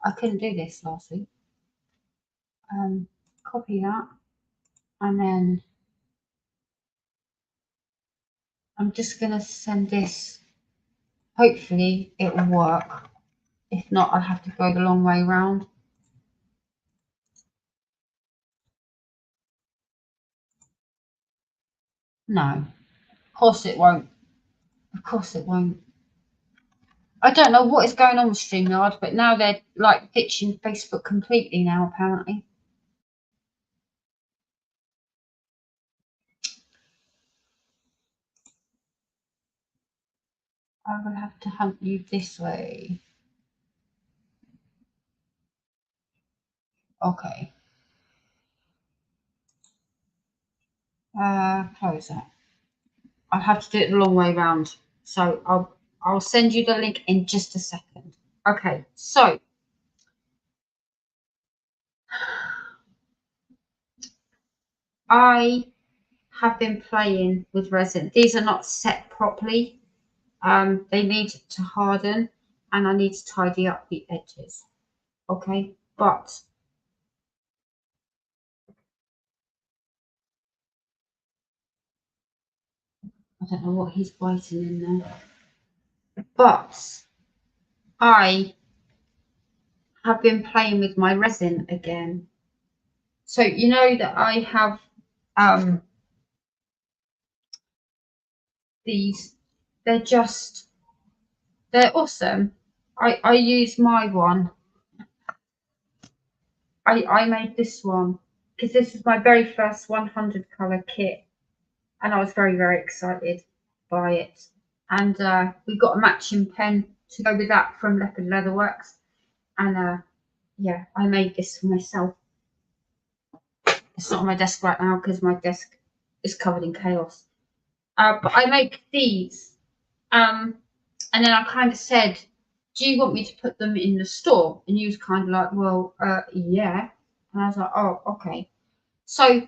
I couldn't do this last week. Copy that, and then I'm just gonna send this. Hopefully it will work. If not, I'll have to go the long way round. No, of course it won't. Of course it won't. I don't know what is going on with StreamYard, but now they're like ditching Facebook completely now, apparently. I will have to hunt you this way. Okay. Close that. I'll have to do it the long way round. So I'll send you the link in just a second. Okay, so I have been playing with resin. These are not set properly. They need to harden, and I need to tidy up the edges. Okay, but I don't know what he's biting in there. But I have been playing with my resin again. So you know that I have these. They're awesome. I use my one. I made this one because this is my very first 100 color kit, and I was very, very excited by it. And we got a matching pen to go with that from Leopard Leatherworks. And yeah, I made this for myself. It's not on my desk right now because my desk is covered in chaos. But I make these. And then I kind of said, do you want me to put them in the store? And he was kind of like, well, yeah. And I was like, oh, okay. So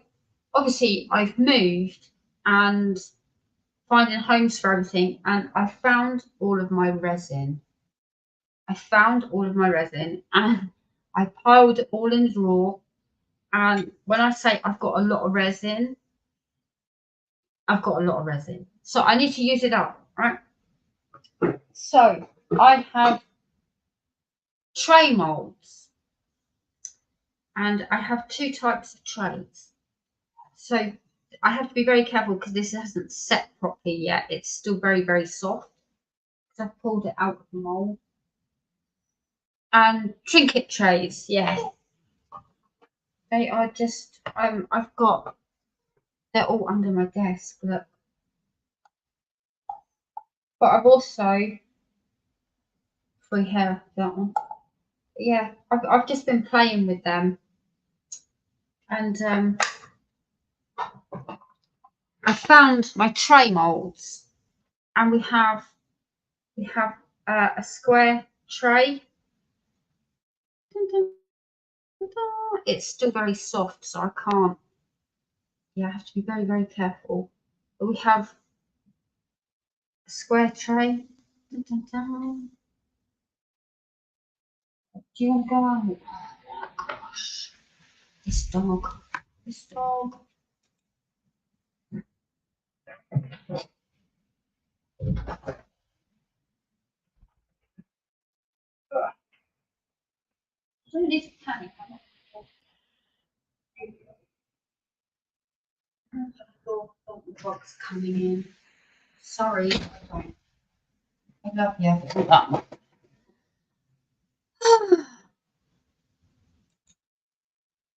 obviously I've moved and finding homes for everything, and I found all of my resin. And I piled it all in the drawer. And when I say I've got a lot of resin, I've got a lot of resin. So I need to use it up, right? So I have tray molds, and I have two types of trays. So I have to be very careful because this hasn't set properly yet. It's still very, very soft because I've pulled it out of the mold. And trinket trays, yeah. They are just, I've got, they're all under my desk, look. But I've also, free hair, that one. Yeah, I've just been playing with them. And I found my tray molds. And we have a square tray. Dun, dun, dun, dun. It's still very soft, so I can't. Yeah, I have to be very, very careful. But we have a square tray. Dun, dun, dun. Do you want to go out? Oh my gosh. This dog. This dog. I don't need to panic. The dog's coming in. Sorry. I love you. That one.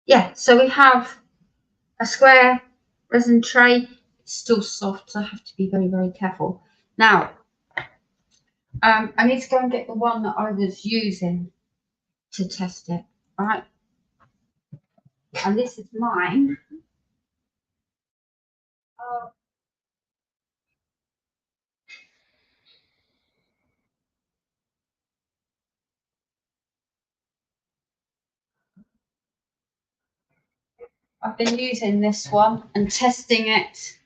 Yeah, so we have a square resin tray. It's still soft, so I have to be very, very careful. Now, I need to go and get the one that I was using to test it. All right. And this is mine. I've been using this one and testing it.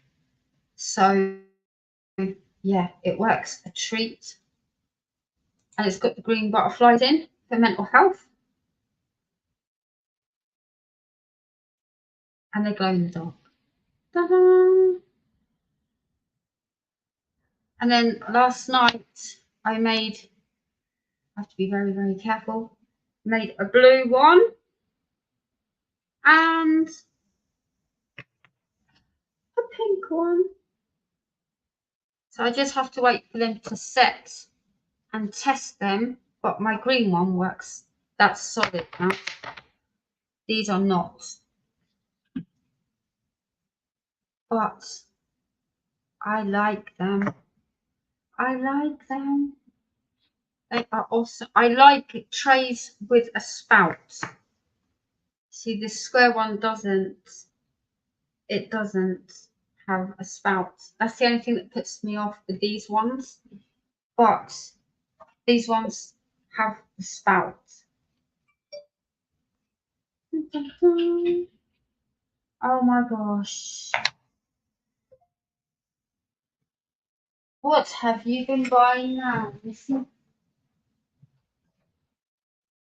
So yeah, it works a treat. And it's got the green butterflies in for mental health. And they glow in the dark. Ta-da! And then last night I made have to be very, very careful. Made a blue one and a pink one. So I just have to wait for them to set and test them. But my green one works. That's solid now. These are not. But I like them. I like them. They are also, I like trays with a spout. See, this square one doesn't, it doesn't have a spout. That's the only thing that puts me off with these ones. But these ones have the spout. Oh my gosh. What have you been buying now? Listen.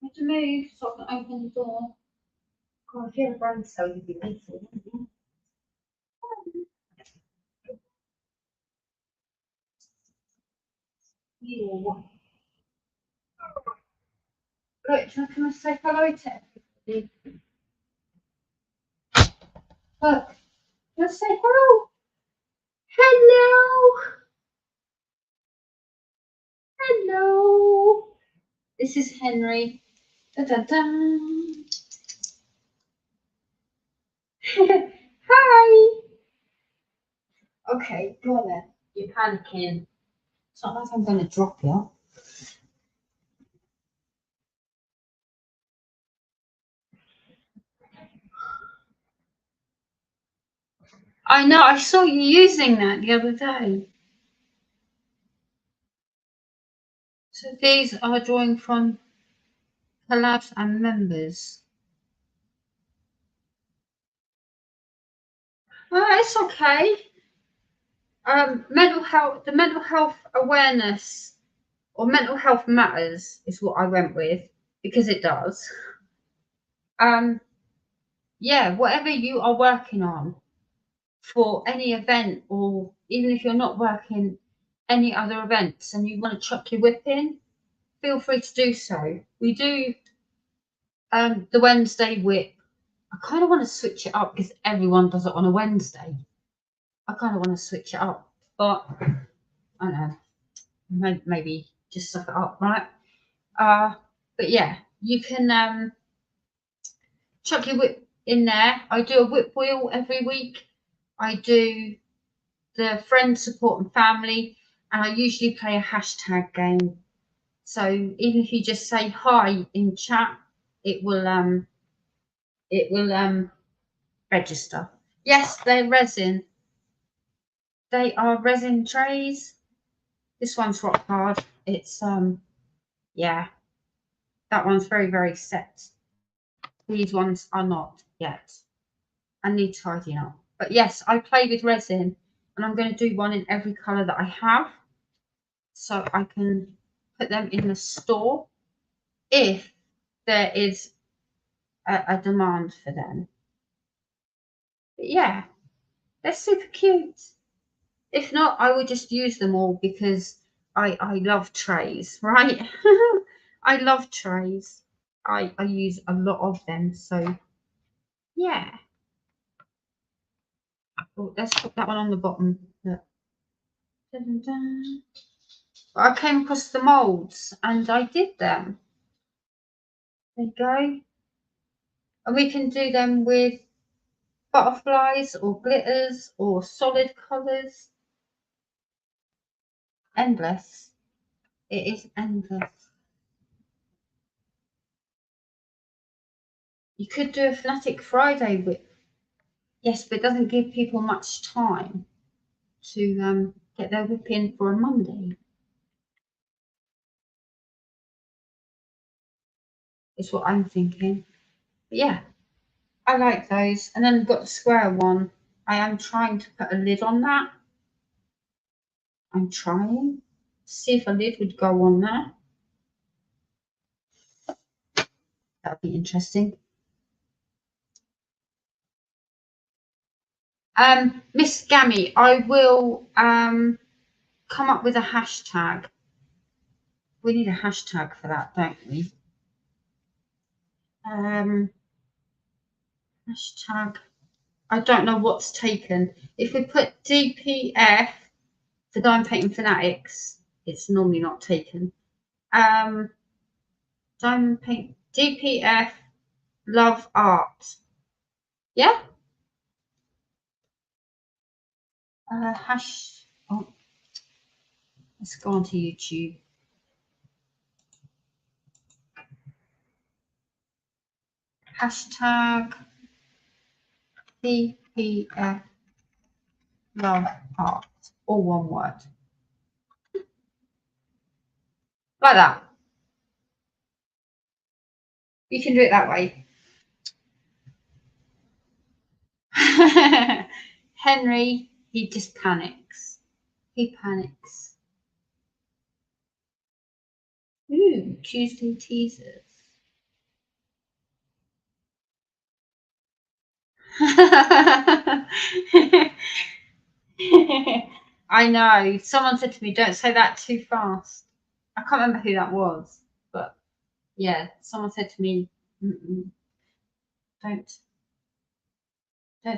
I have to move so I can open the door. God, I feel the brain cell you'd be waiting. You. Good. Can I say hello to everybody? Look. Can I say hello? Hello. Hello. This is Henry. Da, da, da. Hi. Okay, go on then. You're panicking. It's not like I'm going to drop you. I know, I saw you using that the other day. So these are drawing from collabs and members. It's okay. Mental health, the mental health awareness or mental health matters is what I went with because it does. Yeah, whatever you are working on for any event, or even if you're not working any other events and you want to chuck your whip in, feel free to do so. We do the Wednesday whip. I kind of want to switch it up because everyone does it on a Wednesday. I kind of want to switch it up, but I don't know, maybe just suck it up, right? But yeah, you can chuck your whip in there. I do a whip wheel every week. I do the friends, support and family, and I usually play a hashtag game. So even if you just say hi in chat, it will register. Yes, they're resin. They are resin trays. This one's rock hard. It's yeah, that one's very, very set. These ones are not yet. I need tidying up. But yes, I play with resin and I'm going to do one in every colour that I have so I can put them in the store if there is a demand for them. But yeah, they're super cute. If not, I would just use them all because I love trays, right? I love trays. I use a lot of them, so yeah. Oh, let's put that one on the bottom. Look. Dun, dun, dun. I came across the molds and I did them. There you go. And we can do them with butterflies or glitters or solid colours. Endless. It is endless. You could do a Fanatic Friday whip. Yes, but it doesn't give people much time to get their whip in for a Monday. Is what I'm thinking. But yeah, I like those. And then we've got the square one. I am trying to put a lid on that. I'm trying to see if a lid would go on there. That would be interesting. Miss Gammy, I will come up with a hashtag We need a hashtag for that, don't we? Hashtag. I don't know what's taken. If we put DPF for Diamond Painting Fanatics, it's normally not taken. Diamond Paint DPF Love Art. Yeah. Oh, let's go onto YouTube. Hashtag DPF Love Art. All one word. Like that. You can do it that way. Henry, he just panics. He panics. Ooh, Tuesday teasers. I know. Someone said to me, don't say that too fast. I can't remember who that was, but yeah, someone said to me, don't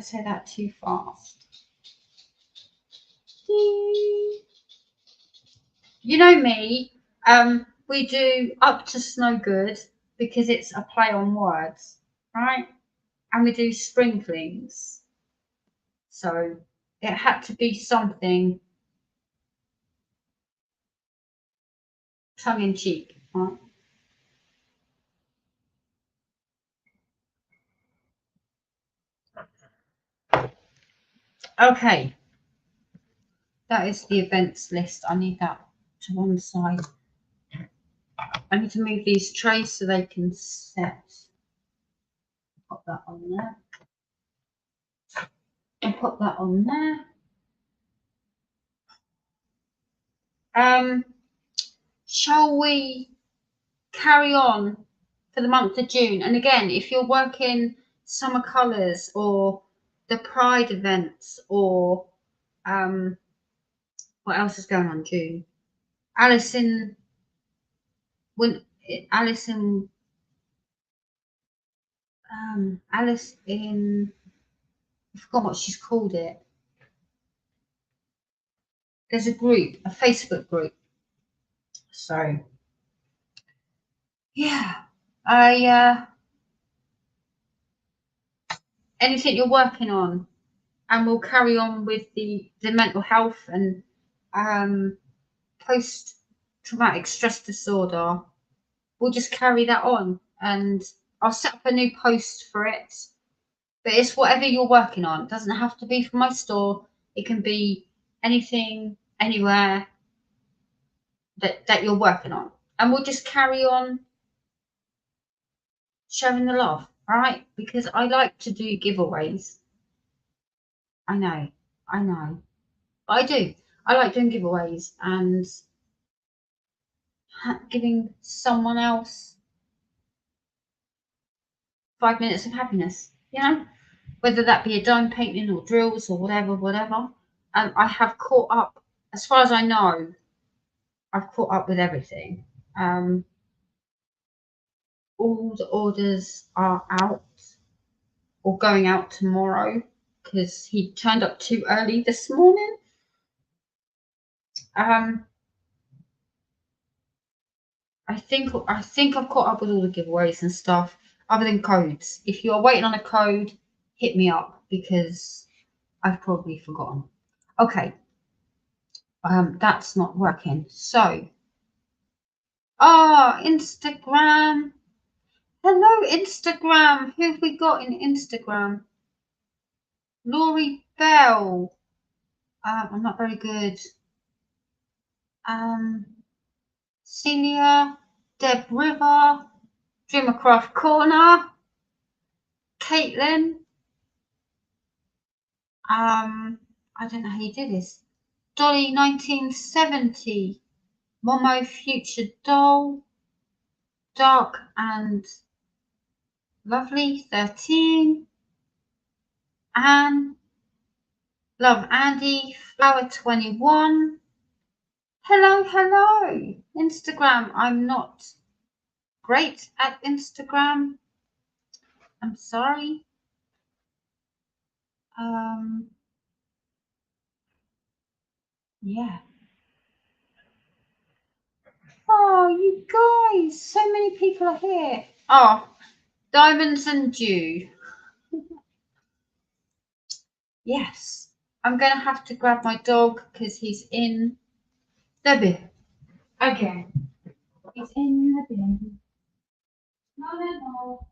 say that too fast. You know me, we do Up to Snow Good because it's a play on words, right? And we do sprinklings. So it had to be something tongue in cheek, right? Okay. That is the events list. I need that to one side. I need to move these trays so they can set. Put that on there. And put that on there. Shall we carry on for the month of June? And again, if you're working summer colours or the Pride events or what else is going on June? Alice in I forgot what she's called it. There's a group, a Facebook group. So yeah, anything you're working on, and we'll carry on with the mental health and post-traumatic stress disorder. We'll just carry that on, and I'll set up a new post for it. But it's whatever you're working on. It doesn't have to be from my store. It can be anything, anywhere that you're working on, and we'll just carry on sharing the love, right? Because I like to do giveaways. I know, but I do. I like doing giveaways and giving someone else 5 minutes of happiness, you know, whether that be a dime painting or drills or whatever. I have caught up, as far as I know, I've caught up with everything. All the orders are out or going out tomorrow because he turned up too early this morning. I think I've caught up with all the giveaways and stuff, other than codes. If you're waiting on a code, hit me up because I've probably forgotten. Okay. That's not working. So, Instagram. Hello, Instagram. Who have we got in Instagram? Laurie Bell. I'm not very good. Celia, Deb River, Dreamercraft Corner, Caitlin. I don't know how you do this. Dolly 1970, Momo Future Doll, Dark and Lovely 13, Anne, Love Andy, Flower 21, Hello, hello. Instagram. I'm not great at Instagram. I'm sorry. Yeah. Oh, you guys, so many people are here. Oh, Diamonds and Dew. Yes. I'm going to have to grab my dog because he's in the bin. Again. He's in the bin. No, no, no.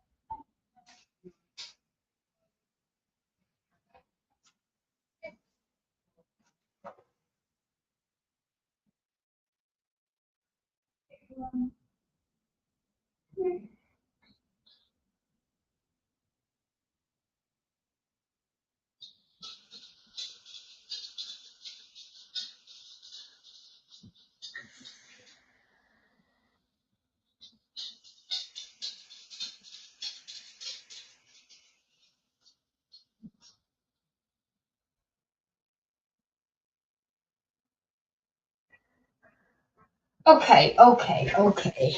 Okay, okay, okay.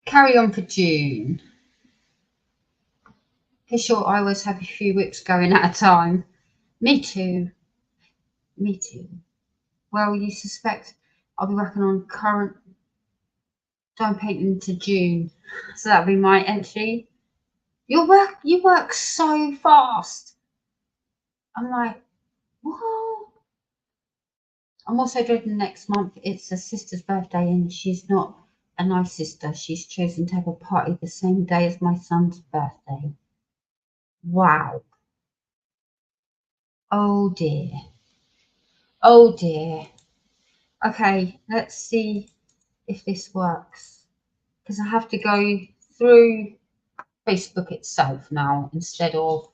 Carry on for June. Because sure, I always have a few whips going at a time. Me too. Me too. Well, you suspect I'll be working on current dime painting to June. So that'll be my entry. You work so fast. I'm like, what? I'm also dreading next month. It's a sister's birthday and she's not a nice sister. She's chosen to have a party the same day as my son's birthday. Wow. Oh dear. Oh dear. Okay, let's see if this works. Because I have to go through Facebook itself now instead of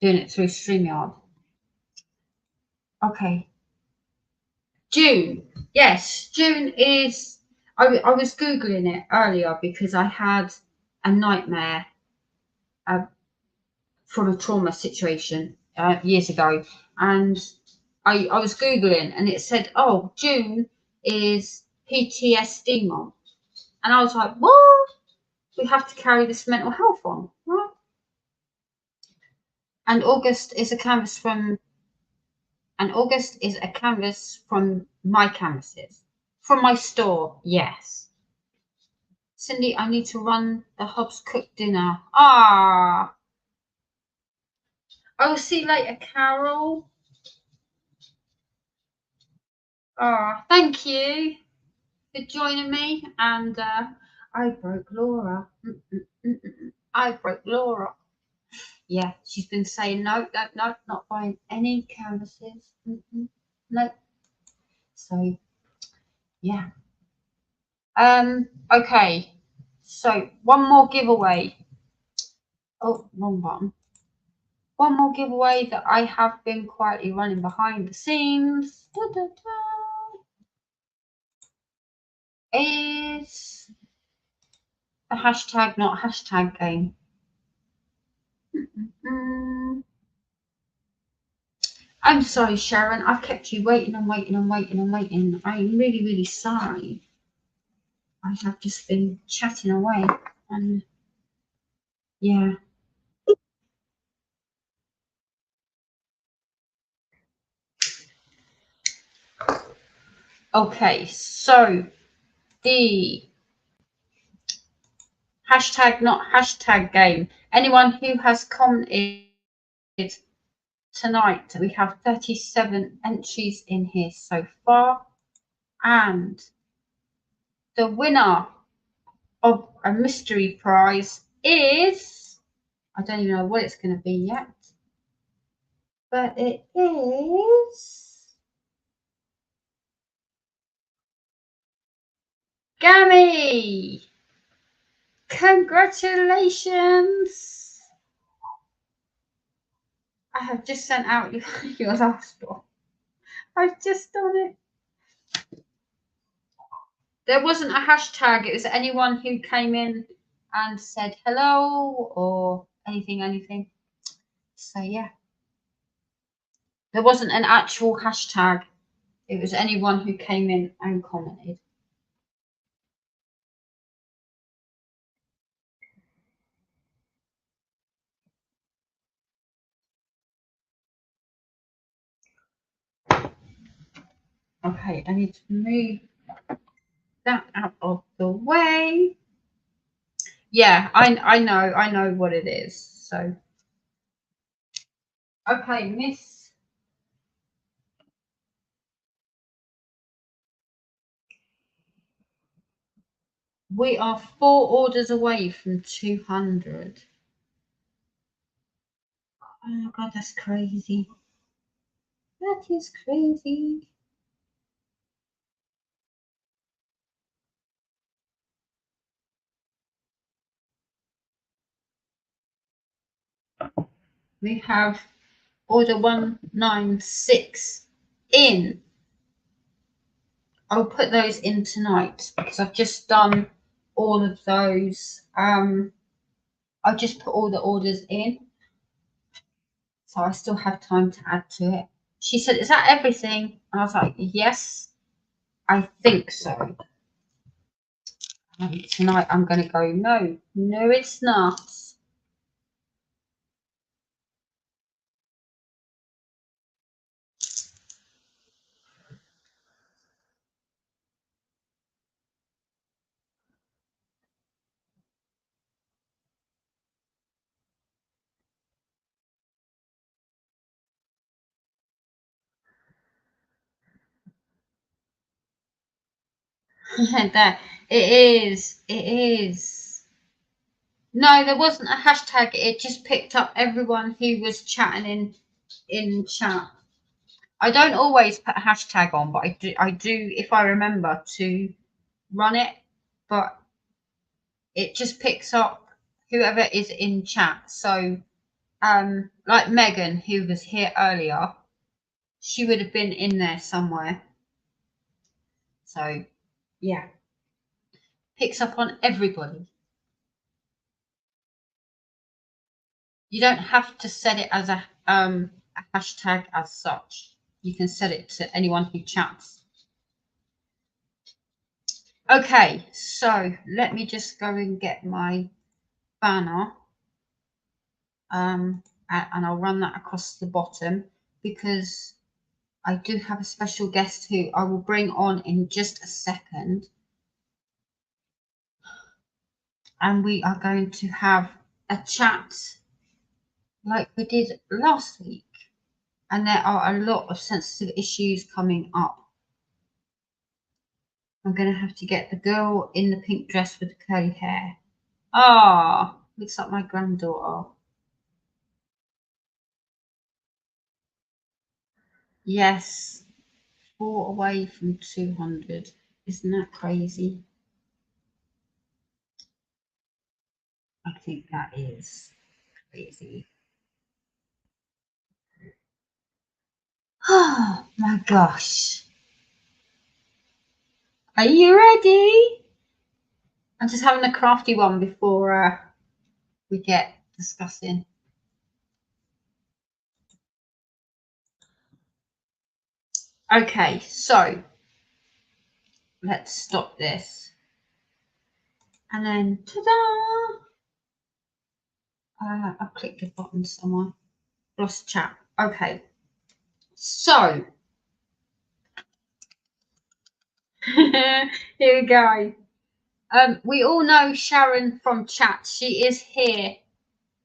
doing it through StreamYard. Okay. June. Yes, June is. I was Googling it earlier because I had a nightmare from a trauma situation years ago. And I was Googling and it said, oh, June is PTSD month. And I was like, what? We have to carry this mental health on, right? And August is a canvas from my canvases. From my store, yes. Cindy, I need to run the Hobbs cook dinner. Ah. I will see you later, Carol. Ah, thank you for joining me. And I broke Laura. I broke Laura. Yeah, she's been saying no, not buying any canvases. No. So, yeah. Okay. So one more giveaway. Oh, wrong button. One more giveaway that I have been quietly running behind the scenes is a hashtag, not hashtag game. I'm sorry, Sharon. I've kept you waiting and waiting and waiting and waiting. I'm really, really sorry. I have just been chatting away and yeah. Okay, so the hashtag, not hashtag game. Anyone who has commented tonight, we have 37 entries in here so far. And the winner of a mystery prize is, I don't even know what it's going to be yet, but it is Gammy. Congratulations. I have just sent out your last one. I've just done it. There wasn't a hashtag. It was anyone who came in and said hello or anything. So yeah, there wasn't an actual hashtag. It was anyone who came in and commented. Okay, I need to move that out of the way. Yeah, I know what it is. So okay, Miss. We are 4 orders away from 200. Oh my god, that's crazy. That is crazy. We have order 196 in. I'll put those in tonight because I've just done all of those. I'll just put all the orders in, so I still have time to add to it. She said, "Is that everything?" And I was like, "Yes, I think so." And tonight I'm going to go, no, it's not. That it is. No, there wasn't a hashtag. It just picked up everyone who was chatting in chat. I don't always put a hashtag on, but I do if I remember to run it. But it just picks up whoever is in chat. So, like Megan, who was here earlier, she would have been in there somewhere. So, yeah, picks up on everybody. You don't have to set it as a hashtag as such. You can set it to anyone who chats. Okay, so let me just go and get my banner. And I'll run that across the bottom because I do have a special guest who I will bring on in just a second. And we are going to have a chat like we did last week. And there are a lot of sensitive issues coming up. I'm going to have to get the girl in the pink dress with the curly hair. Ah, looks like my granddaughter. Yes, 4 away from 200. Isn't that crazy? I think that is crazy. Oh my gosh. Are you ready? I'm just having a crafty one before we get discussing. Okay, so let's stop this. And then, ta-da! I've clicked the button somewhere. Lost chat. Okay, so here we go. We all know Sharon from chat. She is here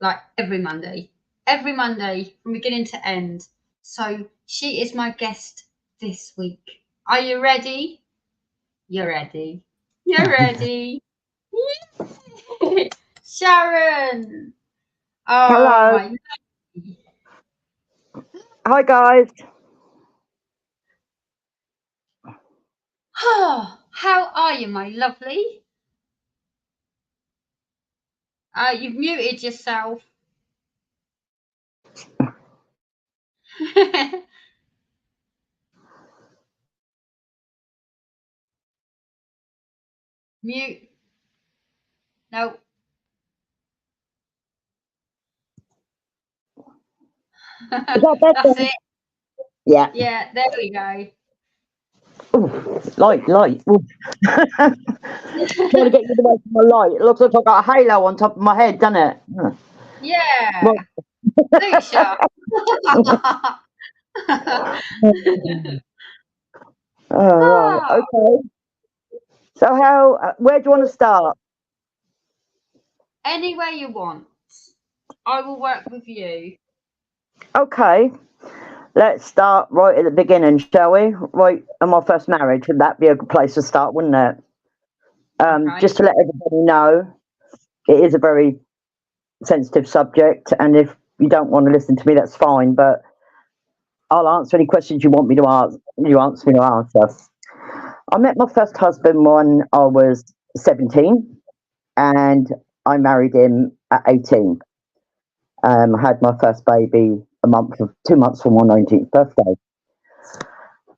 like every Monday from beginning to end. So she is my guest this week. Are you ready? You're ready. You're ready. Sharon. Oh, hello. my. Hi, guys. Oh, how are you, my lovely? You've muted yourself. Mute. No. Is that better? That's it. Yeah. Yeah, there we go. Ooh, light. Ooh. Trying to get you away from the light. It looks like I've got a halo on top of my head, doesn't it? Yeah. Well, Lucia. right. Okay. So where do you want to start? Anywhere you want. I will work with you. Okay. Let's start right at the beginning, shall we? Right in my first marriage. Would that be a good place to start, wouldn't it? Okay. Just to let everybody know, it is a very sensitive subject, and if you don't want to listen to me, that's fine. But I'll answer any questions you want me to ask. You answer me to answer. I met my first husband when I was 17, and I married him at 18. I had my first baby 2 months from my 19th birthday.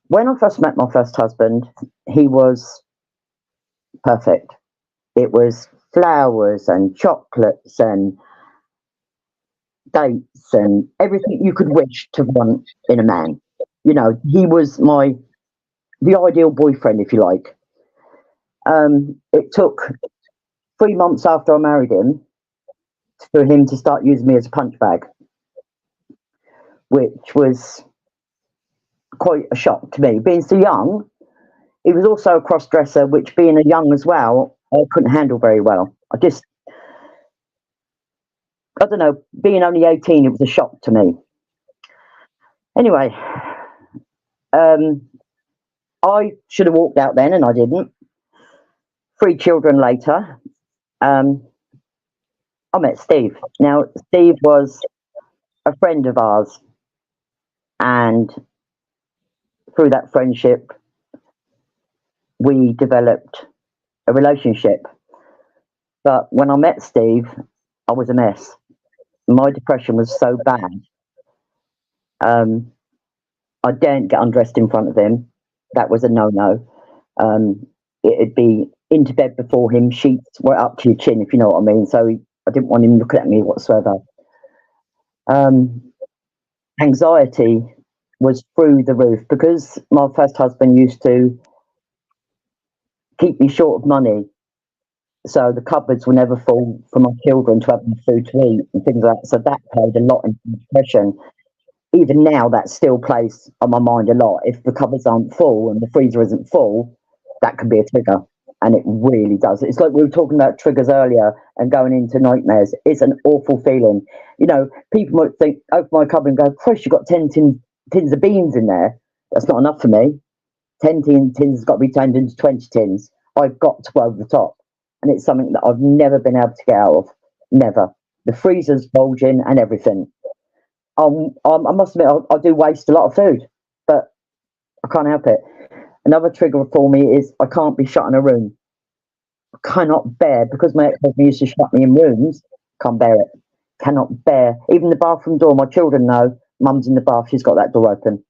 When I first met my first husband, he was perfect. It was flowers and chocolates and dates and everything you could wish to want in a man. You know, he was the ideal boyfriend, if you like. It took 3 months after I married him for him to start using me as a punch bag, which was quite a shock to me. Being so young, he was also a cross dresser, which being a young as well, I couldn't handle very well. I don't know, being only 18, it was a shock to me. Anyway, I should have walked out then, and I didn't. 3 children later, I met Steve. Now, Steve was a friend of ours, and through that friendship, we developed a relationship. But when I met Steve, I was a mess. My depression was so bad. I daren't get undressed in front of him. That was a no-no. It'd be into bed before him, sheets were up to your chin, if you know what I mean. So I didn't want him looking at me whatsoever. Anxiety was through the roof because my first husband used to keep me short of money. So the cupboards were never full for my children to have enough food to eat and things like that. So that played a lot in depression. Even now, that still plays on my mind a lot. If the cupboards aren't full and the freezer isn't full, that can be a trigger. And it really does. It's like we were talking about triggers earlier and going into nightmares. It's an awful feeling. You know, people might think, open my cupboard and go, Christ, you've got 10 tins of beans in there. That's not enough for me. 10 tins has got to be turned into 20 tins. I've got to go over the top. And it's something that I've never been able to get out of. Never. The freezer's bulging and everything. I must admit, I do waste a lot of food, but I can't help it. Another trigger for me is I can't be shut in a room. I cannot bear, because my ex-husband used to shut me in rooms, can't bear it. Cannot bear. Even the bathroom door, my children know, mum's in the bath, she's got that door open.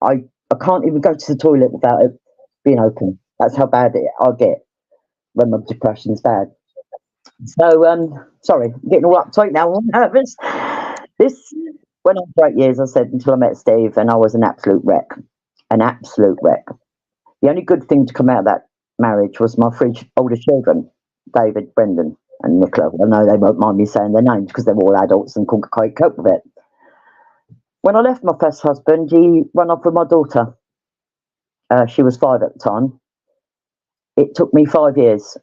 I can't even go to the toilet without it being open. That's how bad I get when my depression's bad. So, sorry, I'm getting all uptight now, I'm nervous. This went on for 8 years, I said, until I met Steve, and I was an absolute wreck. An absolute wreck. The only good thing to come out of that marriage was my 3 older children, David, Brendan, and Nicola. I know they won't mind me saying their names because they're all adults and couldn't quite cope with it. When I left my first husband, he ran off with my daughter. She was 5 at the time. It took me 5 years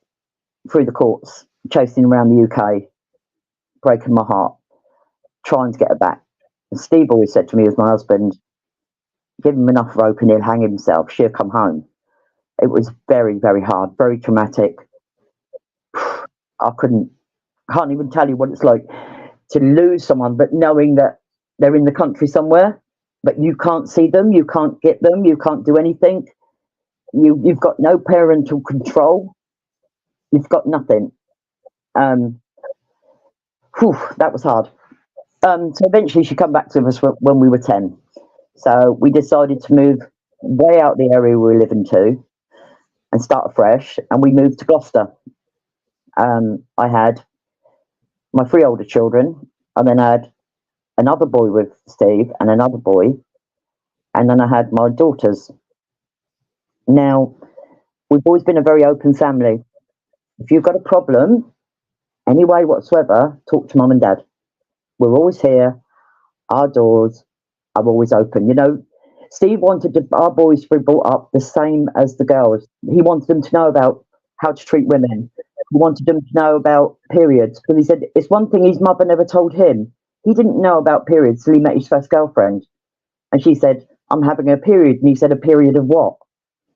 through the courts, chasing around the UK, breaking my heart, trying to get her back. And Steve always said to me, as my husband, give him enough rope and he'll hang himself. She'll come home. It was very, very hard, very traumatic. I can't even tell you what it's like to lose someone, but knowing that they're in the country somewhere, but you can't see them, you can't get them, you can't do anything. You've got no parental control. You've got nothing. That was hard. So eventually she came back to us when we were 10. So we decided to move way out the area we were living to and start afresh. And we moved to Gloucester. I had my 3 older children, and then I had another boy with Steve and another boy, and then I had my daughters. Now, we've always been a very open family. If you've got a problem, any way whatsoever, talk to mum and dad. We're always here. Our doors are always open. You know, Steve wanted our boys to be brought up the same as the girls. He wanted them to know about how to treat women. He wanted them to know about periods. Because he said it's one thing his mother never told him. He didn't know about periods till he met his first girlfriend. And she said, I'm having a period. And he said, a period of what?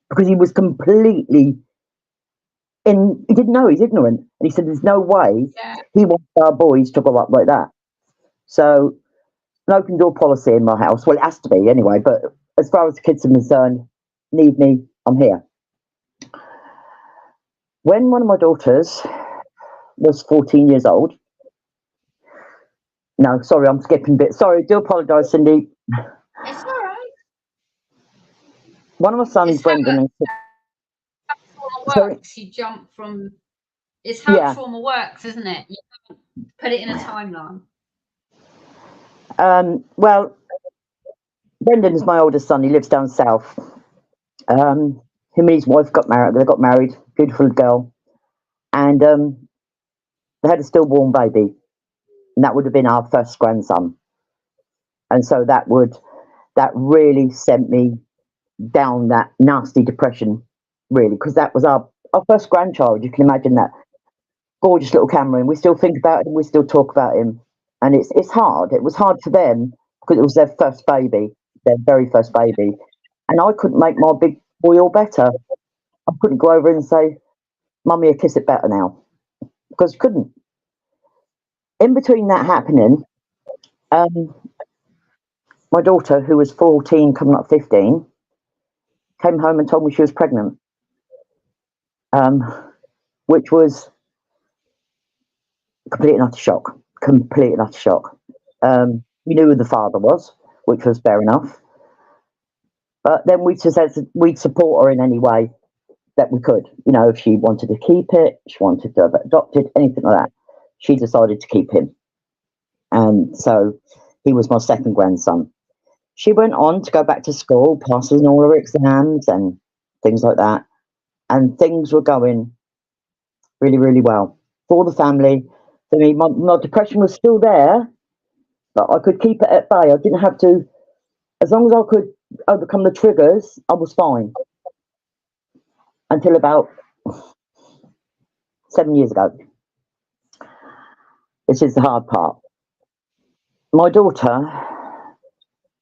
Because he was completely he didn't know, he's ignorant. And he said, there's no way he wants our boys to grow up like that. So, an open door policy in my house. Well, it has to be anyway, but as far as the kids are concerned, need me, I'm here. When one of my daughters was 14 years old, no, sorry, I'm skipping a bit. Sorry, do apologise, Cindy. It's all right. One of my sons, Brendan, and sorry. You jump from. It's how trauma works, isn't it? You put it in a timeline. Well, Brendan's my oldest son. He lives down south. Him and his wife got married. They got married. Beautiful girl, and they had a stillborn baby, and that would have been our first grandson. And so that really sent me down that nasty depression, really, because that was our first grandchild. You can imagine that gorgeous little Cameron. We still think about him. We still talk about him, and it's hard. It was hard for them because it was their first baby, their very first baby, and I couldn't make my big boy all better. I couldn't go over and say, "Mummy, a kiss it better now," because I couldn't. In between that happening, my daughter, who was 14, coming up 15, came home and told me she was pregnant, which was complete and utter shock. Complete and utter shock. We knew who the father was, which was fair enough. But then we just said we'd support her in any way that we could. You know, if she wanted to keep it, she wanted to have it adopted, anything like that. She decided to keep him. And so he was my second grandson. She went on to go back to school, passing all her exams and things like that. And things were going really, really well for the family. For me, my depression was still there, but I could keep it at bay. I didn't have to, as long as I could overcome the triggers, I was fine. Until about 7 years ago. This is the hard part. My daughter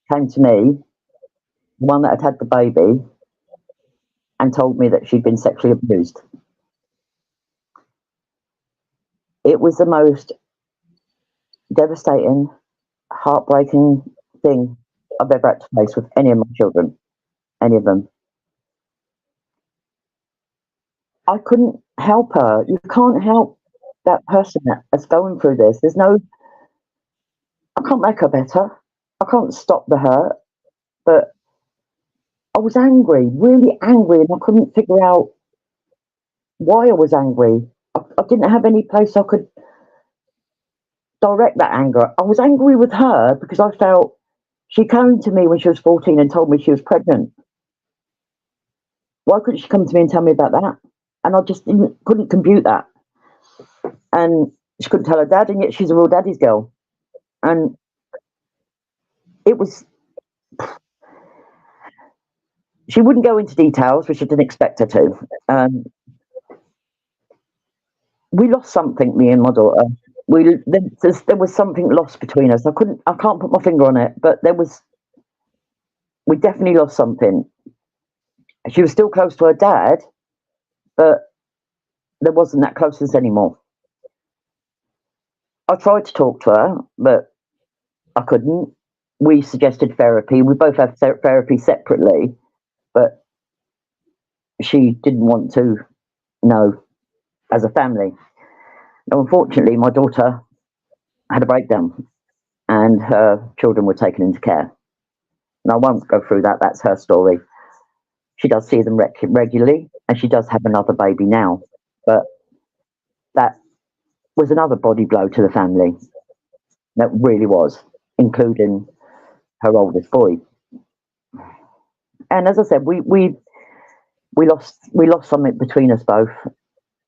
came to me, the one that had the baby, and told me that she'd been sexually abused. It was the most devastating, heartbreaking thing I've ever had to face with any of my children, any of them. I couldn't help her. You can't help that person that's going through this. I can't make her better. I can't stop the hurt, but I was angry, really angry, and I couldn't figure out why I was angry. I didn't have any place I could direct that anger. I was angry with her because I felt she came to me when she was 14 and told me she was pregnant. Why couldn't she come to me and tell me about that? And I just couldn't compute that. And she couldn't tell her dad, and yet she's a real daddy's girl. And it was... She wouldn't go into details, which I didn't expect her to. We lost something, me and my daughter. There was something lost between us. I can't put my finger on it, but we definitely lost something. She was still close to her dad, but there wasn't that closeness anymore. I tried to talk to her, but I couldn't. We suggested therapy. We both had therapy separately, but she didn't want to know as a family. Now, unfortunately, my daughter had a breakdown and her children were taken into care. And I won't go through that. That's her story. She does see them regularly, and she does have another baby now. But that was another body blow to the family. That really was. including her oldest boy. And as I said, we lost something between us both.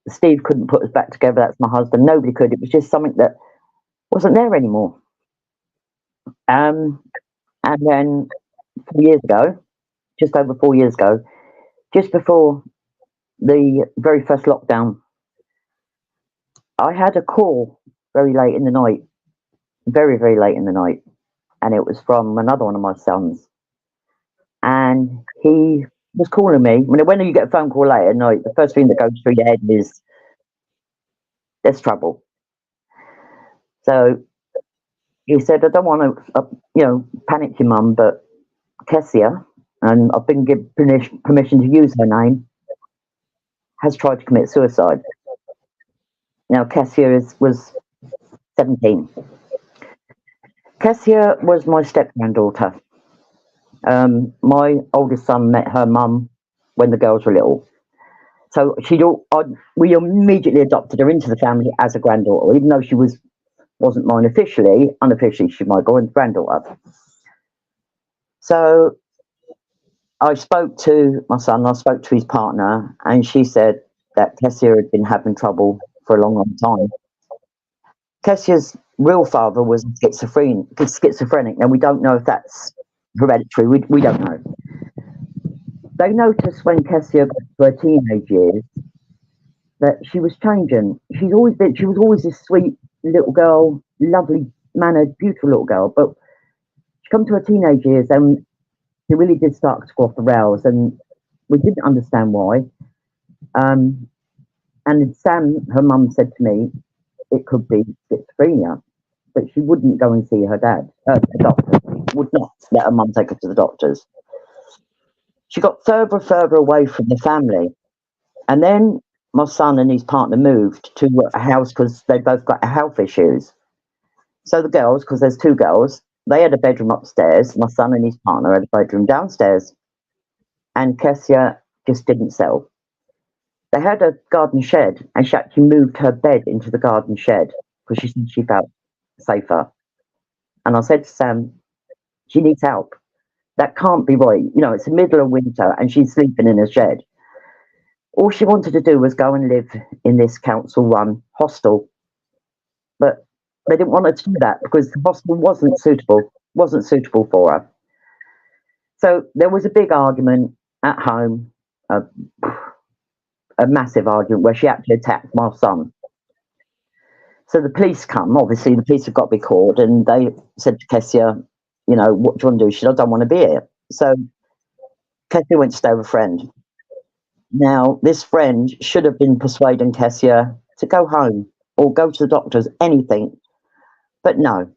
Steve couldn't put us back together. That's my husband. Nobody could. It was just something that wasn't there anymore. And then 4 years ago, just over 4 years ago, just before the very first lockdown, I had a call very late in the night, very, very late in the night. And it was from another one of my sons. And he was calling me. When you get a phone call late at night, the first thing that goes through your head is, there's trouble. So he said, I don't want to, panic your mum, but Kessia, and I've been given permission to use her name, has tried to commit suicide. Now, Kessia was 17. Kessia was my step-granddaughter. My oldest son met her mum when the girls were little. So we immediately adopted her into the family as a granddaughter, even though she wasn't mine officially. Unofficially, she's my granddaughter. So I spoke to my son, I spoke to his partner, and she said that Kessia had been having trouble for a long, long time. Kessia's real father was schizophrenic. Now, we don't know if that's hereditary. We don't know. They noticed when Kessia got to her teenage years that she was changing. She was always this sweet little girl, lovely mannered, beautiful little girl. But she come to her teenage years and she really did start to go off the rails, and we didn't understand why. And Sam, her mum, said to me, it could be schizophrenia, but she wouldn't go and see her dad, the doctor. Would not let her mum take her to the doctors. She got further and further away from the family. And then my son and his partner moved to a house because they both got health issues. So the girls, because there's two girls, they had a bedroom upstairs. My son and his partner had a bedroom downstairs. And Kessia just didn't sell. They had a garden shed, and she actually moved her bed into the garden shed because she said she felt safer. And I said to Sam, she needs help. That can't be right. It's the middle of winter and she's sleeping in a shed. All she wanted to do was go and live in this council-run hostel. But they didn't want her to do that because the hostel wasn't suitable for her. So there was a big argument at home, a massive argument where she actually attacked my son. So the police come. Obviously, the police have got to be called, and they said to Kessia, what do you want to do? She said, I don't want to be here. So Kessia went to stay with a friend. Now, this friend should have been persuading Kessia to go home or go to the doctors, anything. But no,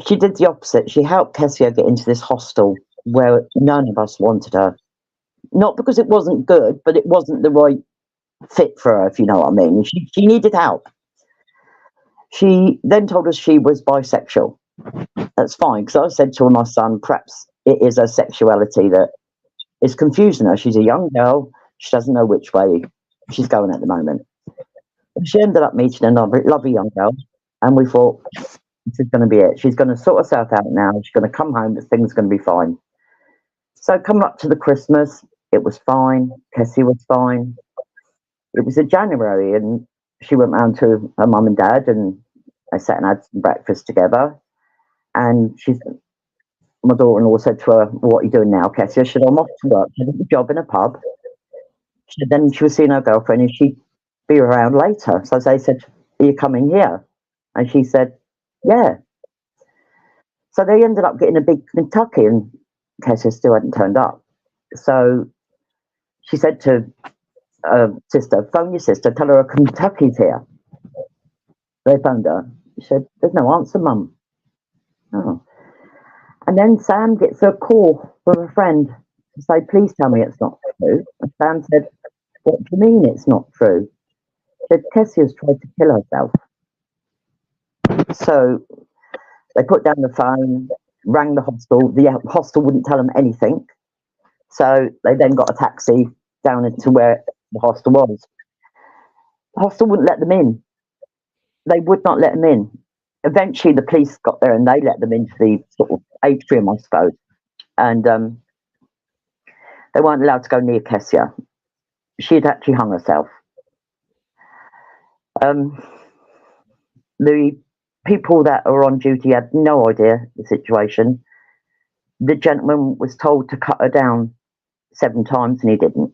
she did the opposite. She helped Kessia get into this hostel where none of us wanted her. Not because it wasn't good, but it wasn't the right fit for her, if you know what I mean. She needed help. She then told us she was bisexual. That's fine, because I said to my son, perhaps it is her sexuality that is confusing her. She's a young girl. She doesn't know which way she's going at the moment. She ended up meeting another lovely young girl, and we thought, this is going to be it. She's going to sort herself out now. She's going to come home, but things are going to be fine. So coming up to the Christmas, it was fine. Kessie was fine. It was in January, and she went round to her mum and dad, and they sat and had some breakfast together. And my daughter-in-law said to her, what are you doing now, Kessie? She said, I'm off to work. She did a job in a pub. She said, then she was seeing her girlfriend, and she'd be around later. So they said, are you coming here? And she said, yeah. So they ended up getting a big Kentucky, and Kessie still hadn't turned up. So she said to sister, phone your sister, tell her a Kentucky's here. They phoned her. She said, there's no answer, Mum. Oh. And then Sam gets a call from a friend to say, please tell me it's not true. And Sam said, what do you mean it's not true? She said, Kessie has tried to kill herself. So they put down the phone, rang the hostel. The hostel wouldn't tell them anything. So they then got a taxi down into where the hostel was. The hostel wouldn't let them in. They would not let them in. eventually the police got there and they let them into the sort of atrium, I suppose. And they weren't allowed to go near Kessia. She had actually hung herself. The people that were on duty had no idea the situation. The gentleman was told to cut her down 7 times and he didn't.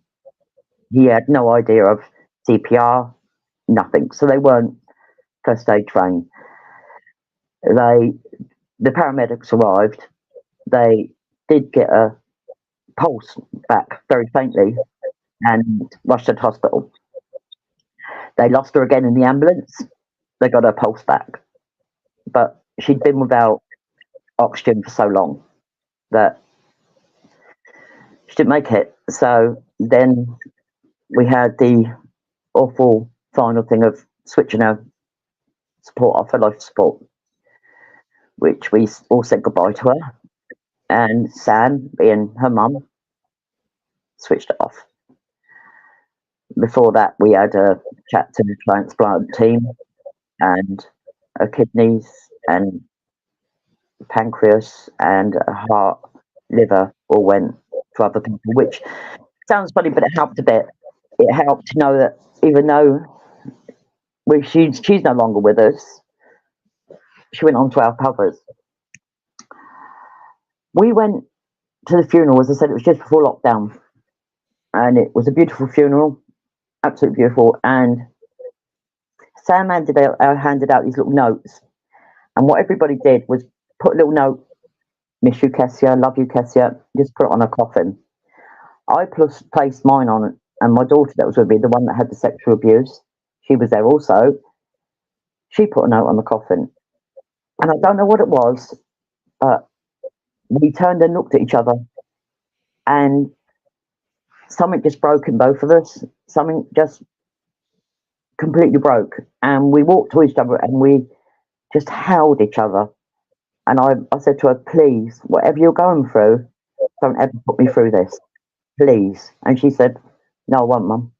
He had no idea of CPR, nothing. So they weren't first aid trained. The paramedics arrived. They did get a pulse back very faintly and rushed her to hospital. They lost her again in the ambulance. They got her pulse back. But she'd been without oxygen for so long that she didn't make it. So then we had the awful final thing of switching her support off, her life support, which we all said goodbye to her. And Sam, being her mum, switched it off. Before that, we had a chat to the transplant team, and her kidneys and pancreas and her heart, liver all went to other people, which sounds funny, but it helped a bit. It helped to know that even though she's no longer with us, she went on to our covers. We went to the funeral, as I said, it was just before lockdown, and it was a beautiful funeral, absolutely beautiful. And Sam handed out these little notes, and what everybody did was put a little note: "Miss you, Kessia, love you, Kessia." Just put it on her coffin. I placed mine on it, and my daughter that was with me, the one that had the sexual abuse, she was there also. She put a note on the coffin, and I don't know what it was, but we turned and looked at each other, and something just broke in both of us. Something just completely broke, and we walked to each other and we just held each other. And I said to her, "Please, whatever you're going through, don't ever put me through this, please." And she said, "No, I won't, Mum."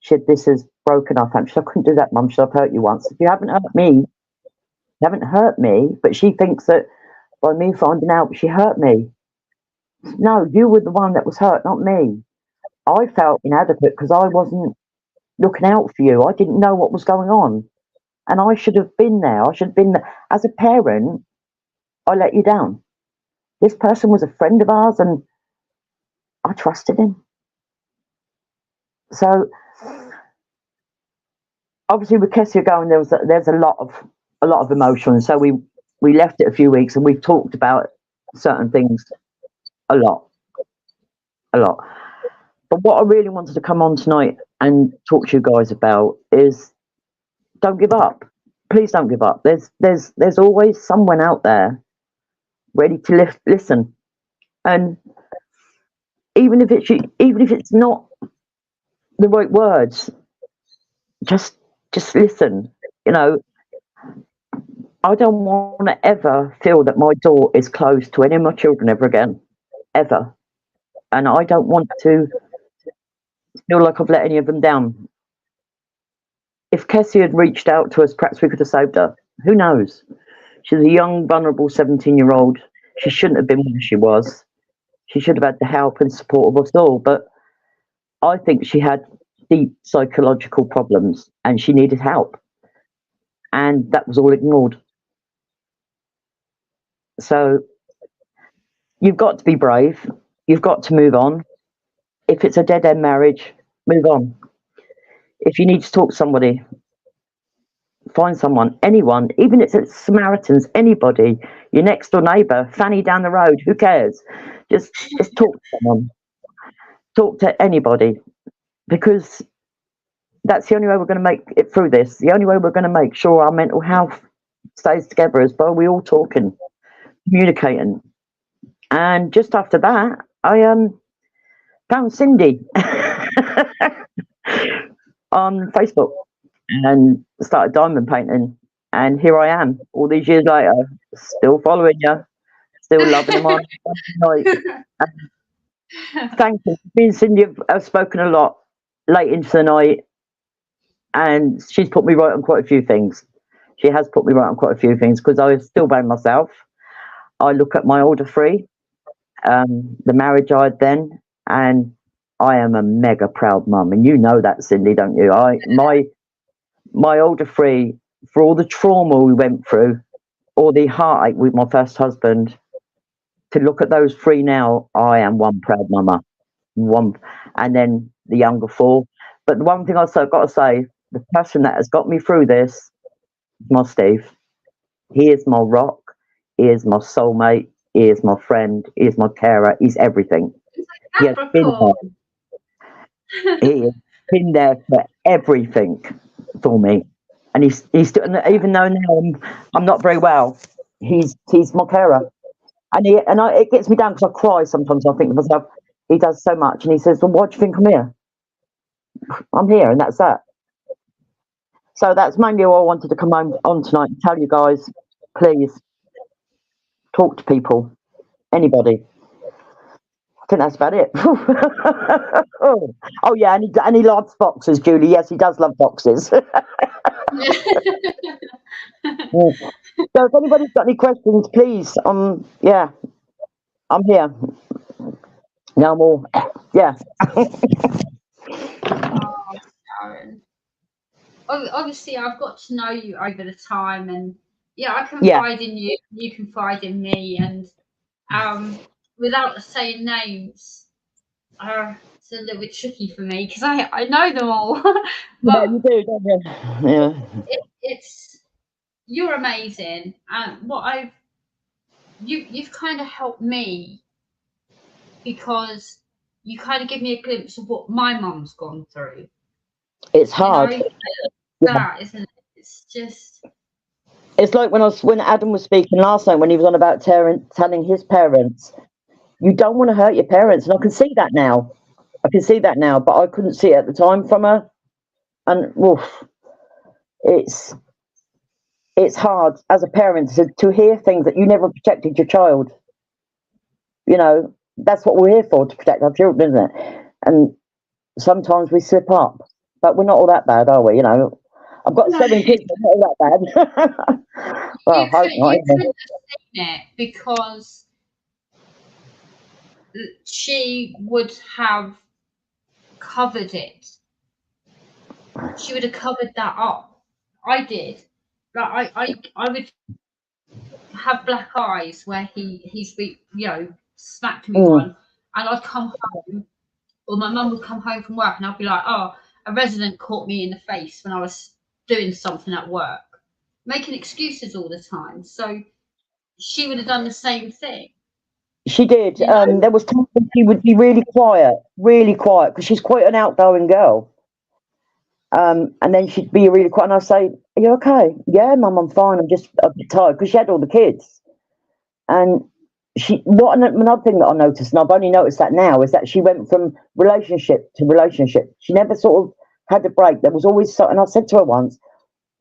She said, "This is broken off." And she said, "I couldn't do that, Mum. She said, I've hurt you once. If you haven't hurt me, you haven't hurt me." But she thinks that by me finding out she hurt me. No, you were the one that was hurt, not me. I felt inadequate because I wasn't looking out for you. I didn't know what was going on. And I should have been there. I should have been there. As a parent, I let you down. This person was a friend of ours and I trusted him. So obviously with Kessia going, there's a lot of emotion. So we left it a few weeks and we've talked about certain things a lot. But what I really wanted to come on tonight and talk to you guys about is don't give up. Please don't give up. There's always someone out there ready to listen. And even if it's not the right words, just listen. You know, I don't want to ever feel that my door is closed to any of my children ever again, ever. And I don't want to feel like I've let any of them down. If Kessia had reached out to us, perhaps we could have saved her. Who knows? She's a young, vulnerable 17-year-old. She shouldn't have been where she was. She should have had the help and support of us all. But I think she had deep psychological problems and she needed help. And that was all ignored. So you've got to be brave. You've got to move on. If it's a dead-end marriage, move on. If you need to talk to somebody, find someone, anyone, even if it's Samaritans, anybody, your next door neighbour, Fanny down the road, who cares? Just talk to someone. Talk to anybody, because that's the only way we're going to make it through this. The only way we're going to make sure our mental health stays together is by we all talking, communicating. And just after that, I found Cindy on Facebook and started diamond painting. And here I am, all these years later, still following you, still loving them on night. Thank you. Me and Cindy have spoken a lot late into the night, and she's put me right on quite a few things. She has put me right on quite a few things because I still blame myself. I look at my older three, the marriage I had then, and I am a mega proud mum, and you know that, Cindy, don't you? My older three, for all the trauma we went through, or the heartache with my first husband, to look at those three now, I am one proud mama. One, and then the younger four. But the one thing I've got to say, the person that has got me through this is my Steve. He is my rock. He is my soulmate. He is my friend. He is my carer. He's everything. He has been there. He has been there for everything for me. And he's even though now I'm not very well, he's my carer. And it gets me down because I cry sometimes. I think to myself, he does so much, and he says, "Well, why do you think I'm here? I'm here, and that's that." So that's mainly all I wanted to come on tonight and tell you guys. Please talk to people, anybody. I think that's about it. Oh yeah, and he loves boxes, Julie. Yes, he does love boxes. So if anybody's got any questions, please. Yeah, I'm here. No more. Yeah. Sharon. Obviously, I've got to know you over the time, and yeah, I confide in you. You confide in me, and without saying names, it's a little bit tricky for me because I know them all. But yeah, you do, don't you? Yeah. You're amazing, and you've kind of helped me because you kind of give me a glimpse of what my mum's gone through. It's hard. You know, that isn't it? It's just. It's like when Adam was speaking last night when he was on about telling his parents, you don't want to hurt your parents, and I can see that now. But I couldn't see it at the time from her, and oof, it's hard as a parent to hear things that you never protected your child. You know, that's what we're here for, to protect our children, isn't it? And sometimes we slip up, but we're not all that bad, are we? You know, I've got 7 kids, but not all that bad. Well, you couldn't have seen it because she would have covered it. She would have covered that up. I did. Like I would have black eyes where he's smacked me one, and I'd come home, or my mum would come home from work, and I'd be like, "Oh, a resident caught me in the face when I was doing something at work," making excuses all the time. So she would have done the same thing. She did. You know? There was times when she would be really quiet, because she's quite an outgoing girl. And then she'd be really quiet, and I'd say, "Are you okay?" "Yeah, Mum, I'm fine. I'm just a bit tired," because she had all the kids. And another thing that I noticed, and I've only noticed that now, is that she went from relationship to relationship. She never sort of had a break. There was always so, and I said to her once,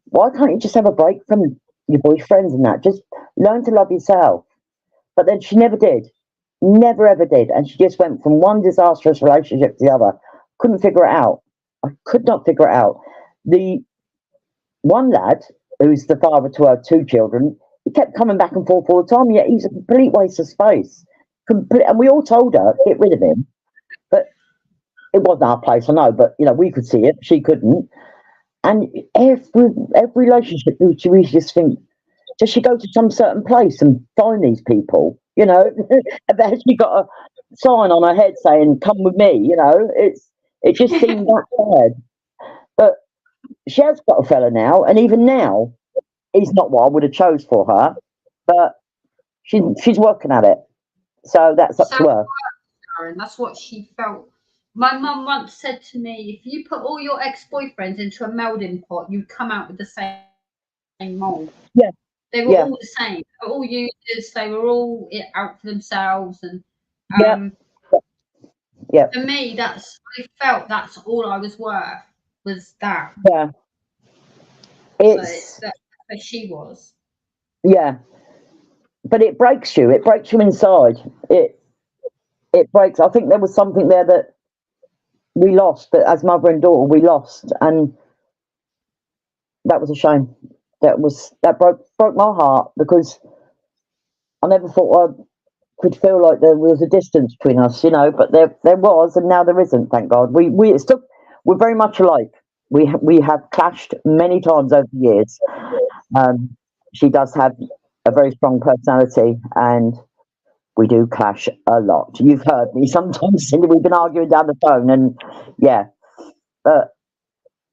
"Why can't you just have a break from your boyfriends and that? Just learn to love yourself." But then she never did. Never ever did. And she just went from one disastrous relationship to the other. Couldn't figure it out. I could not figure it out. The one lad, who's the father to her 2 children, he kept coming back and forth all the time, yet he's a complete waste of space. And we all told her, get rid of him. But it wasn't our place, I know, but you know, we could see it, she couldn't. And every relationship, we just think, does she go to some certain place and find these people? You know, and then she got a sign on her head saying, "Come with me." You know, it just seemed that bad. But she has got a fella now, and even now, he's not what I would have chose for her. But she's working at it, so that's up to her. And that's what she felt. My mum once said to me, "If you put all your ex-boyfriends into a melding pot, you'd come out with the same mold." Yeah. They were all the same. They were all users. They were all out for themselves. And for me, I felt that's all I was worth, was that. Yeah. It's but she was. Yeah. But it breaks you. It breaks you inside. It breaks. I think there was something there that we lost, that as mother and daughter we lost, and that was a shame. that broke my heart, because I never thought I could feel like there was a distance between us, you know, but there was, and now there isn't. Thank God. We're very much alike. We have clashed many times over the years. She does have a very strong personality, and we do clash a lot. You've heard me sometimes, Cindy. We've been arguing down the phone, and yeah.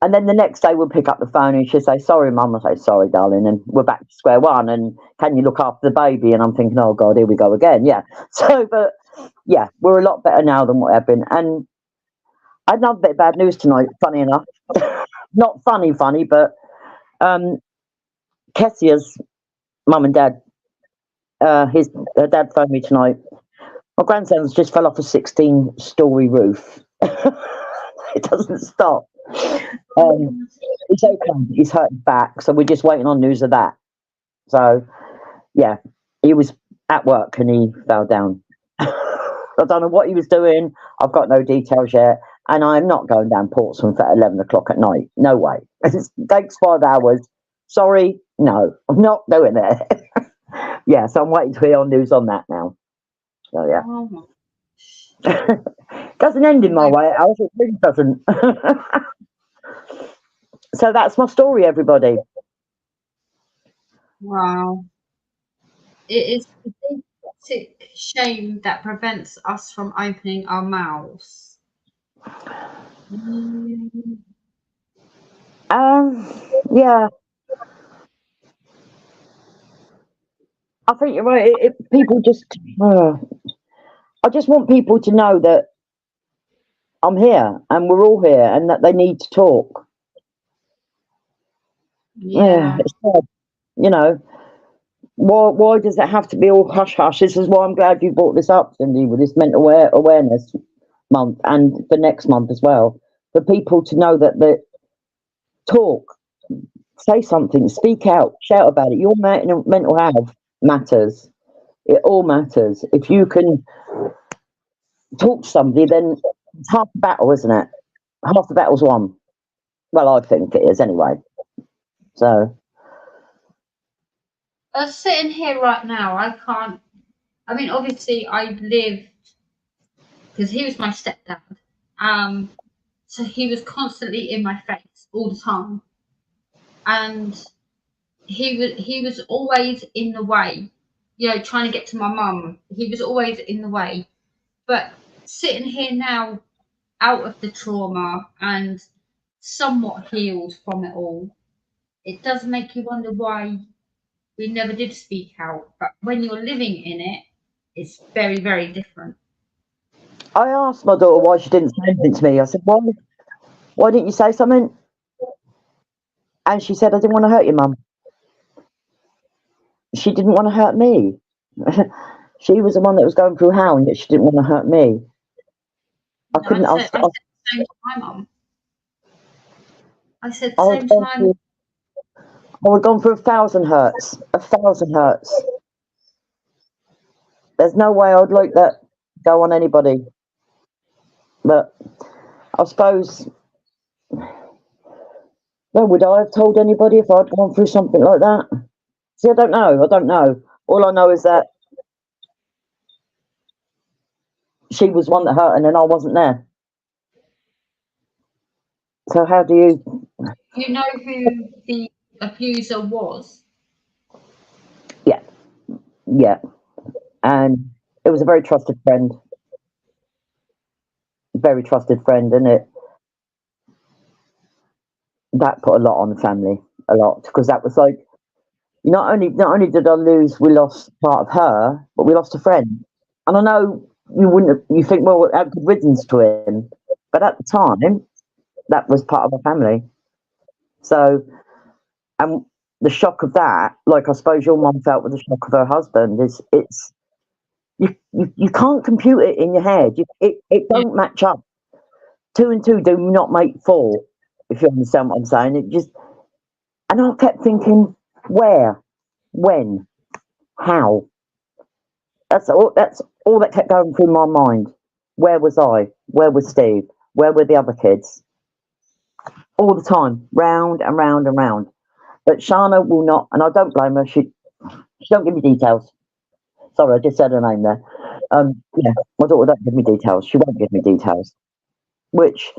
And then the next day we'll pick up the phone and she'll say, "Sorry, Mum." I say, "Sorry, darling," and we're back to square one. And can you look after the baby? And I'm thinking, oh God, here we go again. Yeah. So, but yeah, we're a lot better now than what I've been. And I had another bit of bad news tonight. Funny enough, not funny, but Kessia's mum and dad, her dad phoned me tonight. My grandson's just fell off a 16-story roof. It doesn't stop. He's okay. He's hurt his back, so we're just waiting on news of that. So, yeah, he was at work and he fell down. I don't know what he was doing. I've got no details yet, and I'm not going down Portsmouth at 11 o'clock at night. No way. It takes 5 hours. Sorry, no, I'm not doing it. Yeah, so I'm waiting to hear on news on that now. So yeah. Doesn't end in my way, Alice. It really doesn't. So that's my story, everybody. Wow. It is the basic shame that prevents us from opening our mouths. Yeah. I think you're right. People just, I just want people to know that I'm here and we're all here and that they need to talk. Yeah. It's sad. You know, why does it have to be all hush hush? This is why I'm glad you brought this up, Cindy, with this mental awareness month and the next month as well, for people to know that talk, say something, speak out, shout about it. Your mental health matters. It all matters. If you can talk to somebody, then it's half the battle, isn't it? Half the battle's won. Well, I think it is anyway. So. Sitting here right now, I can't. I mean, obviously, I lived because he was my stepdad. So he was constantly in my face all the time, and he was always in the way. You know, trying to get to my mum. He was always in the way. But sitting here now, out of the trauma and somewhat healed from it all, it does make you wonder why we never did speak out. But when you're living in it, it's very, very different. I asked my daughter why she didn't say anything to me. I said, why didn't you say something? And she said, I didn't want to hurt you, Mum. She didn't want to hurt me. She was the one that was going through hell, and yet she didn't want to hurt me. I couldn't. I said the same to my mum. I said the same to my mum. I would have gone through 1,000 hurts. 1,000 hurts. There's no way I'd like that go on anybody. But I suppose, well, would I have told anybody if I'd gone through something like that? See, I don't know. All I know is that she was one that hurt, and then I wasn't there. So how do you? You know who the abuser was? Yeah. And it was a very trusted friend. Very trusted friend, and that put a lot on the family, a lot, because that was like, not only did we lost part of her, but we lost a friend. And I know you think, well, have good riddance to him, but at the time, that was part of our family. So, and the shock of that, like I suppose your mum felt with the shock of her husband, it's you can't compute it in your head. It don't match up. 2 and 2 do not make 4, if you understand what I'm saying. It just, and I kept thinking, where, when, how? That's all that kept going through my mind. Where was I? Where was Steve? Where were the other kids? All the time, round and round and round. But Shana will not, and I don't blame her. She don't give me details. Sorry, I just said her name there. Yeah, my daughter don't give me details. She won't give me details, which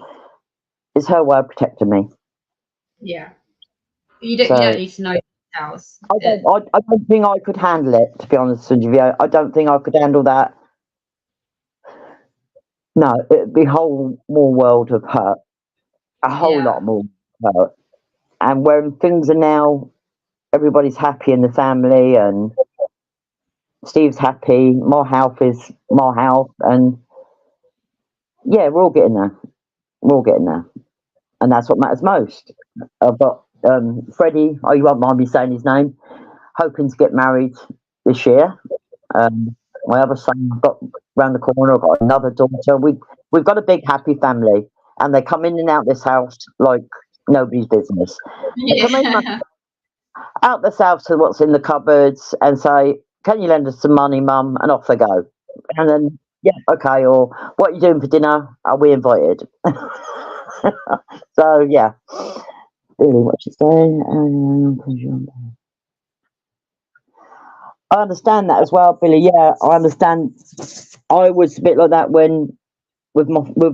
is her way of protecting me. Yeah. You don't need to know details. I don't think I could handle it, to be honest with you. I don't think I could handle that. No, it'd be a whole more world of hurt. A whole lot more hurt. And when things are now, everybody's happy in the family and Steve's happy, my health is my health, and yeah, we're all getting there. We're all getting there. And that's what matters most. But Freddie, you won't mind me saying his name, hoping to get married this year. My other son, I've got round the corner, I've got another daughter. We've got a big happy family, and they come in and out this house like nobody's business. They come in out this house to what's in the cupboards and say, "Can you lend us some money, Mum?" And off they go. And then, yeah, okay. Or what are you doing for dinner? Are we invited? So yeah, really, what she's saying. I understand that as well, Billy. Yeah, I understand. I was a bit like that when with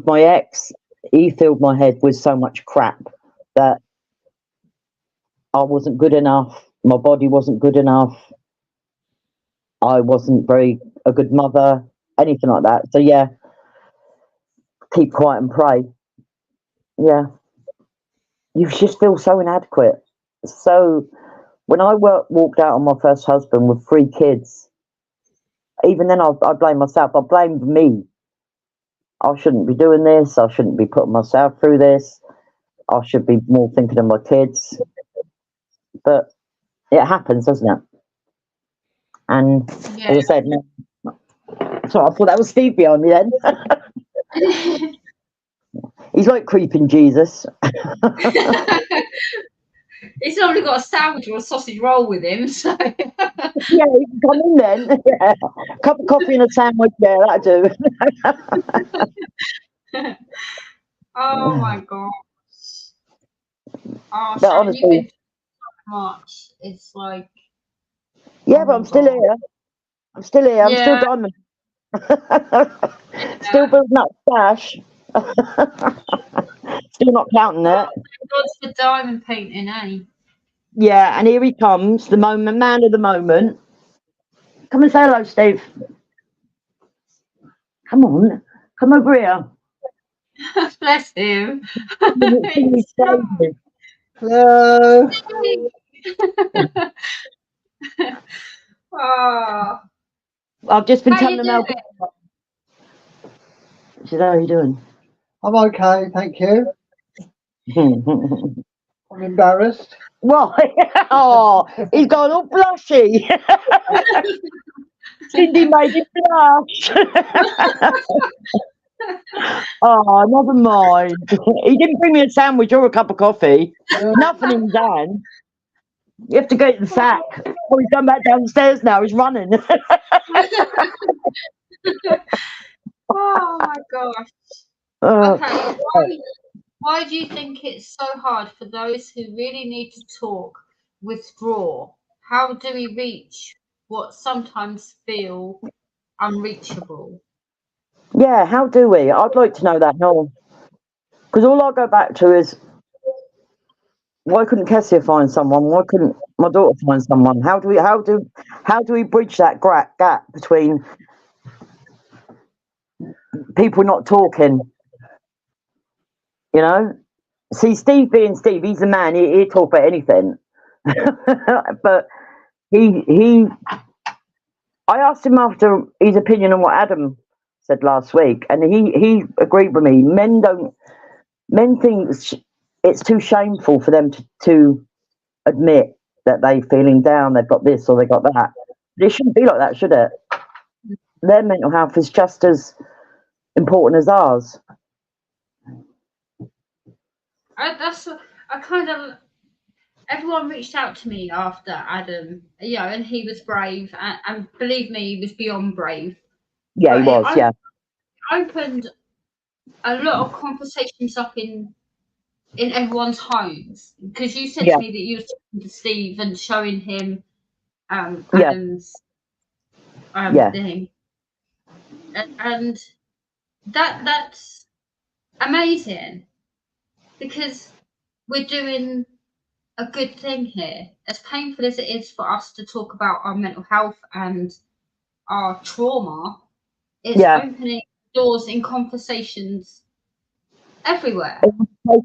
my ex. He filled my head with so much crap that I wasn't good enough. My body wasn't good enough. I wasn't a good mother, anything like that. So yeah, keep quiet and pray. Yeah, you just feel so inadequate. So when I walked out on my first husband with 3 kids, even then I blame myself. I blamed me. I shouldn't be doing this. I shouldn't be putting myself through this. I should be more thinking of my kids. But it happens, doesn't it? And as I said, sorry, I thought that was Steve behind me then. He's like creeping Jesus. He's normally got a sandwich or a sausage roll with him, so yeah, he can come in then. Yeah. Cup of coffee and a sandwich, yeah, that'll do. Oh my gosh. Oh, but Sharon, honestly, you've been so much. It's like, yeah, but I'm still here. I'm still here. I'm still diamond. Still building up stash. Still not counting it. God's for diamond painting, eh? Yeah, and here he comes, the man of the moment. Come and say hello, Steve. Come on, come over here. Bless him. Hello. Oh. I've just been telling them how. She said, "How are you doing?" I'm okay, thank you. I'm embarrassed. Why? Oh, he's gone all blushy. Cindy made him blush. Oh, never mind. He didn't bring me a sandwich or a cup of coffee. Nothing in his hand. You have to go to the sack. Oh, he's gone back downstairs now. He's running. Oh my gosh. Okay. Why do you think it's so hard for those who really need to talk withdraw? How do we reach what sometimes feel unreachable? Yeah, how do we? I'd like to know that, Noel. Because all I go back to is, why couldn't Kessia find someone? Why couldn't my daughter find someone? How do we bridge that gap between people not talking? You know, see, Steve being Steve, he's a man. He'll talk about anything. But I asked him after his opinion on what Adam said last week, and he agreed with me. Men think it's too shameful for them to admit that they're feeling down, they've got this or they got that. It shouldn't be like that, should it? Their mental health is just as important as ours. Everyone reached out to me after Adam, and he was brave, and believe me, he was beyond brave. Yeah, he was. Opened a lot of conversations up in in everyone's homes? Because you said Yeah. to me that you were talking to Steve and showing him Yeah. Adam's Yeah. thing, and that's amazing, because we're doing a good thing here. As painful as it is for us to talk about our mental health and our trauma, it's Yeah. opening doors in conversations everywhere.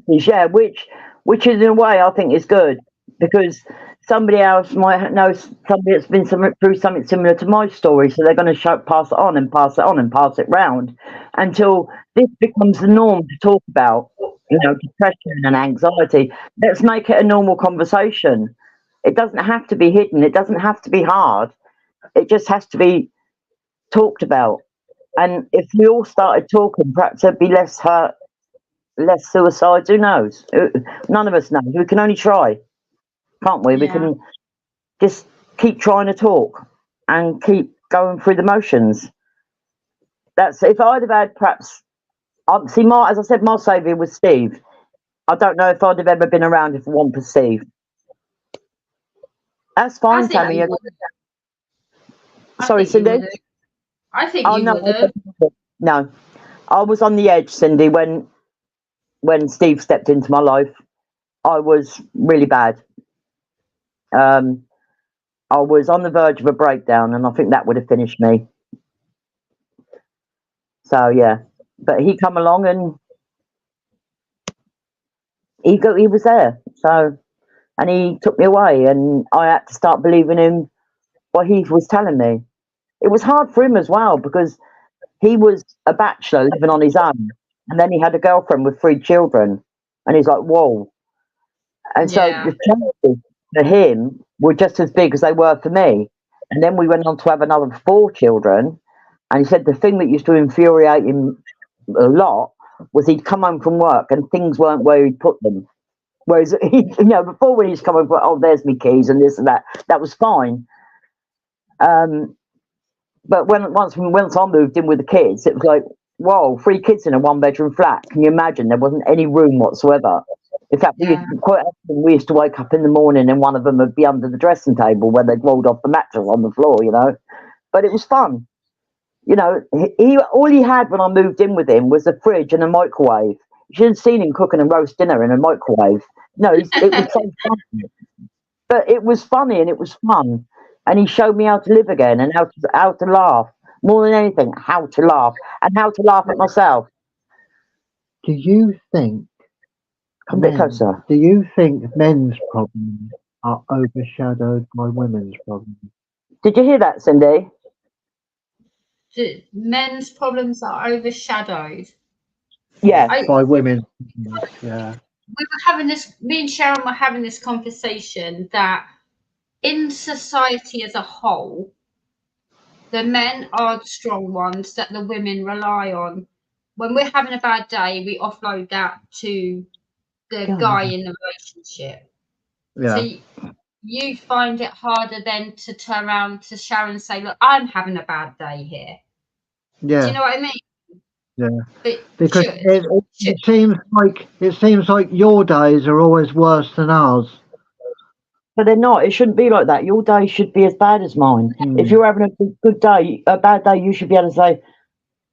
Yeah, which is in a way I think is good, because somebody else might know somebody that's been through something similar to my story, so they're going to pass it on and pass it on and pass it round until this becomes the norm to talk about. You know, depression and anxiety. Let's make it a normal conversation. It doesn't have to be hidden. It doesn't have to be hard. It just has to be talked about. And if we all started talking, perhaps there'd be less hurt, less suicides. Who knows? None of us knows. We can only try, can't we? We Yeah. can just keep trying to talk and keep going through the motions. That's if I'd have had perhaps. See, as I said, my saviour was Steve. I don't know if I'd have ever been around if it wasn't for Steve. That's I fine, think Tammy. you would have. Sorry, I think you Cindy. would have. I think Oh you no, would have. no. I was on the edge, Cindy, when Steve stepped into my life. I was really bad. I was on the verge of a breakdown, and I think that would have finished me. So yeah, but he come along and he was there. So, and he took me away, and I had to start believing him what he was telling me. It was hard for him as well, because he was a bachelor living on his own, and then he had a girlfriend with 3 children, and he's like, whoa. And so Yeah. the chances for him were just as big as they were for me. And then we went on to have another 4 children. And he said the thing that used to infuriate him a lot was he'd come home from work and things weren't where he'd put them. Whereas, before when he's come home, oh, there's me keys and this and that was fine. But once I moved in with the kids, it was like, whoa, 3 kids in a 1-bedroom flat. Can you imagine? There wasn't any room whatsoever. In fact, quite often we used to wake up in the morning and one of them would be under the dressing table where they'd rolled off the mattress on the floor, But it was fun. All he had when I moved in with him was a fridge and a microwave. You should have seen him cooking a roast dinner in a microwave. No, it was so funny. But it was funny and it was fun. And he showed me how to live again and how to laugh. More than anything, how to laugh. And how to laugh at myself. Do you think Come a bit closer. Do you think men's problems are overshadowed by women's problems? Did you hear that, Cindy? Men's problems are overshadowed. Yeah. By women. Yeah. We were having this, me and Sharon were having this conversation that in society as a whole, the men are the strong ones that the women rely on. When we're having a bad day, we offload that to the guy in the relationship. Yeah. So you find it harder then to turn around to Sharon and say, look, I'm having a bad day here. Yeah. Do you know what I mean? Yeah. But because it seems like your days are always worse than ours. But they're not. It shouldn't be like that. Your day should be as bad as mine. If you're having a good day, a bad day, you should be able to say,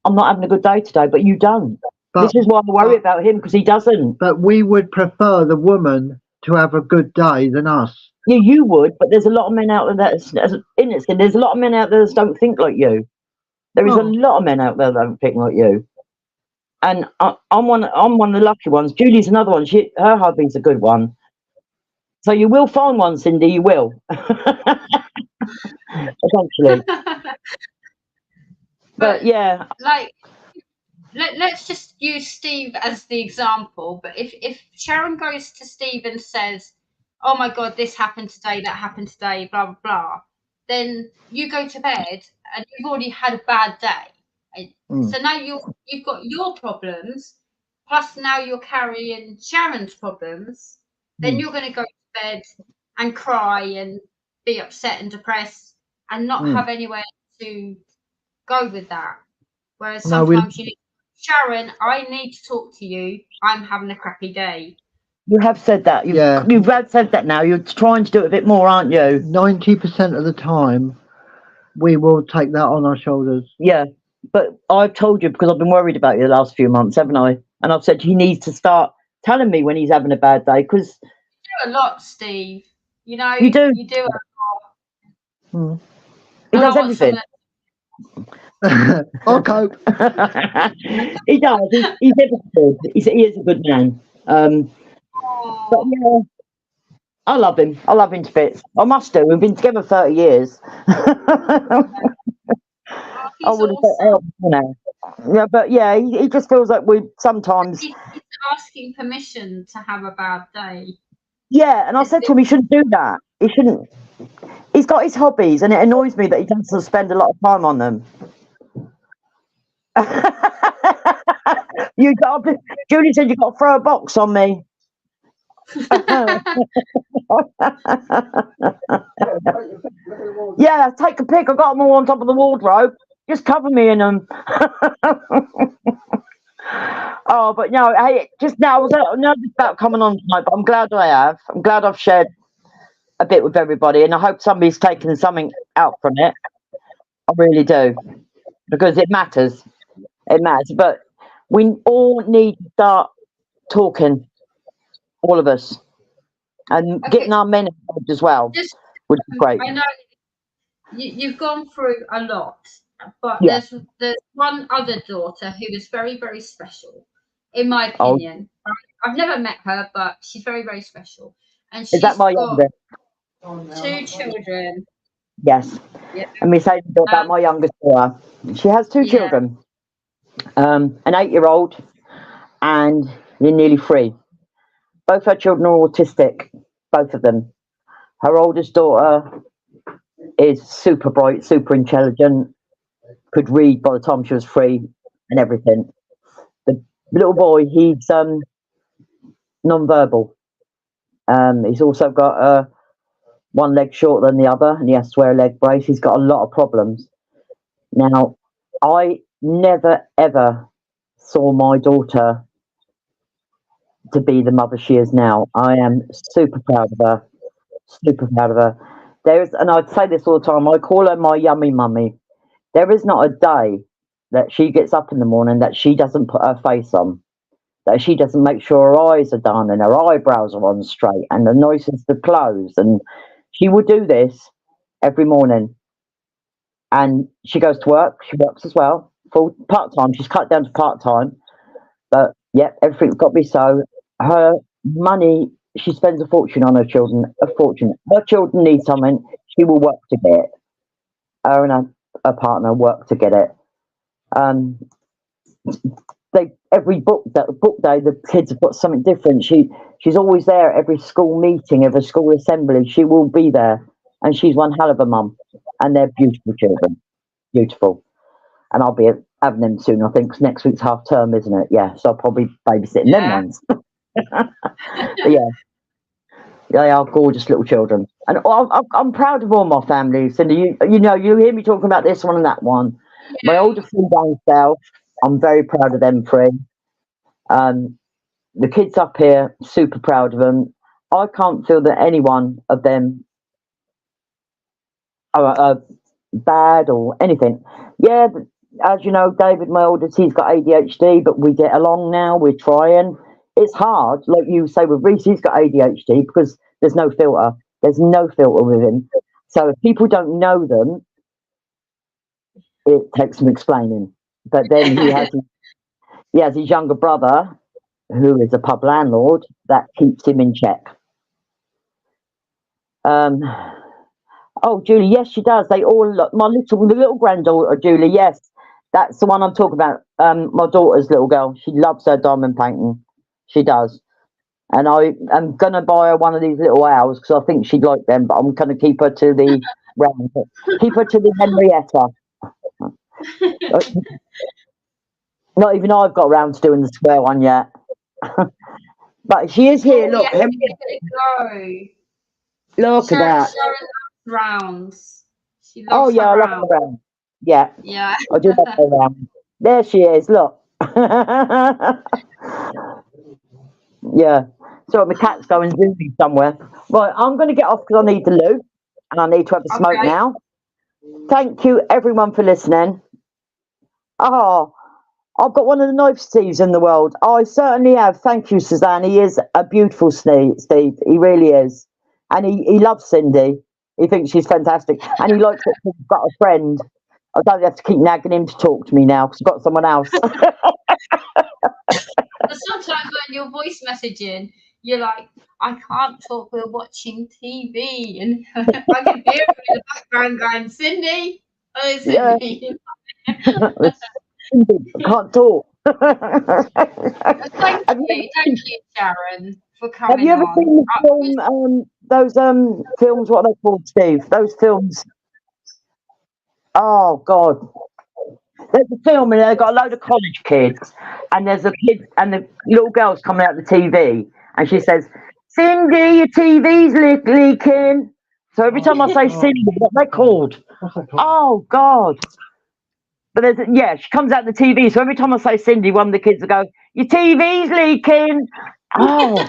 I'm not having a good day today, but you don't. This is why I worry about him, because he doesn't. But we would prefer the woman to have a good day than us. Yeah, you would, but there's a lot of men out there that's innocent. There's a lot of men out there that don't think like you. There is a lot of men out there that don't think like you. And I'm one of the lucky ones. Julie's another one. Her hubby's a good one. So you will find one, Cindy. You will. Eventually. But yeah. Like, let's just use Steve as the example. But if Sharon goes to Steve and says, oh my God, this happened today, that happened today, blah, blah, blah, then you go to bed and you've already had a bad day. So now you've got your problems, plus now you're carrying Sharon's problems. Then you're going to go to bed and cry and be upset and depressed and not have anywhere to go with that. Whereas sometimes you need, Sharon, I need to talk to you. I'm having a crappy day. You have said that. You've said that now. You're trying to do it a bit more, aren't you? 90% of the time, we will take that on our shoulders. Yeah, but I've told you because I've been worried about you the last few months, haven't I? And I've said he needs to start telling me when he's having a bad day, because you do a lot, Steve. You know, you do. You do a lot. He does everything. I'll cope. He does. He's good. He is a good man. But yeah, I love him. I love him to bits. I must do. We've been together 30 years. I would have thought, you know. Yeah, but yeah, he just feels like we sometimes. He's asking permission to have a bad day. Yeah, and I said to him, he shouldn't do that. He shouldn't. He's got his hobbies, and it annoys me that he doesn't spend a lot of time on them. Julie said you got to throw a box on me. Yeah, take a pic. I got them all on top of the wardrobe. Just cover me in them. Oh, but no, hey, just now I was nervous about coming on tonight, but I'm glad I have. I'm glad I've shared a bit with everybody, and I hope somebody's taken something out from it. I really do, because it matters. It matters, but we all need to start talking, all of us, and getting our men involved as well, which is great. I know you've gone through a lot, but Yeah. there's one other daughter who is very, very special, in my opinion. Oh. I've never met her, but she's very, very special. And she's got youngest? 2 children. Yes. Yeah. Let me say about my youngest daughter. She has 2 children, an 8-year-old and nearly 3. Both her children are autistic, both of them. Her oldest daughter is super bright, super intelligent, could read by the time she was 3 and everything. The little boy, he's non-verbal. He's also got one leg shorter than the other, and he has to wear a leg brace. He's got a lot of problems. Now, I never, ever saw my daughter to be the mother she is now. I am super proud of her. Super proud of her. And I'd say this all the time, I call her my yummy mummy. There is not a day that she gets up in the morning that she doesn't put her face on, that she doesn't make sure her eyes are done and her eyebrows are on straight and the noises the clothes. And she will do this every morning. And she goes to work. She works as well, full part-time. She's cut down to part-time. But yeah, everything's got to be so. Her money, she spends a fortune on her children, a fortune. Her children need something, she will work to get it. Her and her partner work to get it. Every book day, the kids have got something different. She's always there at every school meeting, every school assembly. She will be there, and she's one hell of a mum. And they're beautiful children, beautiful. And I'll be having them soon. I think next week's half term, isn't it? Yeah, so I'll probably babysitting them ones. But yeah, they are gorgeous little children, and I'm proud of all my families. And you hear me talking about this one and that one. Yeah. My older 3 down south, I'm very proud of them 3. The kids up here, super proud of them. I can't feel that any one of them are bad or anything. Yeah, as you know, David, my oldest, he's got ADHD, but we get along now. We're trying. It's hard, like you say with Reese, he's got ADHD because there's no filter. There's no filter with him. So if people don't know them, it takes some explaining. But then he has his younger brother, who is a pub landlord, that keeps him in check. Oh, Julie, yes, she does. They all look. The little granddaughter, Julie, yes, that's the one I'm talking about. My daughter's little girl. She loves her diamond painting. She does. And I am going to buy her one of these little owls because I think she'd like them, but I'm going to keep her to the round. Keep her to the Henrietta. Not even I've got around to doing the square one yet. But she is here. Look, yes, look at that. Sharon loves rounds. She loves I love her round. Yeah. Yeah. I do love her round. There she is. Look. Yeah. So my cat's going zooming somewhere. Right, I'm going to get off because I need to loo and I need to have a smoke now. Thank you, everyone, for listening. Oh, I've got one of the nicest Steves in the world. I certainly have. Thank you, Suzanne. He is a beautiful Steve. He really is. And he loves Cindy. He thinks she's fantastic. And he likes that he's got a friend. I don't have to keep nagging him to talk to me now because I've got someone else. Sometimes when you're voice messaging, you're like, I can't talk, we're watching TV. And I can hear him in the background going, Cindy. Oh, Cindy. Yeah. Cindy, I can't talk. Thank you, Sharon, for coming. Have you ever seen the film, those films, what are they called, Steve? Those films. Oh, God. There's a film and they've got a load of college kids, and there's a kid and the little girl's coming out the TV, and she says, Cindy, your TV's leaking. So every time I say Cindy, what they're called? Oh, God. But she comes out the TV, so every time I say Cindy, one of the kids will go, your TV's leaking. Oh.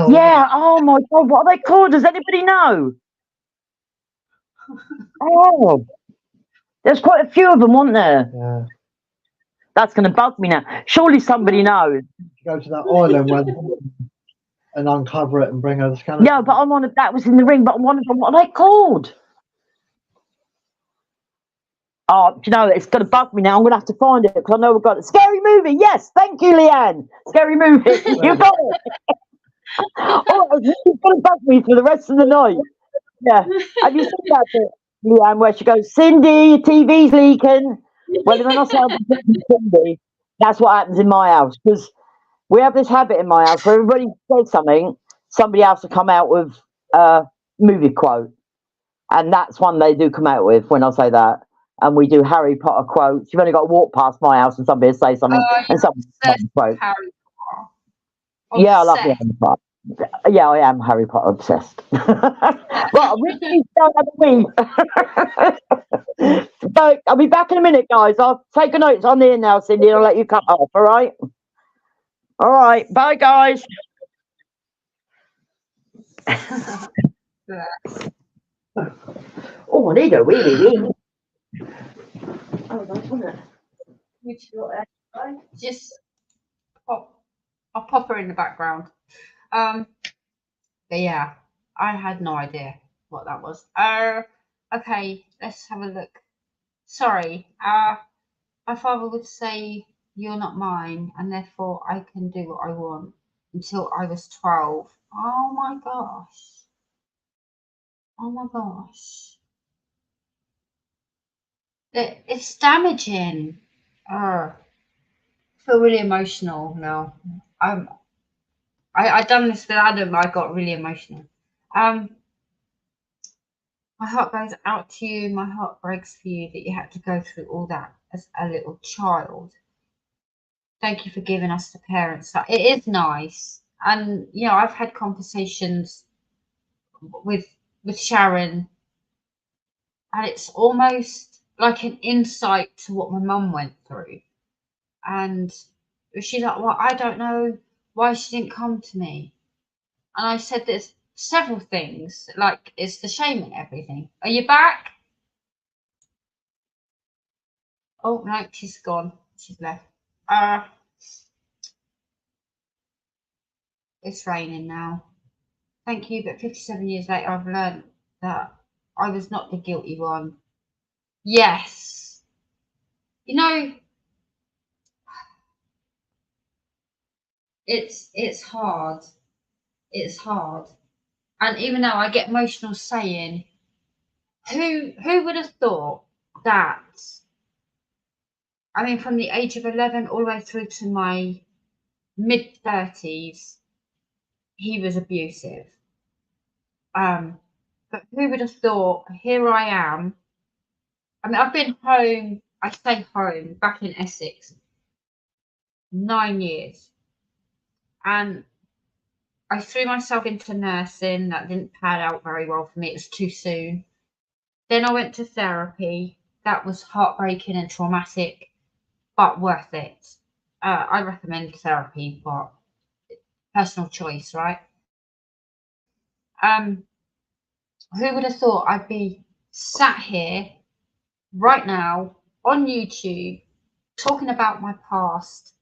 Yeah, oh my God, what are they called? Does anybody know? Oh. There's quite a few of them, weren't there? Yeah. That's going to bug me now. Surely somebody knows. Go to that island and uncover it and bring her the skeleton. Yeah, but I'm on it. That was in the ring, but I'm wondering what are they called? Oh, do you know, it's going to bug me now. I'm going to have to find it because I know we've got a scary movie. Yes, thank you, Leanne. Scary movie. You got it. Oh, it's going to bug me for the rest of the night. Yeah. Have you seen that bit, Leanne, where she goes, Cindy, your TV's leaking? Well, when I say Cindy, that's what happens in my house because we have this habit in my house where everybody says something, somebody else will come out with a movie quote. And that's one they do come out with when I say that. And we do Harry Potter quotes. You've only got to walk past my house and somebody will say something and somebody quote. Yeah, I love Harry Potter. Yeah, I am Harry Potter obsessed. Well, really don't have a wee. So I'll be back in a minute, guys. I'll take a note. It's on there now, Cindy. I'll let you cut off. All right. All right. Bye, guys. Oh, I need a wee. Oh, nice, wasn't it? Just I'll pop her in the background. But yeah, I had no idea what that was. Okay, let's have a look. Sorry, my father would say you're not mine, and therefore I can do what I want until I was 12. Oh my gosh. Oh my gosh. It's damaging. I feel really emotional now. I done this with Adam. I got really emotional. My heart goes out to you. My heart breaks for you that you had to go through all that as a little child. Thank you for giving us the parents. It is nice, and you know I've had conversations with Sharon, and it's almost like an insight to what my mum went through. And she's like, well, I don't know why she didn't come to me. And I said there's several things, like it's the shame and everything. Are you back? Oh no, she's gone. She's left. It's raining now. Thank you, but 57 years later I've learned that I was not the guilty one. Yes. You know, it's hard. It's hard. And even though I get emotional saying, who would have thought that, I mean, from the age of 11 all the way through to my mid-30s, he was abusive. But who would have thought, here I am. I mean, I've been home, I stay home, back in Essex, 9 years. And I threw myself into nursing. That didn't pan out very well for me. It was too soon. Then I went to therapy. That was heartbreaking and traumatic, but worth it. I recommend therapy, but personal choice, right? Who would have thought I'd be sat here right now on YouTube talking about my past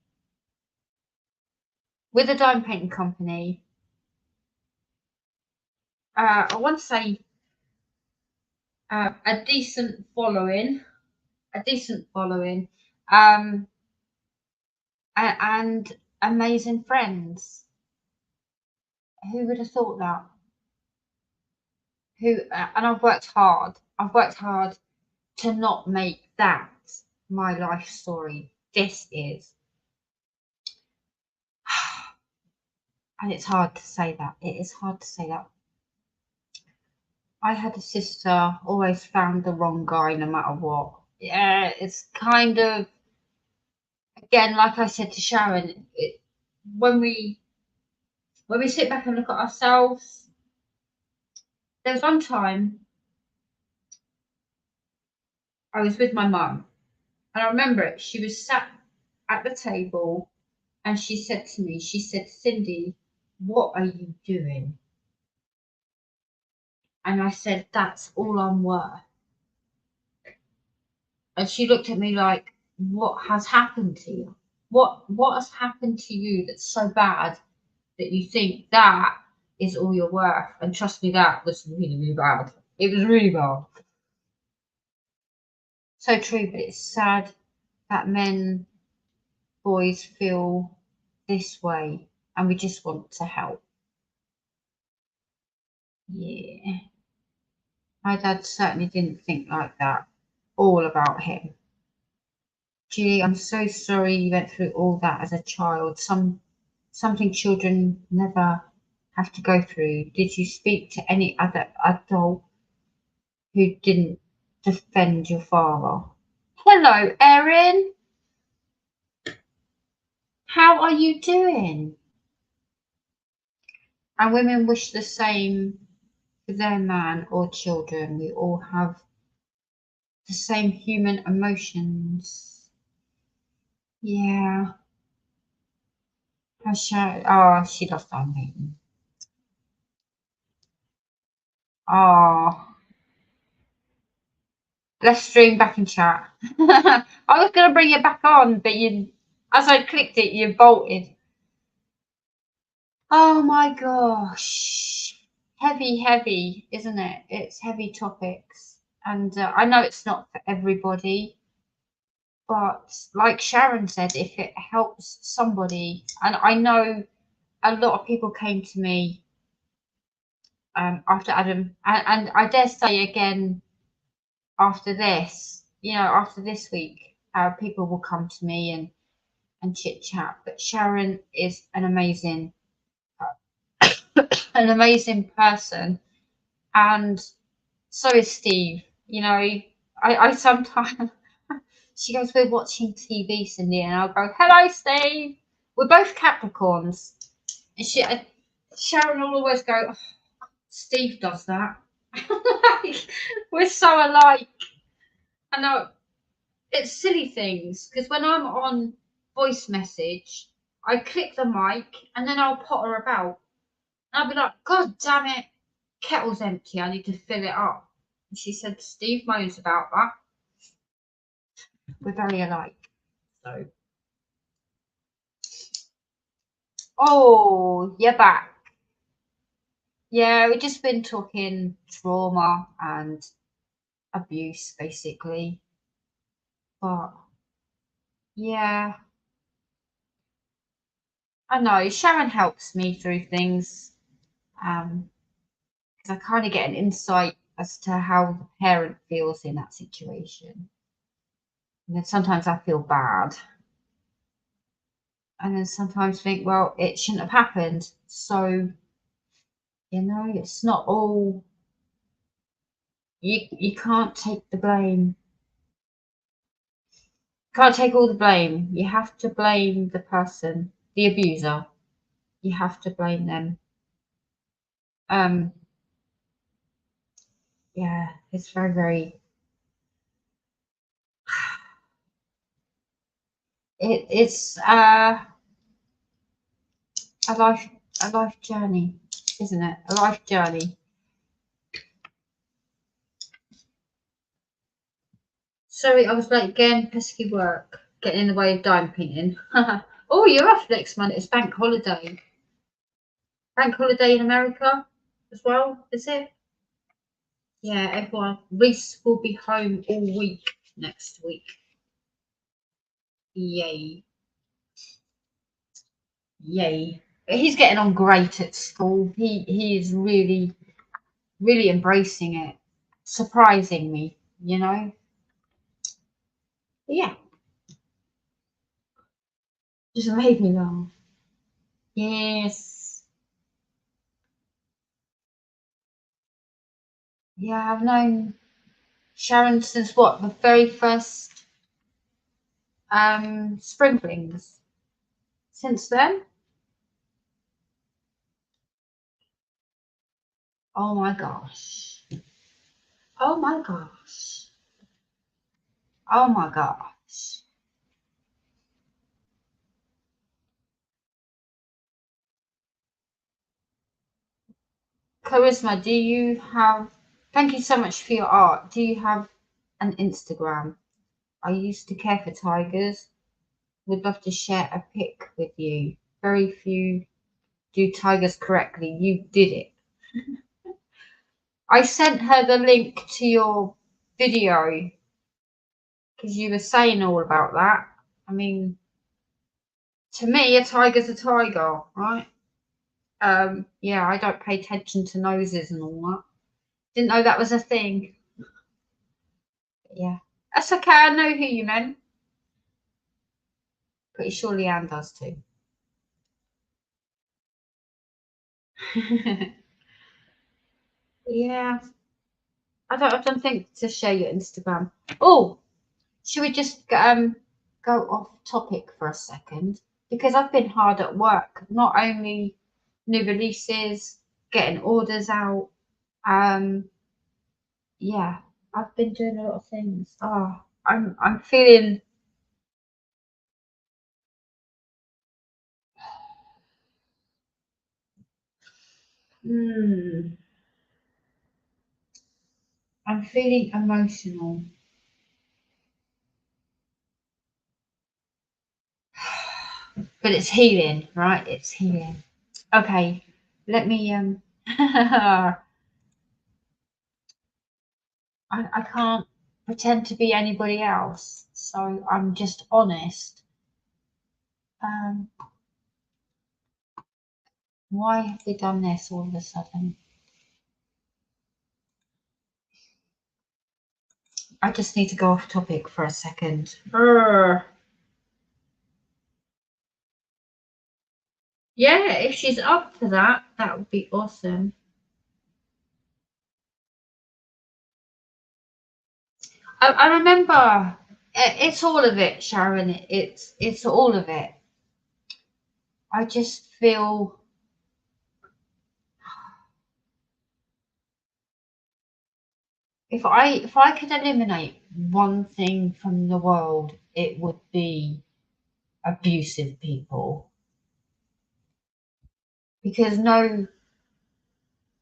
with a dime painting company. I want to say a decent following, and amazing friends. Who would have thought that? And I've worked hard. I've worked hard to not make that my life story. This is. And it's hard to say that. It is hard to say that. I had a sister, always found the wrong guy no matter what. Yeah, it's kind of, again, like I said to Sharon, when we sit back and look at ourselves, there was one time I was with my mum, and I remember it. She was sat at the table, and she said to me, she said, "Cindy, what are you doing?" And I said, "That's all I'm worth." And she looked at me like, "What has happened to you? What has happened to you that's so bad that you think that is all you're worth?" And trust me, that was really, really bad. It was really bad. So true, but it's sad that boys feel this way, and we just want to help. Yeah. My dad certainly didn't think like that. All about him. Gee, I'm so sorry you went through all that as a child. Something children never have to go through. Did you speak to any other adult who didn't defend your father? Hello, Erin. How are you doing? And women wish the same for their man or children. We all have the same human emotions. Yeah. Oh, she lost our meeting. Oh. Let's stream back in chat. I was going to bring it back on, but as I clicked it, you bolted. Oh my gosh. Heavy, isn't it? It's heavy topics. And I know it's not for everybody, but like Sharon said, if it helps somebody, and I know a lot of people came to me after Adam, and I dare say again after this, after this week, people will come to me and chit chat. But Sharon is an amazing person, and so is Steve. I sometimes she goes, "We're watching TV, Cindy," and I'll go, "Hello, Steve. We're both Capricorns," and Sharon will always go, "Oh, Steve does that." We're so alike. I know. It's silly things, because when I'm on voice message, I click the mic and then I'll potter about. And I'll be like, "God damn it, kettle's empty, I need to fill it up." And she said, "Steve moans about that." We're very alike. So. Oh, you're back. Yeah, we've just been talking trauma and abuse, basically. But, yeah. I know, Sharon helps me through things. Because I kind of get an insight as to how the parent feels in that situation. And then sometimes I feel bad. And then sometimes think, well, it shouldn't have happened. So, it's not all, you can't take the blame. Can't take all the blame. You have to blame the person, the abuser. You have to blame them. Yeah, it's very, very. It's a life a life journey, isn't it? A life journey. Sorry, I was late again. Pesky work. Getting in the way of dime painting. Oh, you're off next Monday. It's bank holiday. Bank holiday in America as well, is it? Yeah, everyone. Reese will be home all week next week. Yay. Yay. But he's getting on great at school. He is really, really embracing it. Surprising me, you know? But yeah. Just made me laugh. Yes. Yeah, I've known Sharon since what? The very first spring flings. Since then? Oh my gosh. Oh my gosh. Oh my gosh. Charisma, do you have, thank you so much for your art. Do you have an Instagram? I used to care for tigers. Would love to share a pic with you. Very few do tigers correctly. You did it. I sent her the link to your video because you were saying all about that. I mean, to me, a tiger's a tiger, right? Yeah, I don't pay attention to noses and all that. Didn't know that was a thing. But yeah, that's okay. I know who you meant. Pretty sure Leanne does too. Yeah, I don't think to share your Instagram. Oh, should we just go off topic for a second? Because I've been hard at work. Not only new releases, getting orders out. Yeah, I've been doing a lot of things. Oh, I'm feeling. I'm feeling emotional. But it's healing, right? It's healing. Okay, let me I can't pretend to be anybody else, so I'm just honest. Why have they done this all of a sudden? I just need to go off topic for a second. Yeah, if she's up for that, that would be awesome. I remember it's all of it, Sharon. It's all of it. I just feel if I could eliminate one thing from the world, it would be abusive people. Because no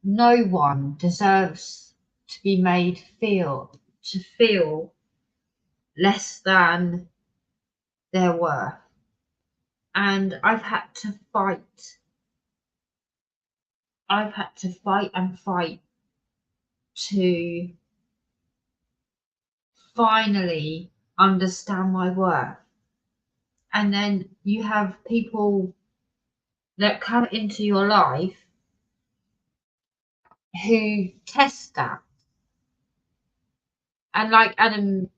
one deserves to be made feel less than their worth. And I've had to fight and fight to finally understand my worth. And then you have people that come into your life who test that. And like Adam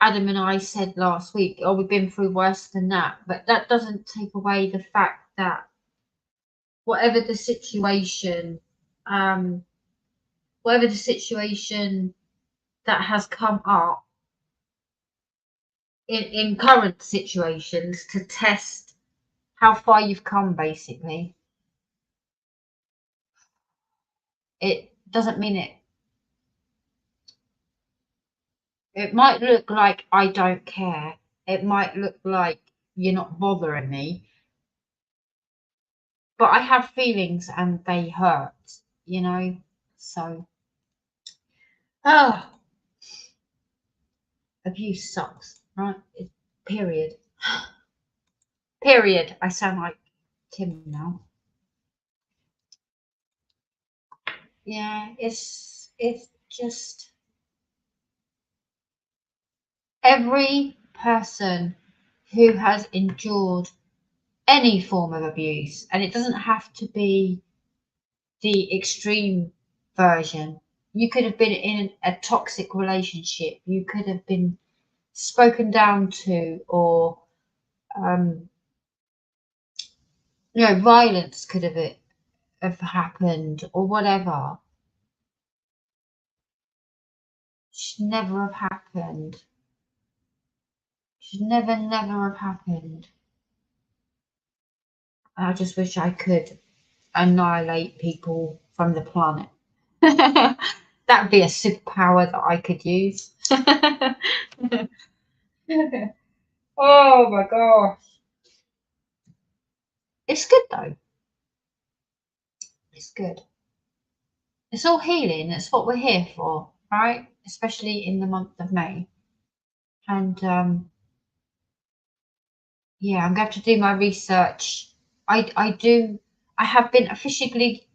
and I said last week, oh, we've been through worse than that. But that doesn't take away the fact that whatever the situation that has come up in current situations to test how far you've come, basically. It doesn't mean it might look like I don't care. It might look like you're not bothering me. but I have feelings and they hurt, you know. So, abuse sucks, right? Period. Period. I sound like Tim now. Yeah, it's just every person who has endured any form of abuse, and it doesn't have to be the extreme version. You could have been in a toxic relationship, you could have been spoken down to, or you know, violence could have happened, or whatever. Should never have happened. Should never have happened. I just wish I could annihilate people from the planet. That would be a superpower that I could use. Oh my gosh. It's good though. It's good. It's all healing. It's what we're here for, right? Especially in the month of May. And yeah, I'm going to have to do my research. I have been officially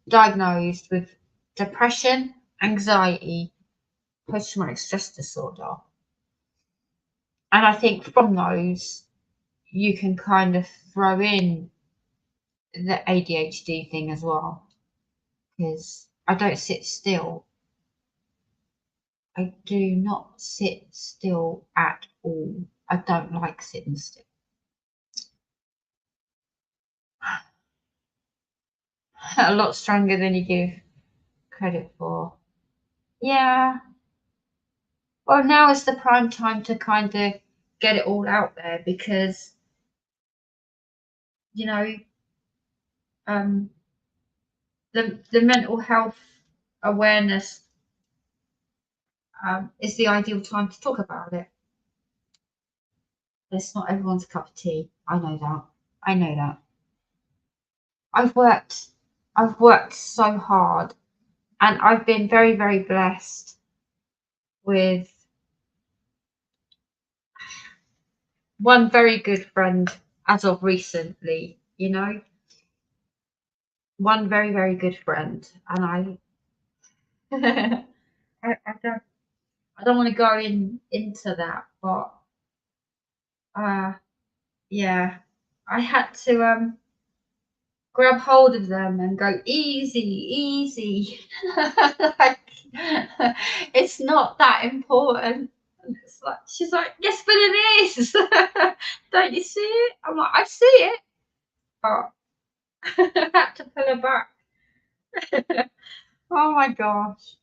diagnosed with depression, anxiety, post-traumatic stress disorder. And I think from those, you can kind of throw in the ADHD thing as well, because I don't sit still. I do not sit still at all. I don't like sitting still. A lot stronger than you give credit for. Yeah. Well, now is the prime time to kind of get it all out there, because, you know, the mental health awareness is the ideal time to talk about it. It's not everyone's cup of tea. I know that. I know that. I've worked so hard, and I've been very, very blessed with one very good friend as of recently, you know. One very, very good friend, and I don't want to go into that, but yeah, I had to grab hold of them and go easy. Like, it's not that important. And it's like, she's like, yes, but it is. Don't you see it? I'm like, I see it, but I had to pull her back. Oh my gosh.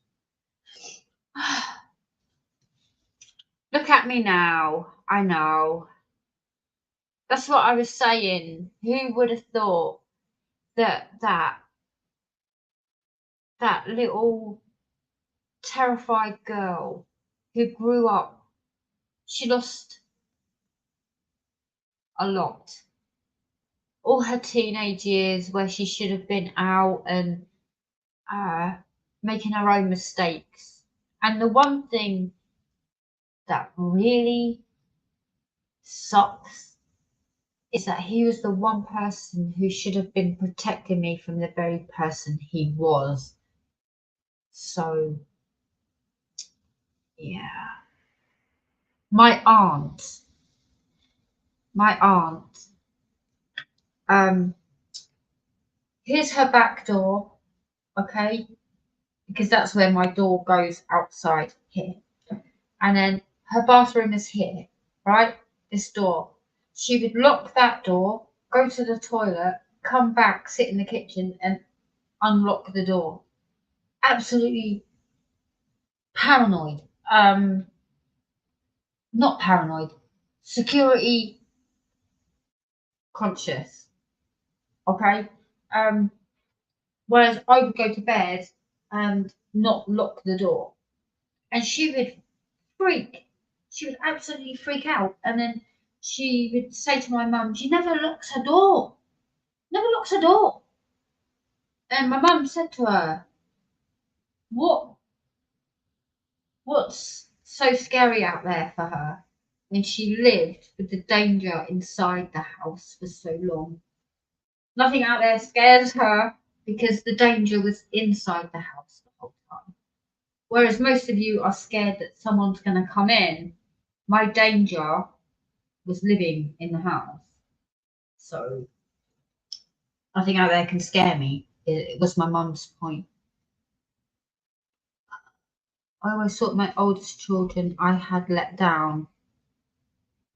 Look at me now. I know. That's what I was saying. Who would have thought that little terrified girl who grew up, she lost a lot. All her teenage years where she should have been out and making her own mistakes. And the one thing that really sucks is that he was the one person who should have been protecting me from the very person he was. So, yeah. My aunt, here's her back door, okay? Because that's where my door goes outside here. And then her bathroom is here, right? This door. She would lock that door, go to the toilet, come back, sit in the kitchen and unlock the door. Absolutely paranoid. Not paranoid. Security conscious. Okay? Whereas I would go to bed and not lock the door. And she would freak. She would absolutely freak out. And then she would say to my mum, she never locks her door. never locks her door. And my mum said to her, what's so scary out there for her when she lived with the danger inside the house for so long? Nothing out there scares her because the danger was inside the house the whole time. Whereas most of you are scared that someone's going to come in. My danger was living in the house. So nothing out there can scare me. It was my mum's point. I always thought my oldest children I had let down.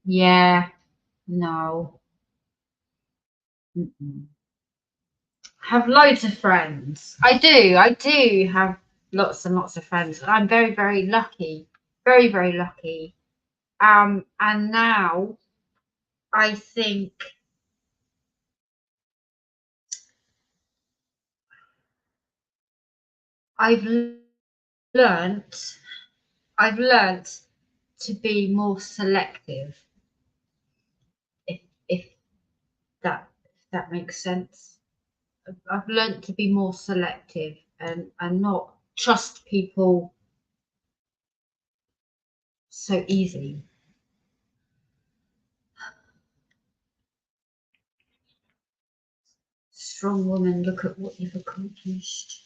Yeah, no. Mm-mm. Have loads of friends. I do have lots and lots of friends. I'm very, very lucky. Very, very lucky. And now I think I've learnt to be more selective, if that makes sense. I've learnt to be more selective and not trust people so easily. Strong woman, look at what you've accomplished.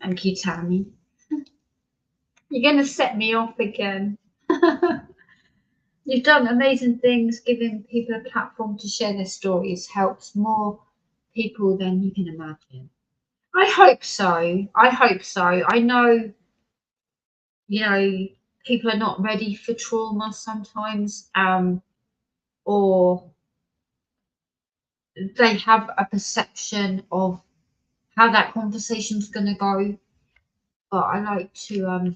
Thank you, Tammy. You're going to set me off again. You've done amazing things. Giving people a platform to share their stories helps more people than you can imagine. I hope so. I hope so. I know, people are not ready for trauma sometimes, or they have a perception of how that conversation's going to go. But I like to,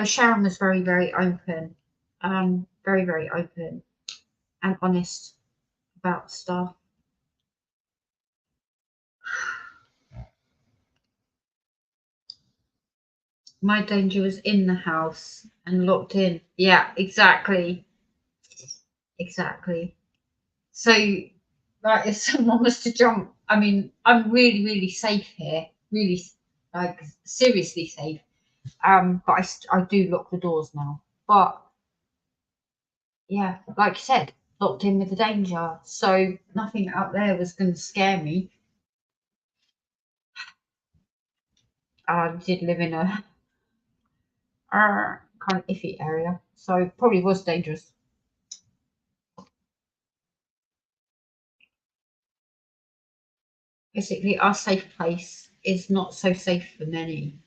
Sharon was very, very open, very, very open and honest about stuff. My danger was in the house and locked in. Yeah, exactly. Exactly. So, like, if someone was to jump, I mean, I'm really, really safe here. Really, like, seriously safe. But I do lock the doors now. But, yeah, like you said, locked in with the danger. So nothing out there was going to scare me. I did live in a kind of iffy area, so probably was dangerous. Basically, our safe place is not so safe for many.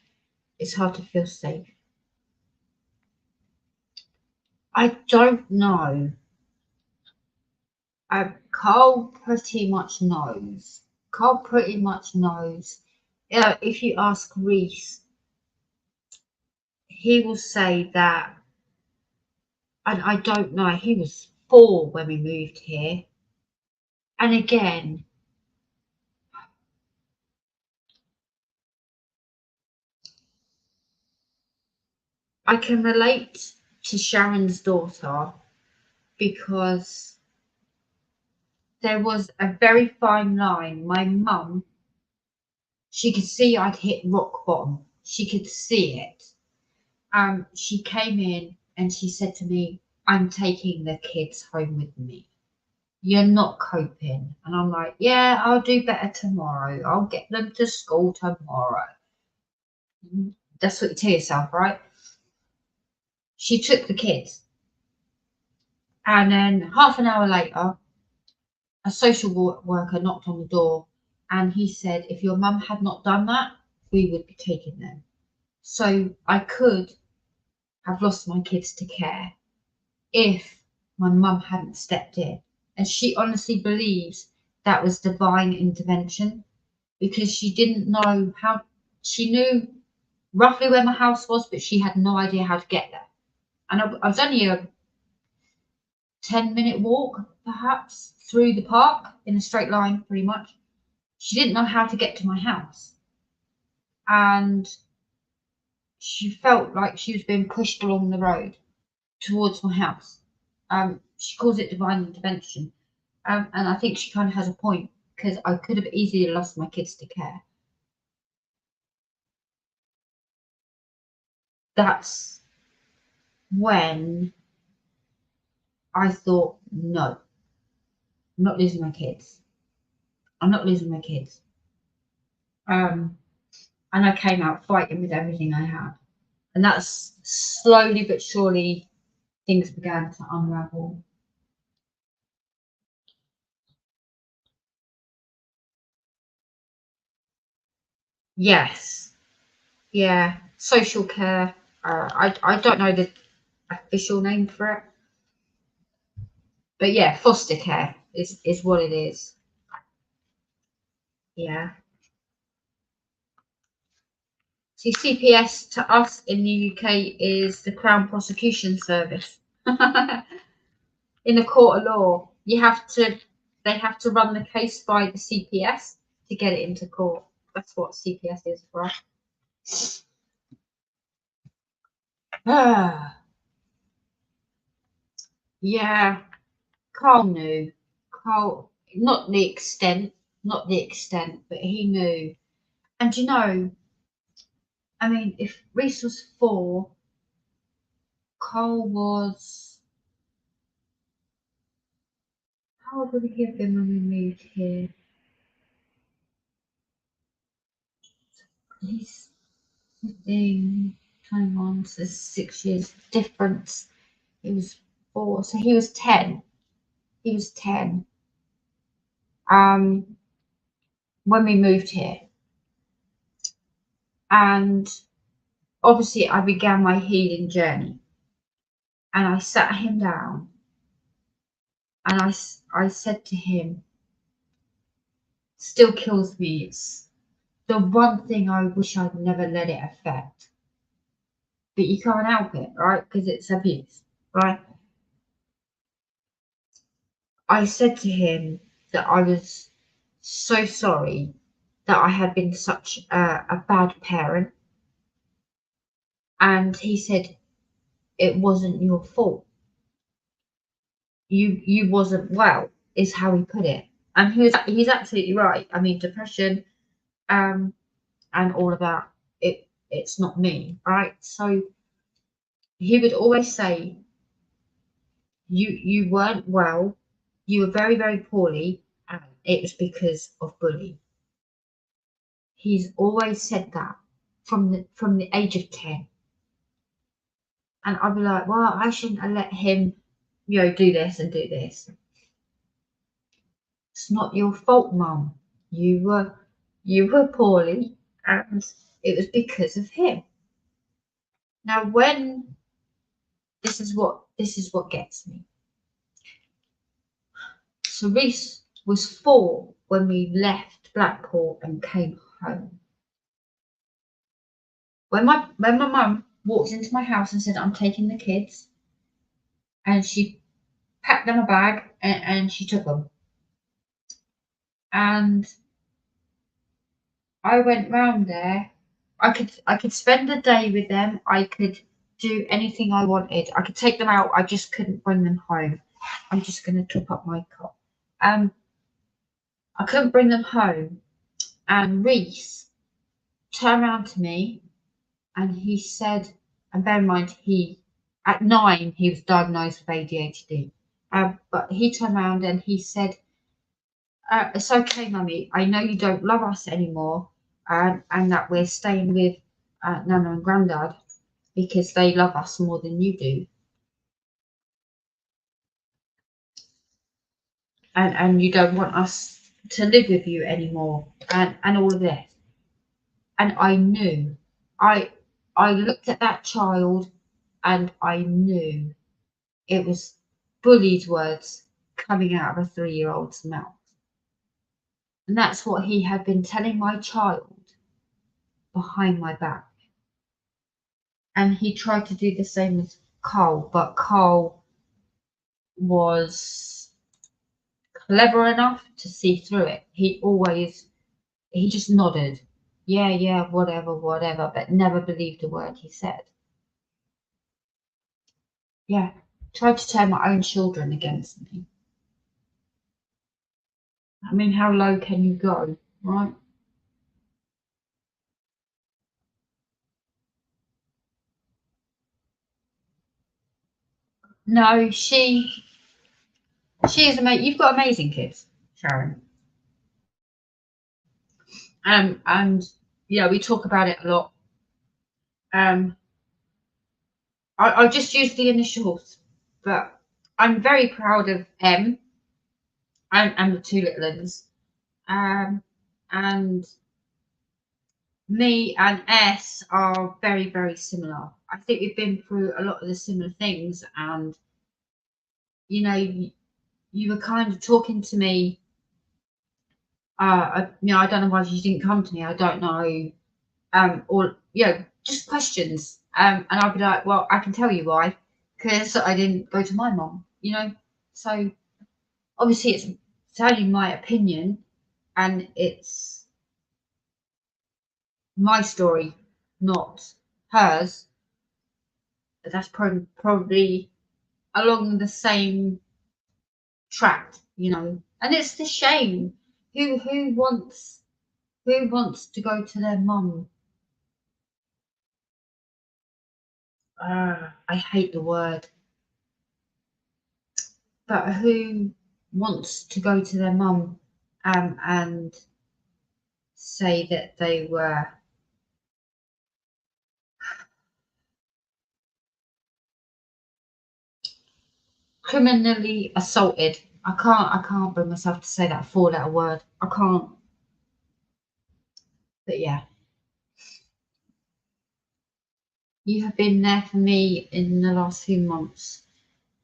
It's hard to feel safe. I don't know. Carl pretty much knows. If you ask Reese, he will say that, and I don't know, he was 4 when we moved here. And again, I can relate to Sharon's daughter because there was a very fine line. My mum, she could see I'd hit rock bottom. She could see it. She came in and she said to me, I'm taking the kids home with me. You're not coping. And I'm like, yeah, I'll do better tomorrow. I'll get them to school tomorrow. That's what you tell yourself, right? She took the kids. And then half an hour later, a social worker knocked on the door and he said, if your mum had not done that, we would be taking them. So I could have lost my kids to care if my mum hadn't stepped in. And she honestly believes that was divine intervention because she didn't know how. She knew roughly where my house was, but she had no idea how to get there. And I was only a 10-minute walk, perhaps, through the park in a straight line, pretty much. She didn't know how to get to my house. And she felt like she was being pushed along the road towards my house. she calls it divine intervention. And I think she kind of has a point, because I could have easily lost my kids to care. That's when I thought, no, I'm not losing my kids. I'm not losing my kids. And I came out fighting with everything I had. And that's slowly but surely things began to unravel. Yes. Yeah. Social care. I don't know the official name for it. But yeah, foster care is what it is. Yeah. See, CPS to us in the UK is the Crown Prosecution Service. In the court of law, they have to run the case by the CPS to get it into court. That's what CPS is for us. Yeah, Carl knew. Carl, not the extent, but he knew. And you know, I mean, if Reese was 4, Carl was, how old would he have been when we moved here? He's 15, 21, so 6 years difference. He was 4, so he was 10. He was 10. When we moved here. And obviously I began my healing journey. And I sat him down and I said to him, still kills me. It's the one thing I wish I'd never let it affect. But you can't help it, right? Because it's abuse, right? I said to him that I was so sorry that I had been such a bad parent. And he said, it wasn't your fault. You wasn't well, is how he put it. And he's absolutely right. I mean, depression, and all of that, it's not me, right? So he would always say, you weren't well, you were very, very poorly, and it was because of bullying. He's always said that from the age of 10. And I'd be like, well, I shouldn't have let him, do this and do this. It's not your fault, Mum. You were poorly, and it was because of him. Now, when this is what gets me. So Reese was 4 when we left Blackpool and came home. When my mum walked into my house and said, I'm taking the kids, and she packed them a bag and she took them. And I went round there. I could spend a day with them. I could do anything I wanted. I could take them out. I just couldn't bring them home. I'm just going to top up my cup. I couldn't bring them home. And Reese turned around to me and he said, and bear in mind, at 9, he was diagnosed with ADHD. But he turned around and he said, it's okay, Mummy. I know you don't love us anymore, and that we're staying with Nana and Grandad because they love us more than you do. And you don't want us to live with you anymore, and all of this. And I knew, I looked at that child and I knew it was bullied words coming out of a 3-year-old's mouth. And that's what he had been telling my child behind my back. And he tried to do the same with Carl, but Carl was clever enough to see through it. He just nodded. Yeah, whatever, but never believed a word he said. Yeah. tried to turn my own children against me. I mean, how low can you go, right? No, she is amazing. You've got amazing kids, Sharon. And yeah, we talk about it a lot. I'll just use the initials, but I'm very proud of M and the two little ones. And me and S are very, very similar. I think we've been through a lot of the similar things, and you know, you were kind of talking to me. I don't know why you didn't come to me. I don't know. Or just questions. And I'll be like, well, I can tell you why, because I didn't go to my mom. So obviously it's only my opinion, and it's my story, not hers. But that's probably along the same track, And it's the shame. Who wants to go to their mum? I hate the word, but who wants to go to their mum and say that they were criminally assaulted? I can't bring myself to say that four-letter word. I can't. But yeah, you have been there for me in the last few months.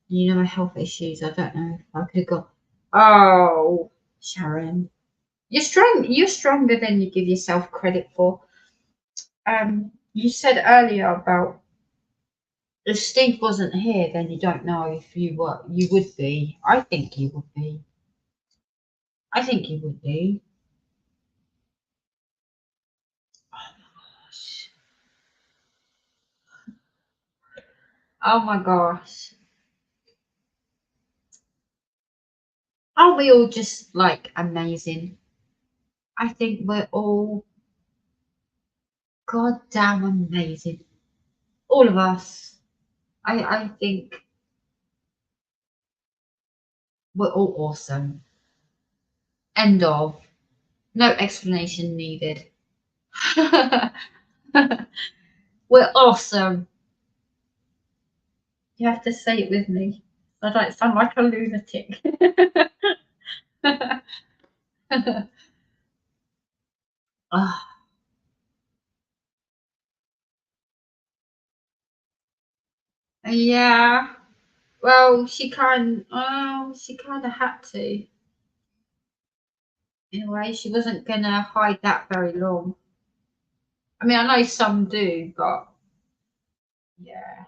You know my health issues. I don't know if I could have gone. Oh, Sharon, you're strong. You're stronger than you give yourself credit for. You said earlier about if Steve wasn't here, then you don't know if you would be. I think you would be. I think you would be. Oh my gosh. Oh my gosh. Aren't we all just like amazing? I think we're all goddamn amazing. All of us. I think we're all awesome. End of. No explanation needed. We're awesome. You have to say it with me. I don't sound like a lunatic. Oh. Yeah. Well, she kind of had to. In a way, she wasn't gonna hide that very long. I mean, I know some do, but yeah.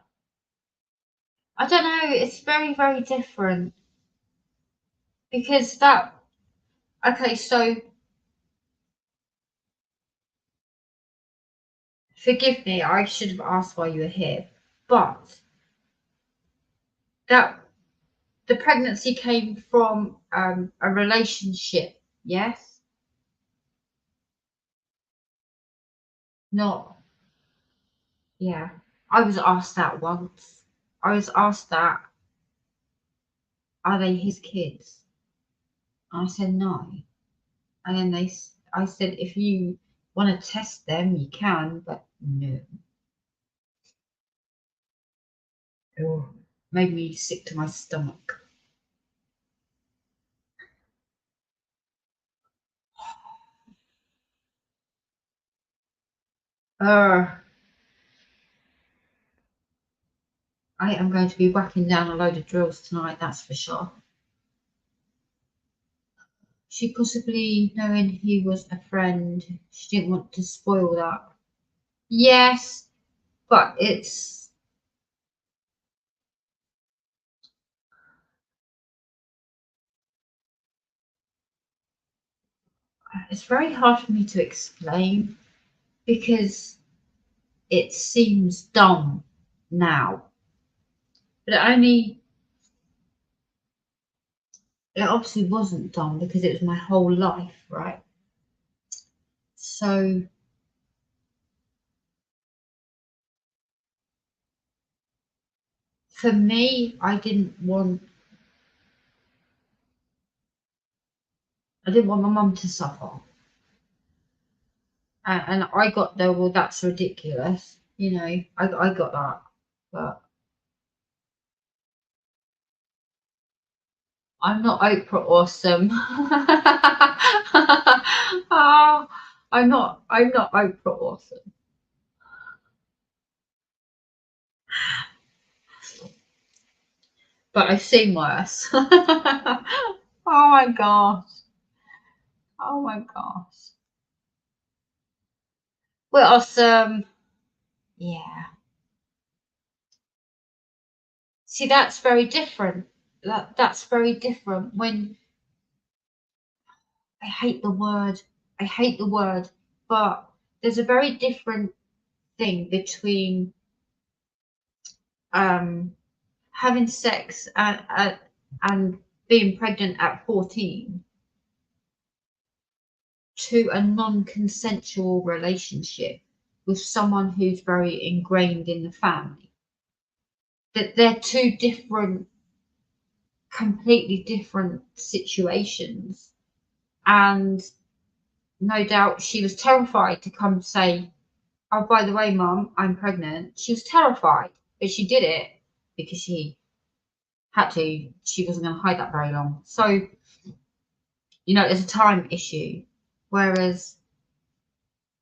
I don't know. It's very, very different because that. Okay, so forgive me. I should have asked why you were here, but that the pregnancy came from a relationship. Yes. Not. Yeah. I was asked that once. I was asked that. Are they his kids? I said no. And then I said, if you want to test them, you can, but no. Oh, made me sick to my stomach. I am going to be whacking down a load of drills tonight, that's for sure. She possibly knowing he was a friend, she didn't want to spoil that. Yes, but it's very hard for me to explain because it seems dumb now, but it only it obviously wasn't done because it was my whole life, right? So for me, I didn't want my mum to suffer. And I got there, well, that's ridiculous. You know, I got that. But I'm not Oprah awesome. Oh, I'm not Oprah awesome. But I've seen worse. Oh my gosh. Oh my gosh. Well, awesome. Yeah. See, that's very different. That's very different. When I hate the word, but there's a very different thing between having sex and being pregnant at 14 to a non-consensual relationship with someone who's very ingrained in the family. That they're two different, completely different situations. And no doubt she was terrified to come say, oh, by the way, Mum, I'm pregnant. She was terrified, but she did it because she had to. She wasn't going to hide that very long. So, you know, there's a time issue. Whereas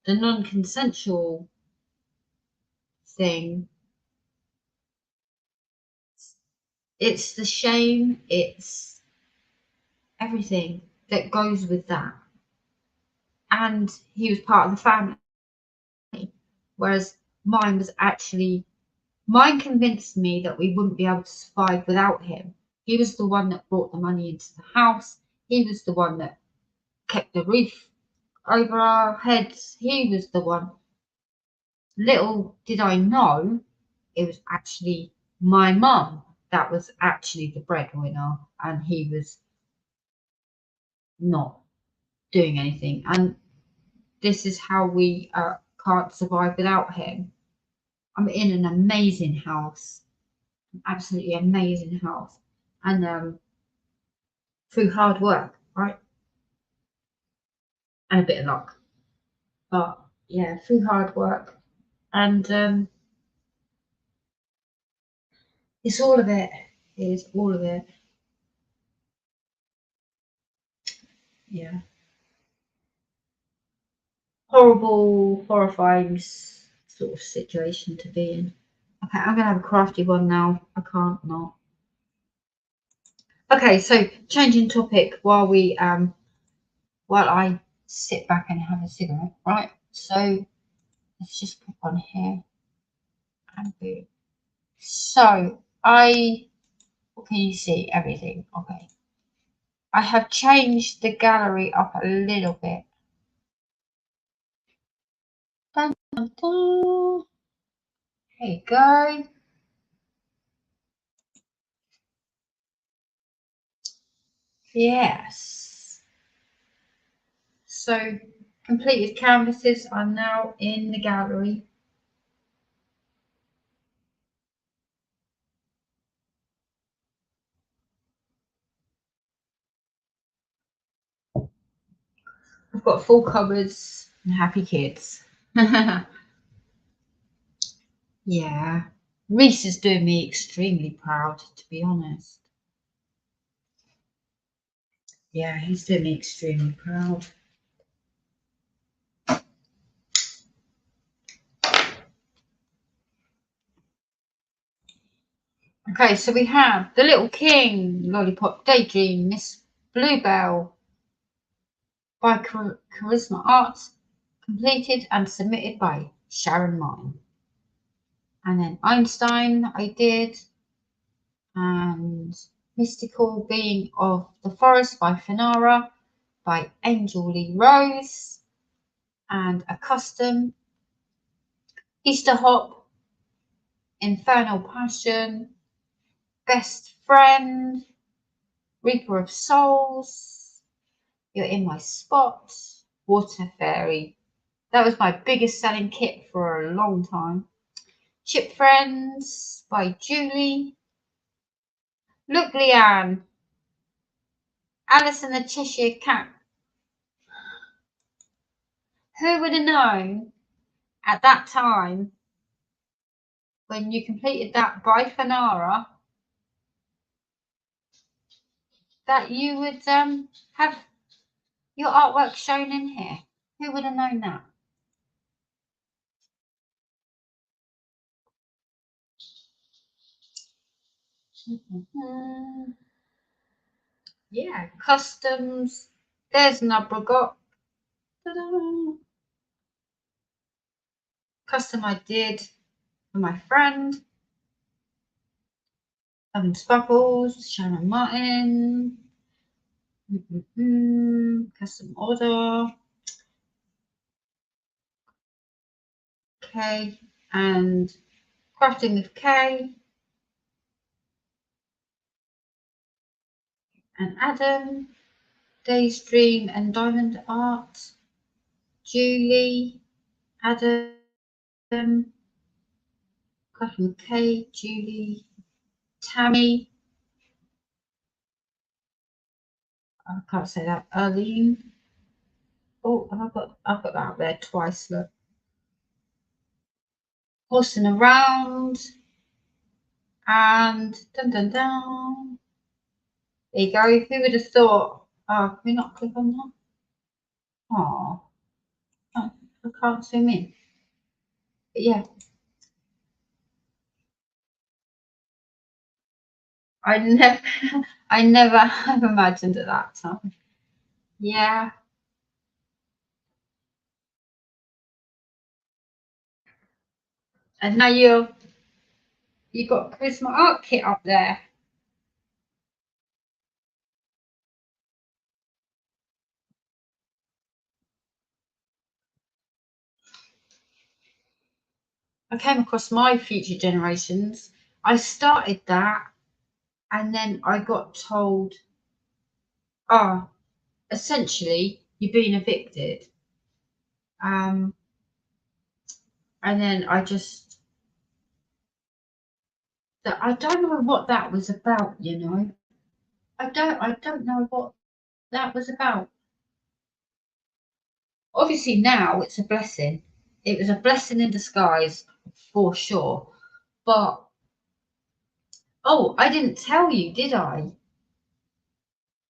the non-consensual thing, it's the shame, it's everything that goes with that. And he was part of the family. Whereas mine convinced me that we wouldn't be able to survive without him. He was the one that brought the money into the house. He was the one that kept the roof over our heads. He was the one. Little did I know it was actually my mum that was actually the breadwinner, and he was not doing anything. And this is how we can't survive without him. I'm in an amazing house, absolutely amazing house, and through hard work, right, and a bit of luck, but yeah, through hard work, and it's all of it. It is all of it. Yeah. Horrible, horrifying sort of situation to be in. Okay, I'm gonna have a crafty one now. I can't not. Okay, so changing topic while I sit back and have a cigarette, right? So let's just click on here and boom. So what can you see? Everything. Okay. I have changed the gallery up a little bit. Dun, dun, dun. Here you go. Yes. So completed canvases are now in the gallery. I've got full cupboards and happy kids. Yeah. Reese is doing me extremely proud, to be honest. Yeah, he's doing me extremely proud. Okay, so we have The Little King, Lollipop Daydream, Miss Bluebell by Karisma Art, completed and submitted by Sharon Martin. And then Einstein I did, and Mystical Being of the Forest by Finira, by Angel Lea Rose, and a custom Easter Hop, Infernal Passion, Best Friend, Reaper of Souls, You're in My Spot, Water Fairy. That was my biggest selling kit for a long time. Chip Friends by Julie. Look, Leanne. Alice and the Cheshire Cat. Who would have known at that time when you completed that by Finira that you would have your artwork shown in here? Who would have known that? Yeah, customs. There's an Abricot. Custom I did for my friend. Sparkles, Sharon Martin. Custom order. K and Crafting with K. And Adam. Daydream and Diamond Art. Julie. Adam. Crafting with K. Julie. Tammy. I can't say that. Arlene. Oh, and I've got that up there twice. Look. Horsing around. And dun dun dun. There you go. Who would have thought? Oh, can we not click on that? Oh, I can't zoom in. But yeah. I never have imagined at that time. Yeah. And now you've got Karisma Art Kit up there. I came across my Future Generations. I started that and then I got told, oh, essentially you're being evicted. And then I don't know what that was about, you know. I don't know what that was about. Obviously now it's a blessing. It was a blessing in disguise for sure. But oh, I didn't tell you, did I?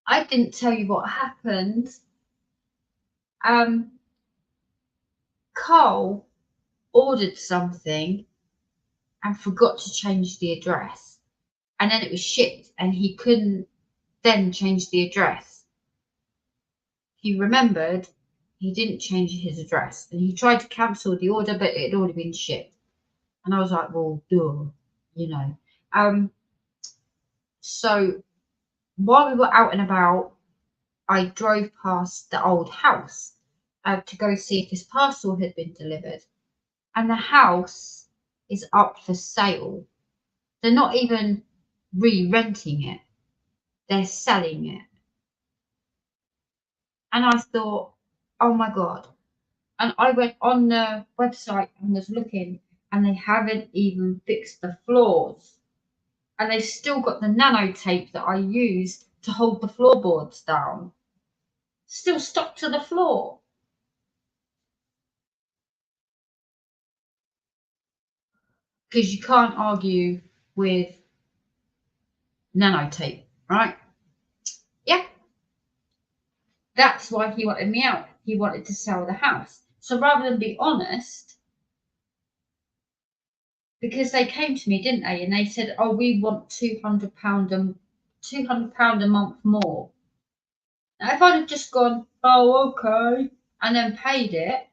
I didn't tell you what happened. Cole ordered something and forgot to change the address. And then it was shipped and he couldn't then change the address. He remembered he didn't change his address and he tried to cancel the order, but it had already been shipped. And I was like, well, duh, you know. So while we were out and about, I drove past the old house to go see if this parcel had been delivered. And the house is up for sale. They're not even re-renting it. They're selling it. And I thought, oh my God. And I went on the website and was looking and they haven't even fixed the floors. And they've still got the nano tape that I used to hold the floorboards down. Still stuck to the floor. Because you can't argue with nano tape, right? Yeah. That's why he wanted me out. He wanted to sell the house. So rather than be honest, because they came to me, didn't they? And they said, oh, we want £200 a month more. Now, if I'd have just gone, oh, okay, and then paid it,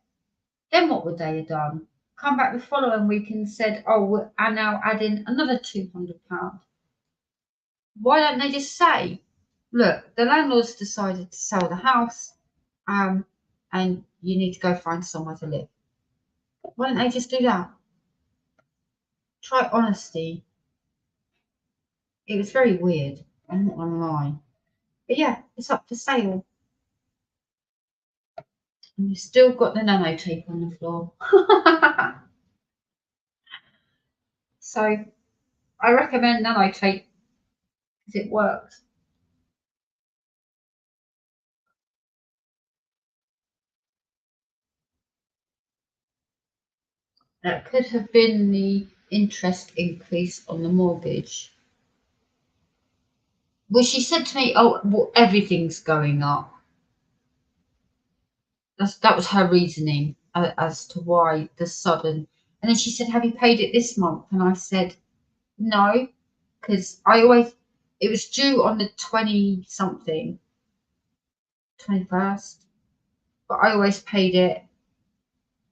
then what would they have done? Come back the following week and said, oh, we're now adding another £200. Why don't they just say, look, the landlord's decided to sell the house, and you need to go find somewhere to live. Why don't they just do that? Try honesty. It was very weird. I'm not gonna lie. But yeah, it's up for sale. And you've still got the nano tape on the floor. So I recommend nano tape because it works. That could have been the interest increase on the mortgage. Well, she said to me, oh, well, everything's going up. That was her reasoning as to why the sudden. And then she said, have you paid it this month? And I said, no, because it was due on the 20-something, 21st, but I always paid it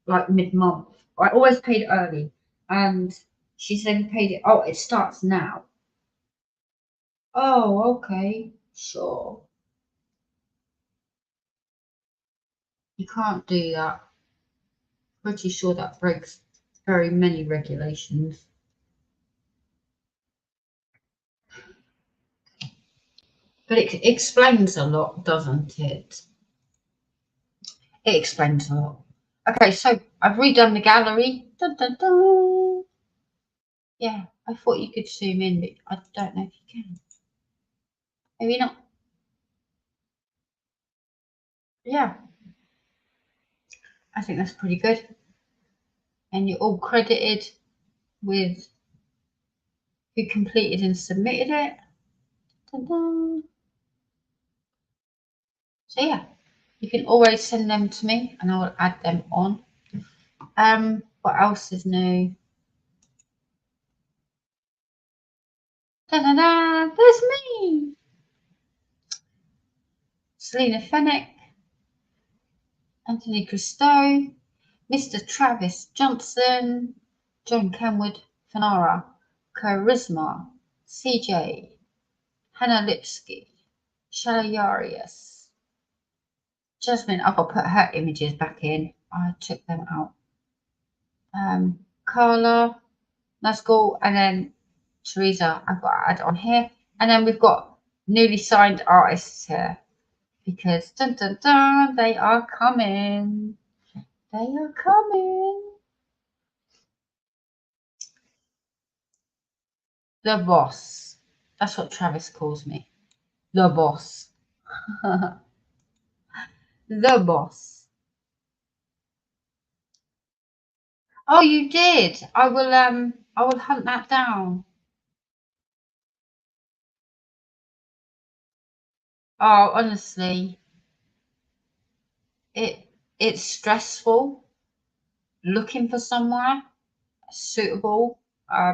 like mid-month. I always paid early. And she said, you paid it. Oh, it starts now. Oh, okay, sure. You can't do that. Pretty sure that breaks very many regulations. But it explains a lot, doesn't it? It explains a lot. Okay, so I've redone the gallery. Dun, dun, dun. Yeah, I thought you could zoom in, but I don't know if you can. Maybe not. Yeah, I think that's pretty good. And you're all credited with who completed and submitted it. Dun, dun. So yeah, you can always send them to me and I will add them on. What else is new? Da, da, da, there's me. Selena Fanatic, Anthony Costello, Mr. Travis Johnson, Joan Kenwood, Finira, Karisma, CJ, Hannah Lipsky, Shalayarius, Jasmine. I've got to put her images back in. I took them out. Carla, Nazgul, and then Teresa. I've got to add on here. And then we've got newly signed artists here because dun dun dun, they are coming. They are coming. The boss. That's what Travis calls me. The boss. The boss. Oh, you did. I will hunt that down. Oh, honestly. It's stressful looking for somewhere suitable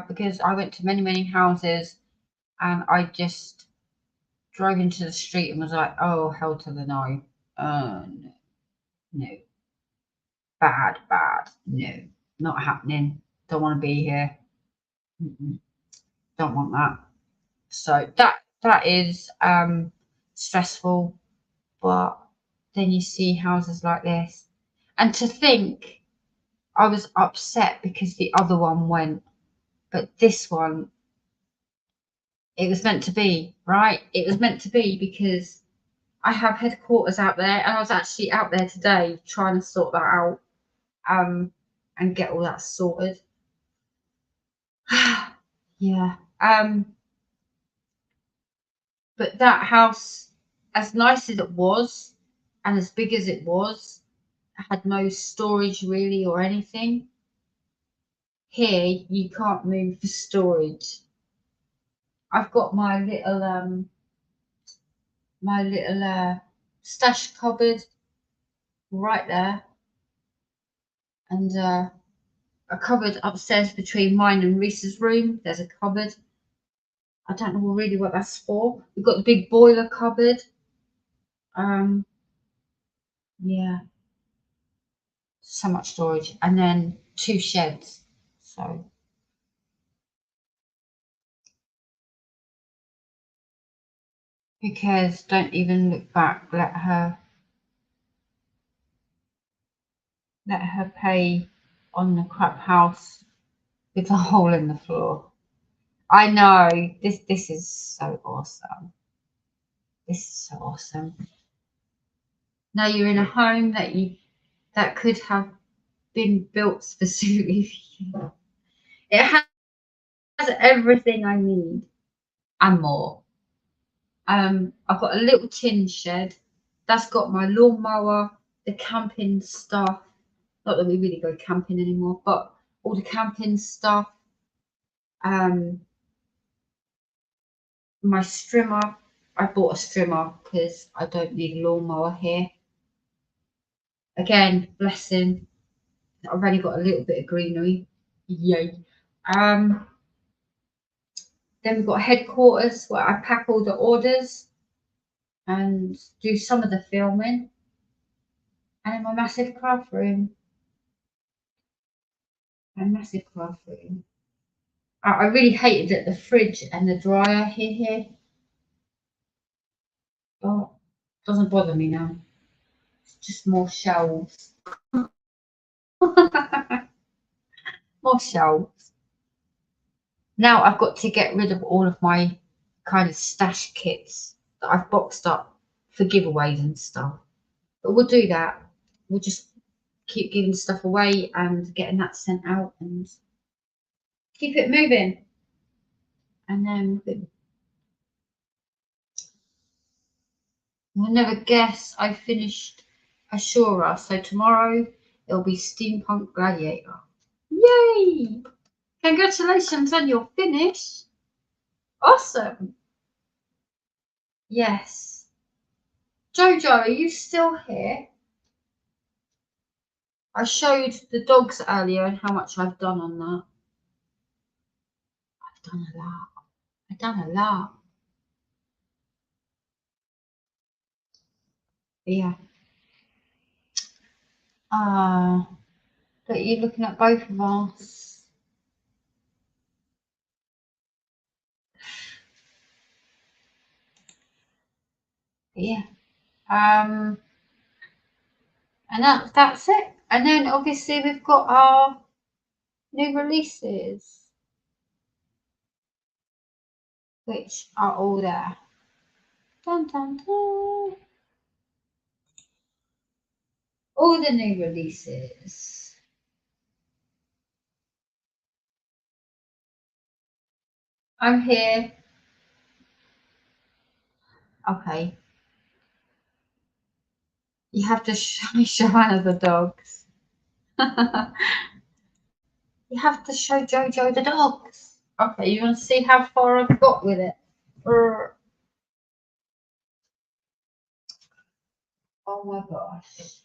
because I went to many houses and I just drove into the street and was like, oh, hell to the no. No. Bad, no, not happening. Don't want to be here. Don't want that. So that is stressful, but then you see houses like this, and to think I was upset because the other one went, but this one, it was meant to be, right? It was meant to be because I have headquarters out there, and I was actually out there today trying to sort that out, and get all that sorted. Yeah. But that house, as nice as it was and as big as it was, had no storage really or anything. Here you can't move for storage. I've got my little stash cupboard right there, and a cupboard upstairs between mine and Risa's room. There's a cupboard. I don't know really what that's for. We've got the big boiler cupboard. Yeah, so much storage, and then 2 sheds. So who cares? Don't even look back. Let her pay on the crap house with a hole in the floor. I know, this is so awesome. This is so awesome. Now you're in a home that could have been built specifically for you. It has everything I need and more. I've got a little tin shed that's got my lawnmower, the camping stuff. Not that we really go camping anymore, but all the camping stuff. My strimmer. I bought a strimmer because I don't need a lawnmower here. Again, blessing. I've only got a little bit of greenery. Yay. Then we've got headquarters where I pack all the orders and do some of the filming. And in my massive craft room. My massive craft room. I really hated that the fridge and the dryer here. Oh, doesn't bother me now. It's just more shelves. More shelves. Now I've got to get rid of all of my kind of stash kits that I've boxed up for giveaways and stuff. But we'll do that. We'll just keep giving stuff away and getting that sent out and keep it moving. And then you'll never guess I finished Ashura. So tomorrow it'll be Steampunk Gladiator. Yay! Congratulations on your finish. Awesome. Yes. Jojo, are you still here? I showed the dogs earlier and how much I've done on that. I've done a lot. I've done a lot. Yeah. But you're looking at both of us. Yeah. And that's it. And then obviously we've got our new releases, which are all there. Dun, dun, dun. All the new releases. I'm here. Okay. You have to show me Joanna the dogs. You have to show Jojo the dogs. Okay, you want to see how far I've got with it? Oh my gosh.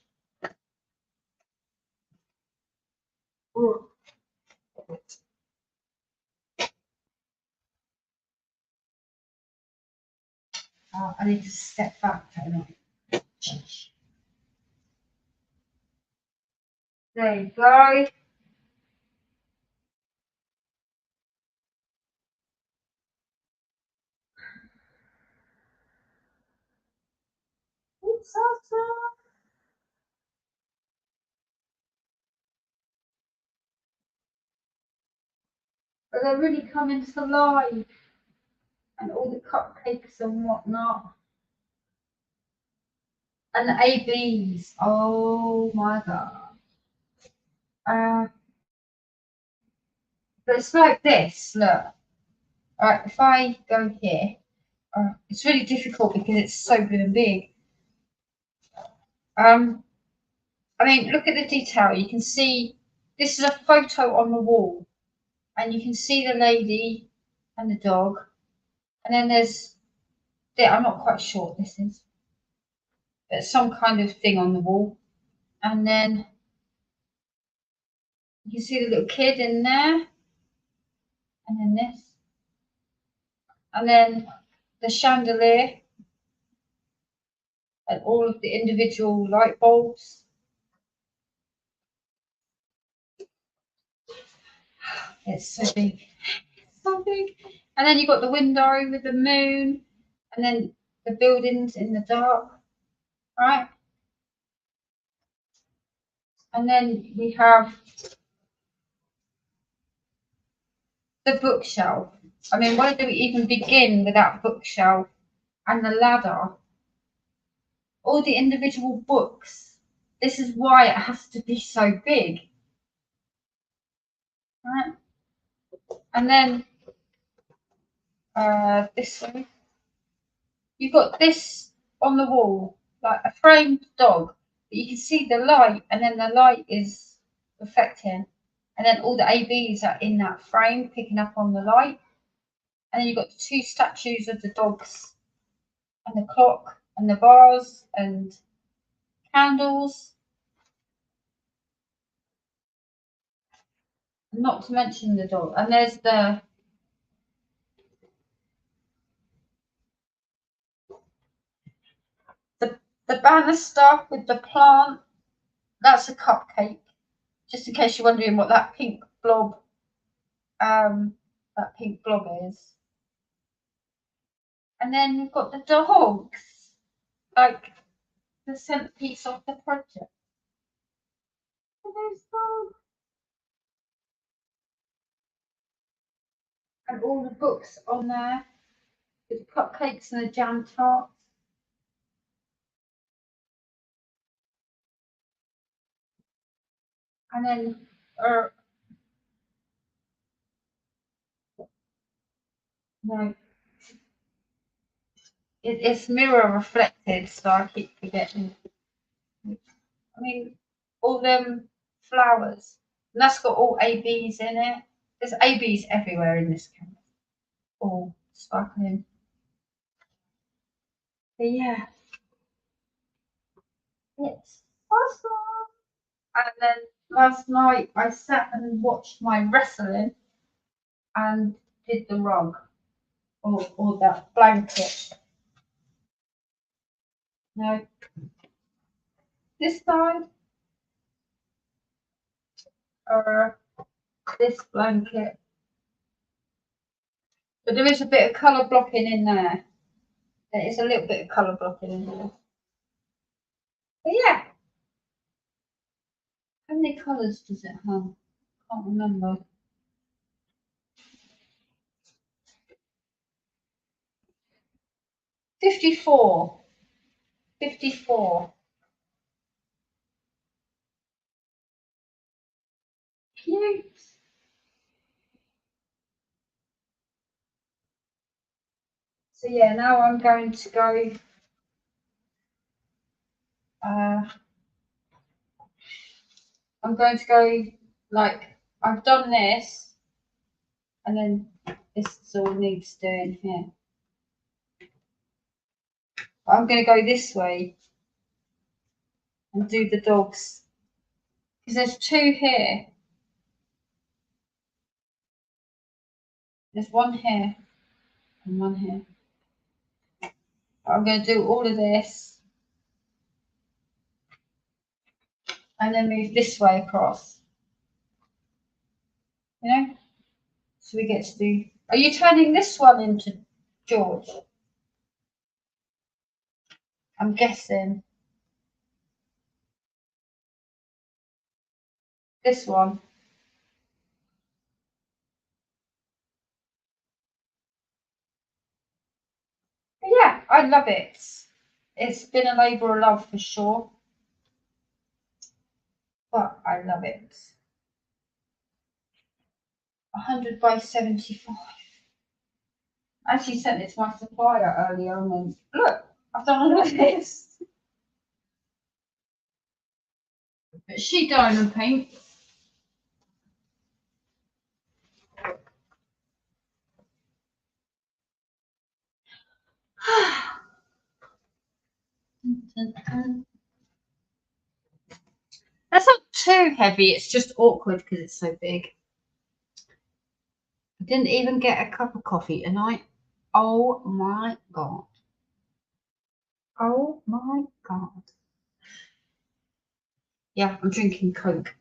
I need to step back a minute. There you go. It's awesome. But they're really coming to life. And all the cupcakes and whatnot. And the ABs. Oh my god. But it's like this, look. Alright, if I go here, it's really difficult because it's so big. I mean, look at the detail. You can see this is a photo on the wall, and you can see the lady and the dog, and then there's there. I'm not quite sure what this is, but some kind of thing on the wall, and then you can see the little kid in there, and then this, and then the chandelier, and all of the individual light bulbs. It's so big. So big. And then you've got the window with the moon, and then the buildings in the dark, right? And then we have the bookshelf. I mean, why do we even begin with that bookshelf? and the ladder, all the individual books. This is why it has to be so big. Right? And then this way, you've got this on the wall, like a framed dog, but you can see the light, and then the light is reflecting, and then all the ABs are in that frame picking up on the light, and then you've got the two statues of the dogs, and the clock, and the vase, and candles, not to mention the dog, and there's the banister with the plant. That's a cupcake, just in case you're wondering what that pink blob is. And then we've got the dogs, like the centerpiece of the project. And all the books on there, with the cupcakes and the jam tarts. And then no, it's mirror reflected, so I keep forgetting. I mean, all them flowers, and that's got all ABs in it. There's ABs everywhere in this camera, all sparkling. But yeah, it's awesome. And then last night I sat and watched my wrestling and did the rug or that blanket. No, this side, this blanket. But there is a bit of colour blocking in there. There is a little bit of colour blocking in there. But yeah. How many colours does it have? Can't remember. 54. 54. Cute. So yeah, now I'm going to go. I'm going to go, like, I've done this, and then this is all needs doing here. But I'm going to go this way and do the dogs, because there's two here. There's one here and one here. But I'm going to do all of this and then move this way across. You know? So we get to do. Are you turning this one into George? I'm guessing. This one. But yeah, I love it. It's been a labour of love for sure. But I love it. 100 by 75. I actually sent it to my supplier earlier and went, look, I've done all of this. But she diamond paints. That's not too heavy, it's just awkward because it's so big. I didn't even get a cup of coffee tonight. Oh my god. Oh my god. Yeah, I'm drinking Coke.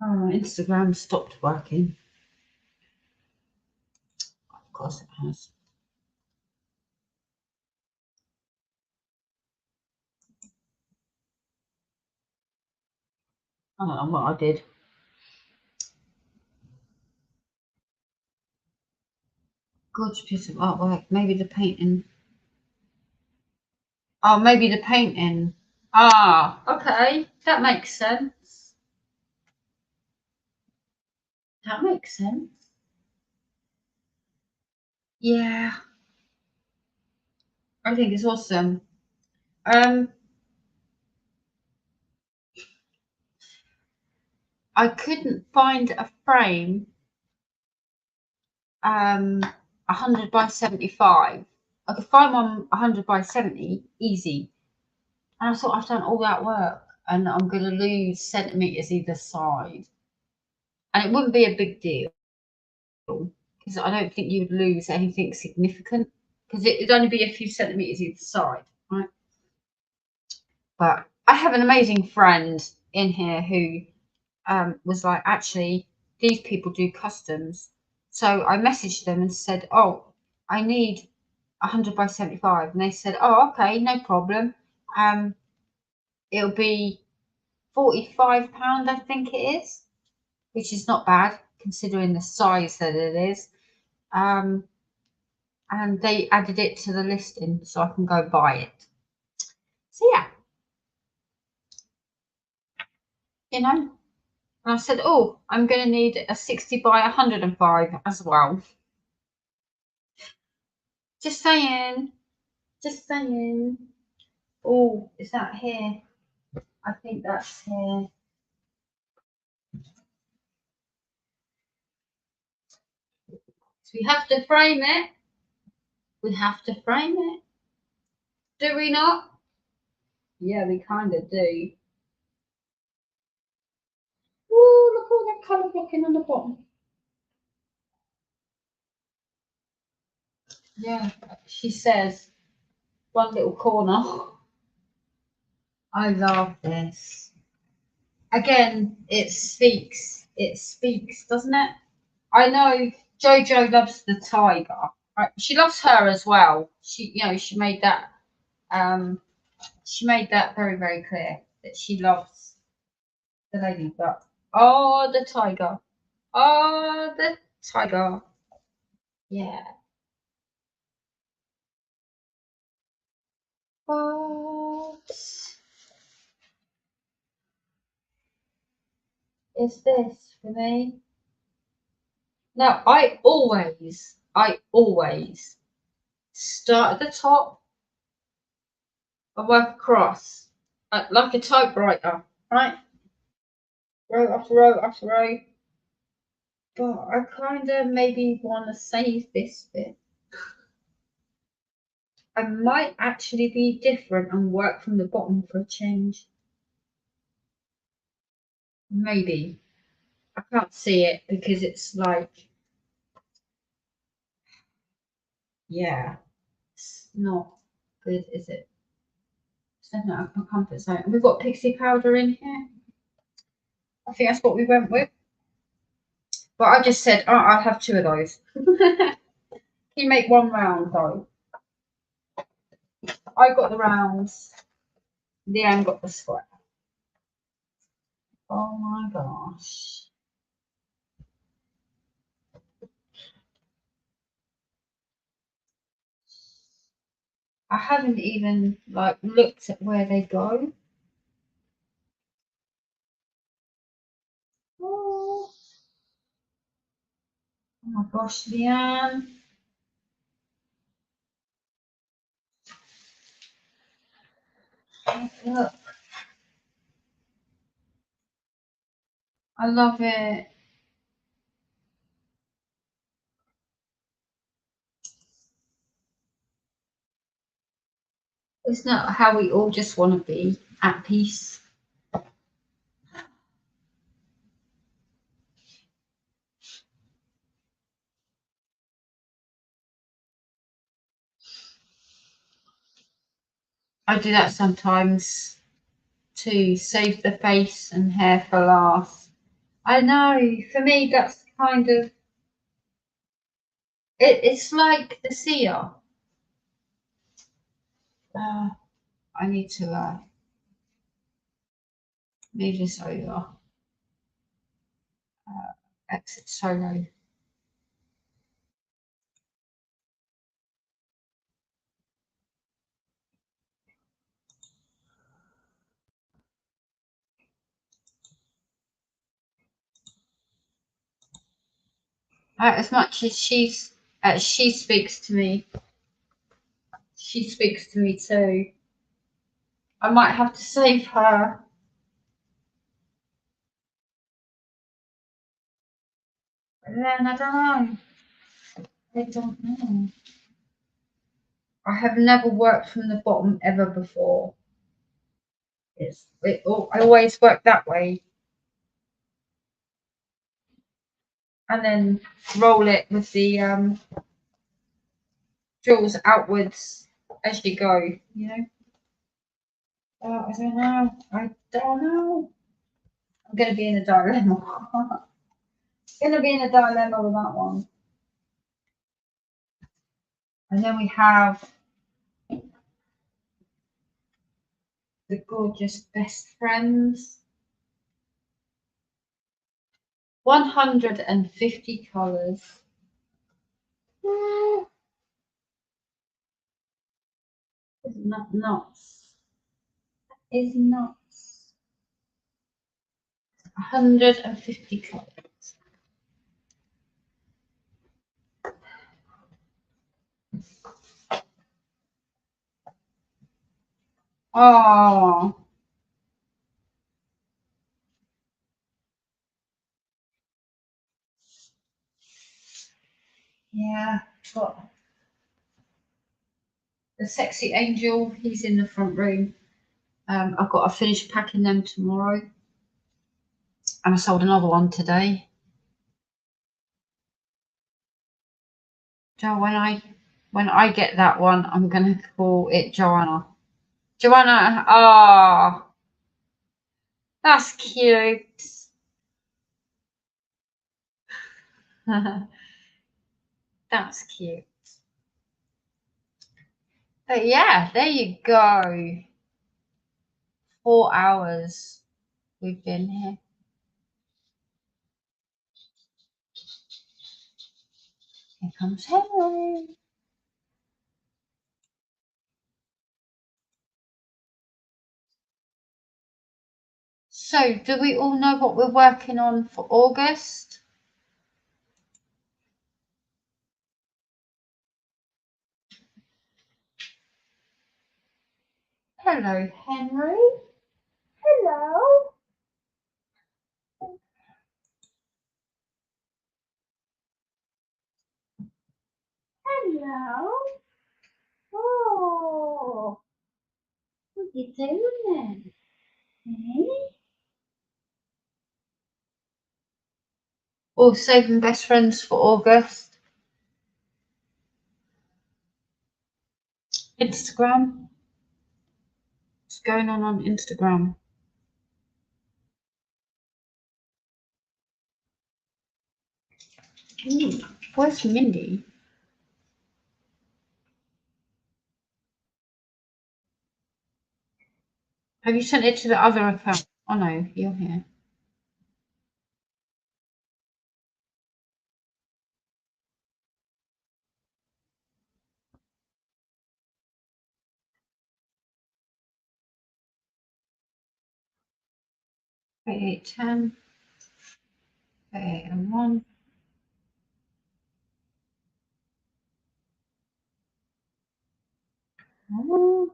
Oh, Instagram stopped working. Of course it has. I don't know what I did. Gorgeous piece of artwork. Maybe the painting. Oh, maybe the painting. Ah, okay. That makes sense. That makes sense. Yeah. I think it's awesome. I couldn't find a frame 100 by 75. I could find one 100 by 70 easy, and I thought I've done all that work and I'm going to lose centimeters either side, and it wouldn't be a big deal because I don't think you would lose anything significant because it'd only be a few centimeters either side, right? But I have an amazing friend in here who was like, actually, these people do customs. So I messaged them and said, oh, I need 100 by 75. And they said, oh, okay, no problem. It'll be £45, I think it is, which is not bad considering the size that it is. And they added it to the listing so I can go buy it. So yeah, you know, and I said, oh, I'm going to need a 60 by 105 as well. Just saying. Just saying. Oh, is that here? I think that's here. So we have to frame it. We have to frame it. Do we not? Yeah, we kind of do. Oh, look all that colour blocking on the bottom. Yeah, she says one little corner. I love this. Again, it speaks. It speaks, doesn't it? I know Jojo loves the tiger. Right? She loves her as well. She, you know, she made that very, very clear that she loves the lady. But oh, the tiger. Oh, the tiger. Yeah. What is this for me? Now, I always start at the top and work across like a typewriter, right? Row after row after row. But I kind of maybe want to save this bit. I might actually be different and work from the bottom for a change. Maybe. I can't see it because it's like, yeah, it's not good, is it? It's definitely out of my comfort zone. And we've got pixie powder in here. I think that's what we went with. But I just said, oh, I'll have 2 of those. Can you make 1 round though? I got the rounds. Leanne got the square. Oh my gosh. I haven't even like looked at where they go. Oh my gosh, Leanne. Look. I love it. Isn't that how we all just want to be at peace? I do that sometimes to save the face and hair for last. I know, for me that's kind of it's like the seer. I need to move this over. exit solo. As much as she speaks to me, she speaks to me too. I might have to save her. But then I don't know. I don't know. I have never worked from the bottom ever before. I always work that way. And then roll it with the drills outwards as you go, you know. I don't know. I don't know. I'm going to be in a dilemma. Going to be in a dilemma with that one. And then we have the gorgeous best friends. 150 colours. Isn't that nuts? Is nuts. 150 colours. Oh. Yeah, got the sexy angel, he's in the front room. I've got to finish packing them tomorrow. And I sold another one today. So when I get that one, I'm gonna call it Joanna. Joanna, ah, oh, that's cute. That's cute. But yeah, there you go. 4 hours we've been here. Here comes Henry. So, do we all know what we're working on for August? Hello, Henry. Hello. Hello. Oh, what are you doing then? Eh? Oh, saving best friends for August. Instagram. What's going on Instagram? Ooh, where's Mindy? Have you sent it to the other account? Oh no, you're here. Okay, 10. Okay, and 1. Oh.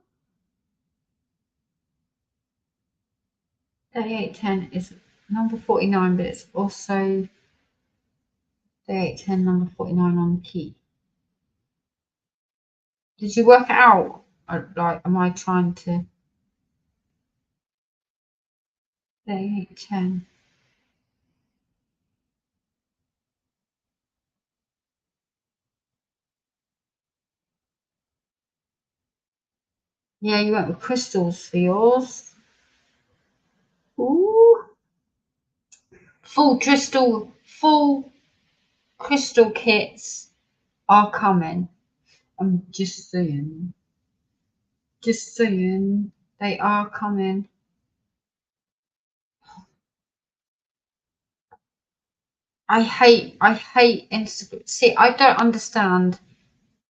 3810 is number 49, but it's also 3810 number 49 on the key. Did you work it out? Like, am I trying to? 3810. Yeah, you went with crystals for yours. Ooh. Full crystal kits are coming. I'm just saying. Just saying. They are coming. I hate Instagram. See, I don't understand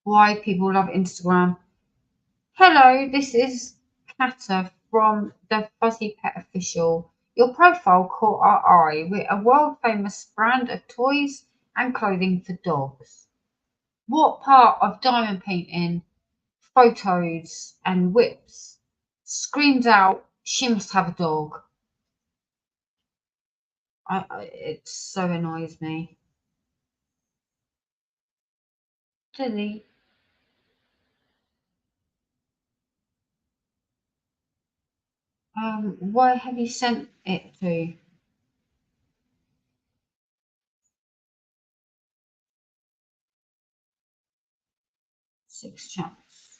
why people love Instagram. Hello, this is Kata from the Fuzzy Pet Official. Your profile caught our eye. We're a world famous brand of toys and clothing for dogs. What part of diamond painting, photos, and whips screams out she must have a dog? It so annoys me. Delete. Why have you sent it to? Six chats.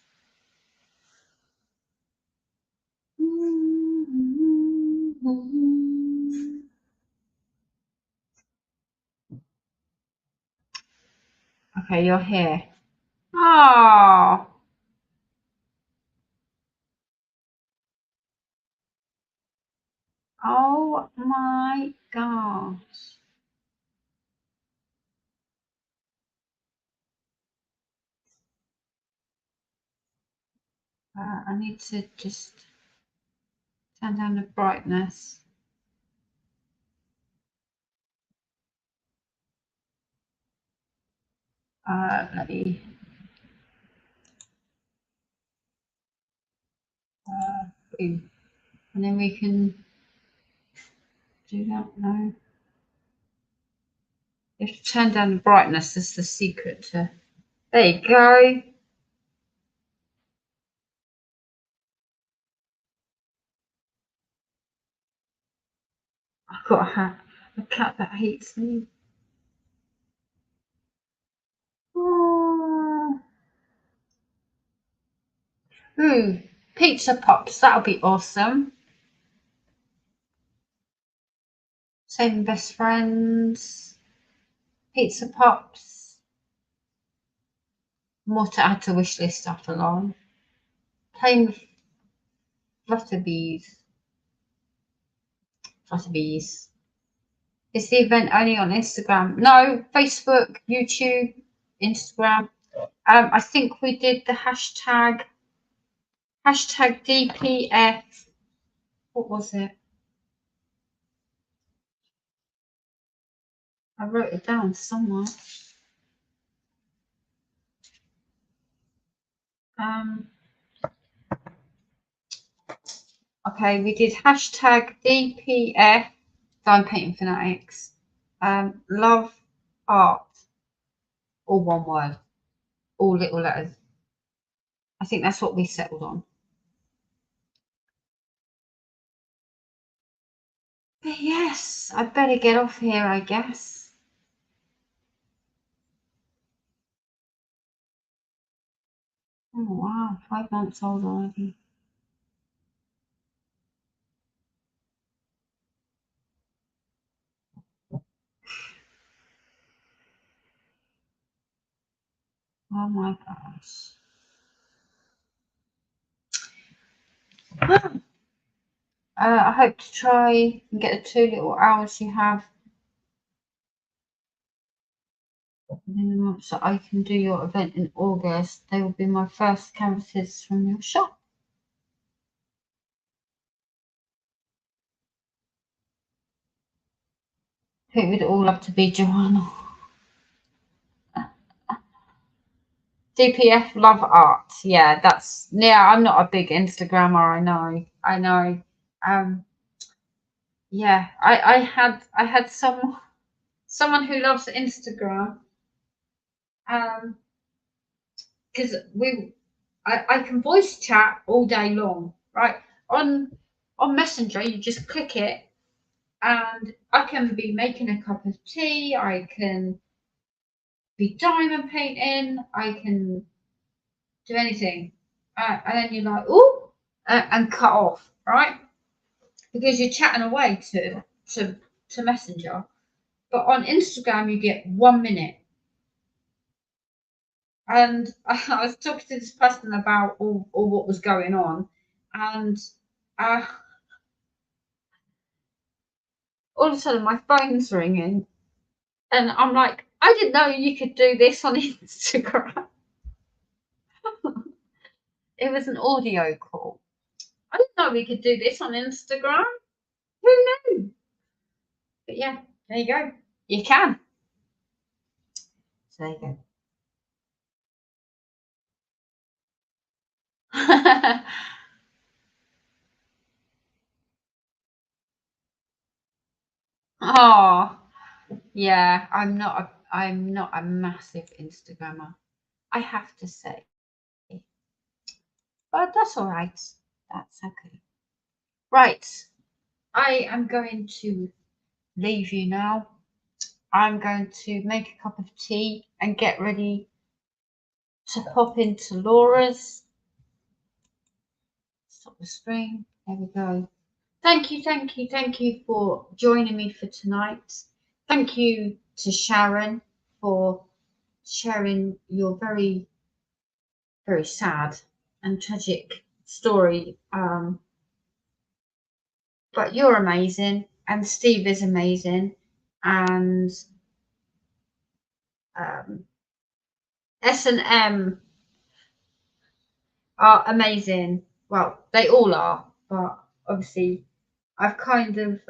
Okay, you're here. Oh. Oh my gosh. I need to just turn down the brightness. Let me. Boom. And then we can do that. No. You have to turn down the brightness. That's the secret to. There you go. I've got a cat that hates me. Oh. Ooh, pizza pops. That'll be awesome. Same best friends. Pizza pops. More to add to wish list after long. Playing with Flutterbees. Flutterbees. Is the event only on Instagram? No, Facebook, YouTube, Instagram. I think we did the hashtag DPF. What was it? I wrote it down somewhere. Okay, we did hashtag DPF, Diamond Painting Fanatics, love art, all one word, all little letters. I think that's what we settled on. But yes, I better get off here, I guess. Oh wow, 5 months old already. Oh my gosh. I hope to try and get the 2 little hours you have within the month so I can do your event in August. They will be my first canvases from your shop. Who would all love to be Joanna? DPF love art. Yeah, I'm not a big Instagrammer, I know. Yeah, I had someone who loves Instagram. Because I can voice chat all day long, right? On Messenger, you just click it and I can be making a cup of tea, I can be diamond painting, I can do anything. And then you're like, ooh, and cut off, right? Because you're chatting away to Messenger. But on Instagram, you get 1 minute. And I was talking to this person about all what was going on. And all of a sudden, my phone's ringing. And I'm like, I didn't know you could do this on Instagram. It was an audio call. I didn't know we could do this on Instagram. Who knew? But yeah, there you go. You can. So there you go. Oh, yeah. I'm not a massive Instagrammer, I have to say. But that's all right. That's okay. Right. I am going to leave you now. I'm going to make a cup of tea and get ready to pop into Laura's. Stop the screen. There we go. Thank you for joining me for tonight. Thank you to Sharon for sharing your very, very sad and tragic story. But you're amazing, and Steve is amazing, and S&M are amazing. Well, they all are, but obviously I've kind of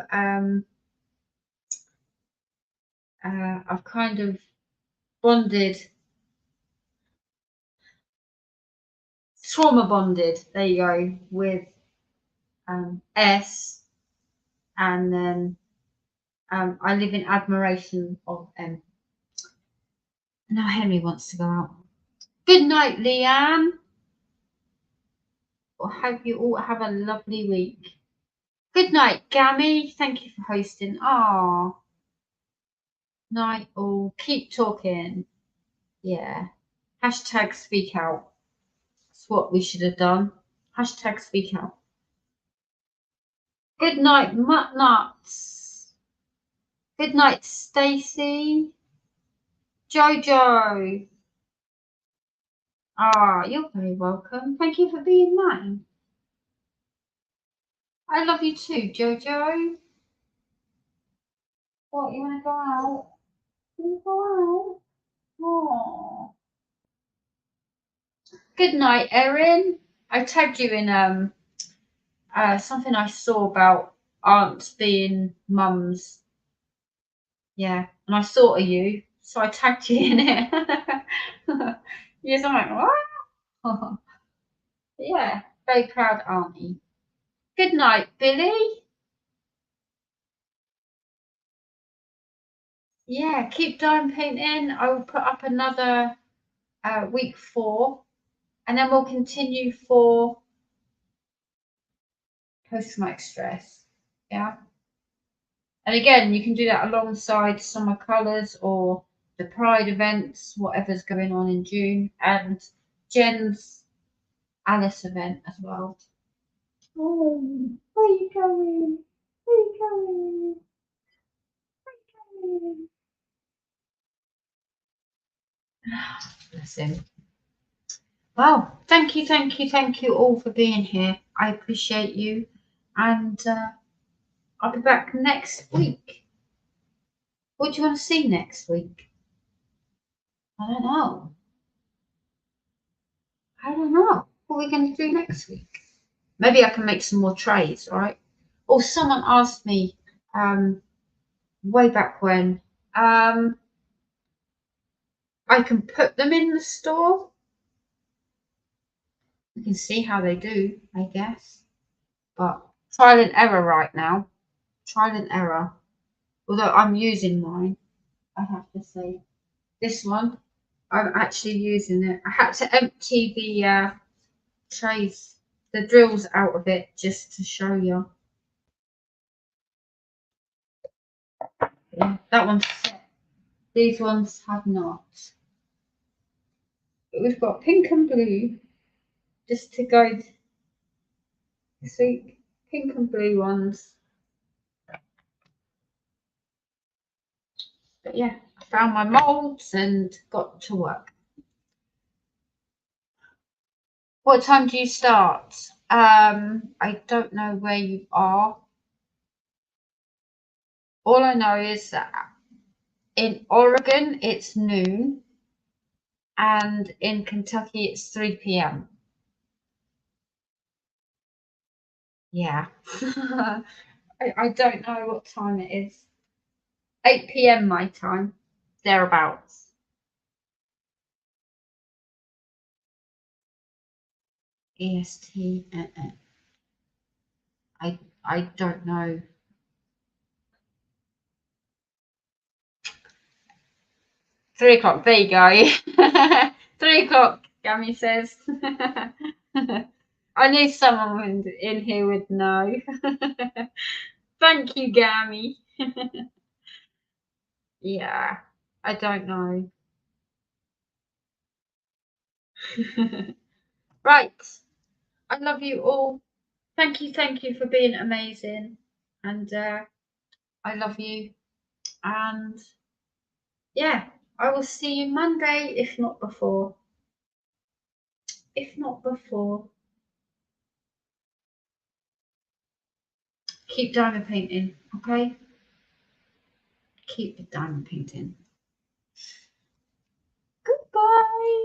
bonded, trauma bonded, there you go, with S, and then I live in admiration of M. Now Henry wants to go out. Good night, Leanne. I hope you all have a lovely week. Good night, Gammy. Thank you for hosting. Ah, night all. Keep talking. Yeah. Hashtag speak out. That's what we should have done. Hashtag speak out. Good night, Mutt Nuts. Good night, Stacey. Jojo. Ah, you're very welcome. Thank you for being mine. I love you too, Jojo. What, you want to go out? You want to go out? Oh. Good night, Erin. I tagged you in something I saw about aunts being mums. Yeah, and I thought of you, so I tagged you in it. Yes, I'm like, what? Yeah, very proud auntie. Good night, Billy. Yeah, keep diamond painting. I will put up another week 4, and then we'll continue for post-traumatic stress. Yeah. And again, you can do that alongside summer colours or the Pride events, whatever's going on in June, and Jen's Alice event as well. Oh, where are you going? Where are you going? Where are you going? Bless him. Well, thank you all for being here. I appreciate you, and I'll be back next week. What do you want to see next week? I don't know. What are we going to do next week? Maybe I can make some more trays, all right? Or someone asked me way back when, I can put them in the store. You can see how they do, I guess. But trial and error right now. Trial and error. Although I'm using mine, I have to say. This one, I'm actually using it. I had to empty the trays, the drills out of it just to show you. Yeah, that one's set. These ones have not. But we've got pink and blue just to go this week. Pink and blue ones. But yeah, I found my molds and got to work. What time do you start? I don't know where you are. All I know is that In Oregon, it's noon. And in Kentucky, it's 3 p.m. Yeah. I don't know what time it is. 8 p.m. my time, thereabouts. EST. I don't know. 3 o'clock. There you go. 3 o'clock. Gammy says. I knew someone in here would know. Thank you, Gammy. Yeah, I don't know. Right. I love you all. Thank you for being amazing. And I love you. And yeah, I will see you Monday, if not before. If not before. Keep diamond painting, okay? Keep the diamond painting. Goodbye.